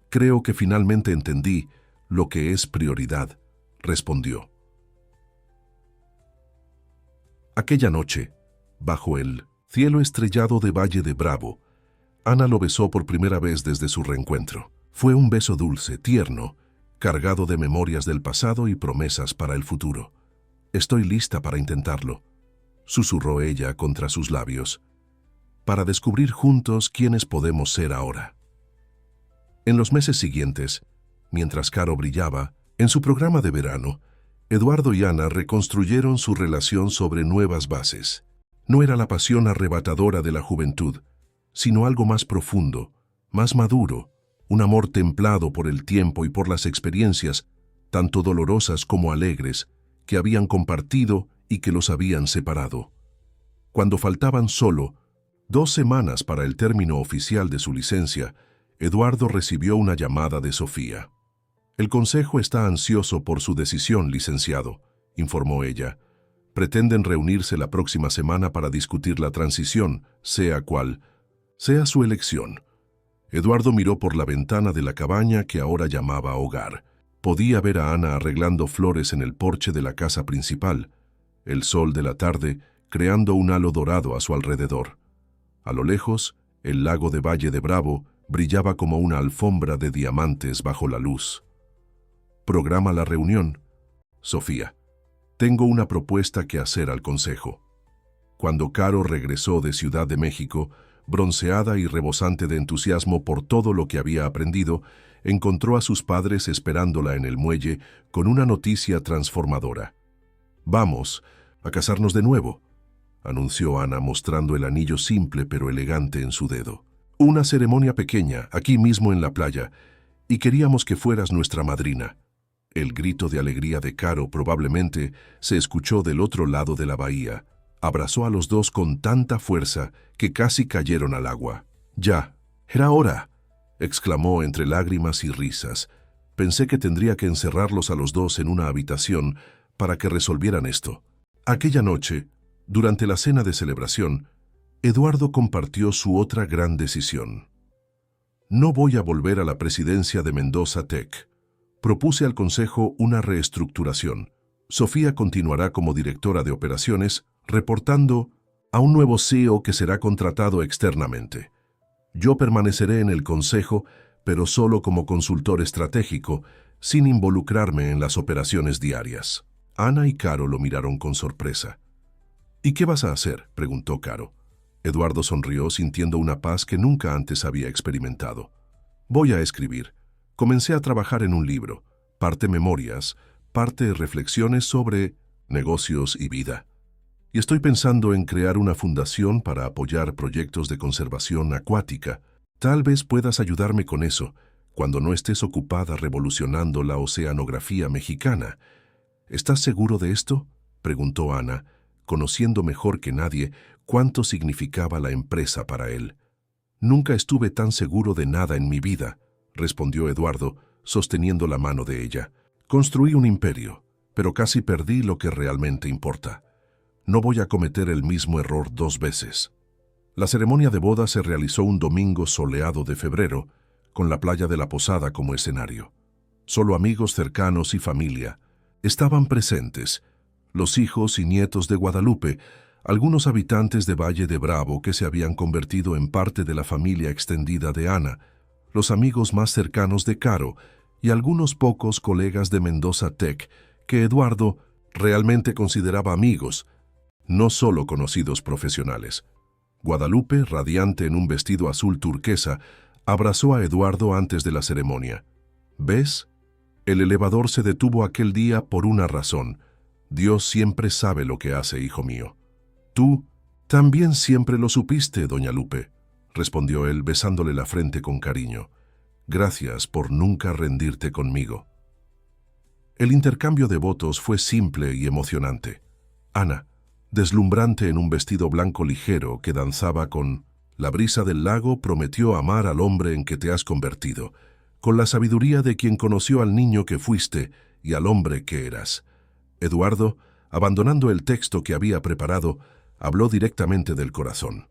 Speaker 1: Creo que finalmente entendí lo que es prioridad, respondió. Aquella noche, bajo el cielo estrellado de Valle de Bravo, Ana lo besó por primera vez desde su reencuentro. Fue un beso dulce, tierno, cargado de memorias del pasado y promesas para el futuro. Estoy lista para intentarlo, susurró ella contra sus labios, para descubrir juntos quiénes podemos ser ahora. En los meses siguientes, mientras Caro brillaba, en su programa de verano, Eduardo y Ana reconstruyeron su relación sobre nuevas bases. No era la pasión arrebatadora de la juventud, sino algo más profundo, más maduro, un amor templado por el tiempo y por las experiencias, tanto dolorosas como alegres, que habían compartido y que los habían separado. Cuando faltaban solo 2 semanas para el término oficial de su licencia, Eduardo recibió una llamada de Sofía. El consejo está ansioso por su decisión, licenciado, informó ella. Pretenden reunirse la próxima semana para discutir la transición, sea cual sea su elección. Eduardo miró por la ventana de la cabaña que ahora llamaba hogar. Podía ver a Ana arreglando flores en el porche de la casa principal, el sol de la tarde creando un halo dorado a su alrededor. A lo lejos, el lago de Valle de Bravo brillaba como una alfombra de diamantes bajo la luz. Programa la reunión. Sofía, tengo una propuesta que hacer al consejo. Cuando Caro regresó de Ciudad de México, bronceada y rebosante de entusiasmo por todo lo que había aprendido, encontró a sus padres esperándola en el muelle con una noticia transformadora. «Vamos a casarnos de nuevo», anunció Ana mostrando el anillo simple pero elegante en su dedo. «Una ceremonia pequeña, aquí mismo en la playa, y queríamos que fueras nuestra madrina». El grito de alegría de Caro probablemente se escuchó del otro lado de la bahía. Abrazó a los dos con tanta fuerza que casi cayeron al agua. «Ya, era hora», exclamó entre lágrimas y risas. «Pensé que tendría que encerrarlos a los dos en una habitación para que resolvieran esto». Aquella noche, durante la cena de celebración, Eduardo compartió su otra gran decisión. «No voy a volver a la presidencia de Mendoza Tech. Propuse al consejo una reestructuración. Sofía continuará como directora de operaciones, reportando a un nuevo CEO que será contratado externamente. Yo permaneceré en el consejo, pero solo como consultor estratégico, sin involucrarme en las operaciones diarias. Ana y Caro lo miraron con sorpresa. ¿Y qué vas a hacer?, preguntó Caro. Eduardo sonrió sintiendo una paz que nunca antes había experimentado. Voy a escribir. Comencé a trabajar en un libro, parte memorias, parte reflexiones sobre negocios y vida. Y estoy pensando en crear una fundación para apoyar proyectos de conservación acuática. Tal vez puedas ayudarme con eso, cuando no estés ocupada revolucionando la oceanografía mexicana. ¿Estás seguro de esto?, preguntó Ana, conociendo mejor que nadie cuánto significaba la empresa para él. Nunca estuve tan seguro de nada en mi vida, respondió Eduardo, sosteniendo la mano de ella. Construí un imperio, pero casi perdí lo que realmente importa. No voy a cometer el mismo error 2 veces. La ceremonia de boda se realizó un domingo soleado de febrero, con la playa de la Posada como escenario. Solo amigos cercanos y familia estaban presentes, los hijos y nietos de Guadalupe, algunos habitantes de Valle de Bravo que se habían convertido en parte de la familia extendida de Ana, los amigos más cercanos de Caro y algunos pocos colegas de Mendoza Tech que Eduardo realmente consideraba amigos, no solo conocidos profesionales. Guadalupe, radiante en un vestido azul turquesa, abrazó a Eduardo antes de la ceremonia. ¿Ves? El elevador se detuvo aquel día por una razón. Dios siempre sabe lo que hace, hijo mío. Tú también siempre lo supiste, doña Lupe, respondió él besándole la frente con cariño. Gracias por nunca rendirte conmigo. El intercambio de votos fue simple y emocionante. Ana, deslumbrante en un vestido blanco ligero que danzaba con la brisa del lago, prometió amar al hombre en que te has convertido, con la sabiduría de quien conoció al niño que fuiste y al hombre que eras. Eduardo, abandonando el texto que había preparado, habló directamente del corazón.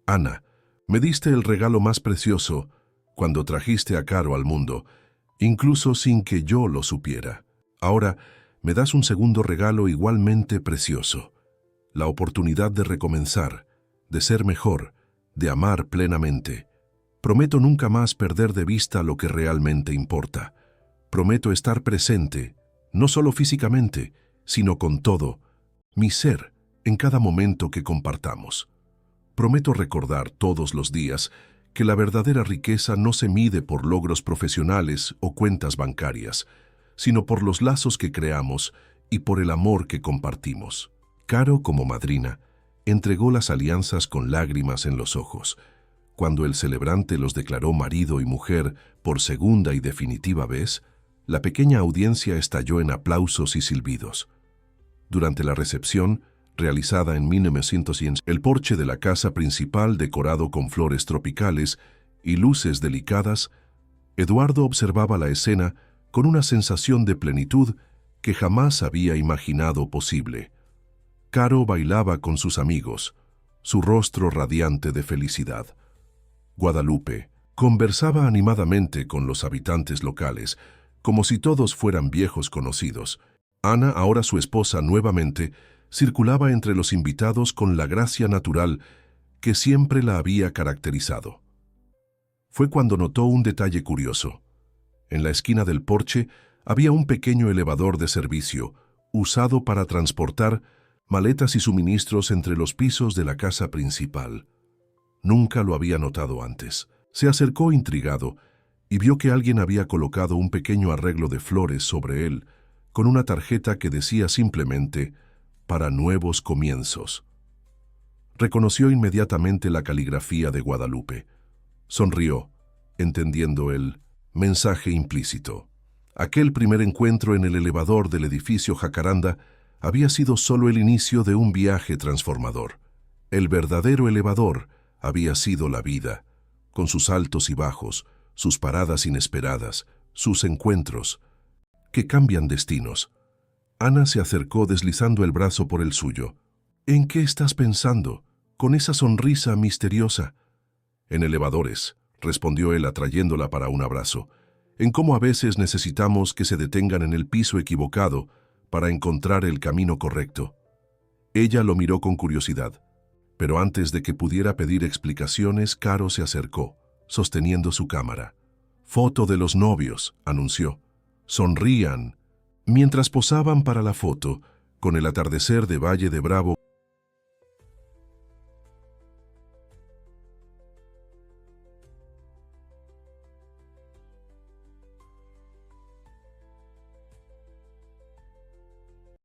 Speaker 1: Ana, me diste el regalo más precioso cuando trajiste a Caro al mundo, incluso sin que yo lo supiera. Ahora me das un segundo regalo igualmente precioso, la oportunidad de recomenzar, de ser mejor, de amar plenamente. Prometo nunca más perder de vista lo que realmente importa. Prometo estar presente, no solo físicamente, sino con todo, mi ser, en cada momento que compartamos. Prometo recordar todos los días que la verdadera riqueza no se mide por logros profesionales o cuentas bancarias, sino por los lazos que creamos y por el amor que compartimos. Caro, como madrina, entregó las alianzas con lágrimas en los ojos. Cuando el celebrante los declaró marido y mujer por segunda y definitiva vez, la pequeña audiencia estalló en aplausos y silbidos. Durante la recepción, realizada en 1900, el porche de la casa principal decorado con flores tropicales y luces delicadas, Eduardo observaba la escena con una sensación de plenitud que jamás había imaginado posible. Caro bailaba con sus amigos, su rostro radiante de felicidad. Guadalupe conversaba animadamente con los habitantes locales, como si todos fueran viejos conocidos. Ana, ahora su esposa nuevamente, circulaba entre los invitados con la gracia natural que siempre la había caracterizado. Fue cuando notó un detalle curioso. En la esquina del porche había un pequeño elevador de servicio, usado para transportar maletas y suministros entre los pisos de la casa principal. Nunca lo había notado antes. Se acercó intrigado y vio que alguien había colocado un pequeño arreglo de flores sobre él, con una tarjeta que decía simplemente «Para nuevos comienzos». Reconoció inmediatamente la caligrafía de Guadalupe. Sonrió, entendiendo el mensaje implícito. Aquel primer encuentro en el elevador del edificio Jacaranda había sido solo el inicio de un viaje transformador. El verdadero elevador había sido la vida, con sus altos y bajos, sus paradas inesperadas, sus encuentros, que cambian destinos. Ana se acercó deslizando el brazo por el suyo. ¿En qué estás pensando, con esa sonrisa misteriosa? En elevadores, respondió él atrayéndola para un abrazo. en cómo a veces necesitamos que se detengan en el piso equivocado para encontrar el camino correcto. Ella lo miró con curiosidad, pero antes de que pudiera pedir explicaciones, Caro se acercó, sosteniendo su cámara. «Foto de los novios», anunció. «Sonrían». Mientras posaban para la foto, con el atardecer de Valle de Bravo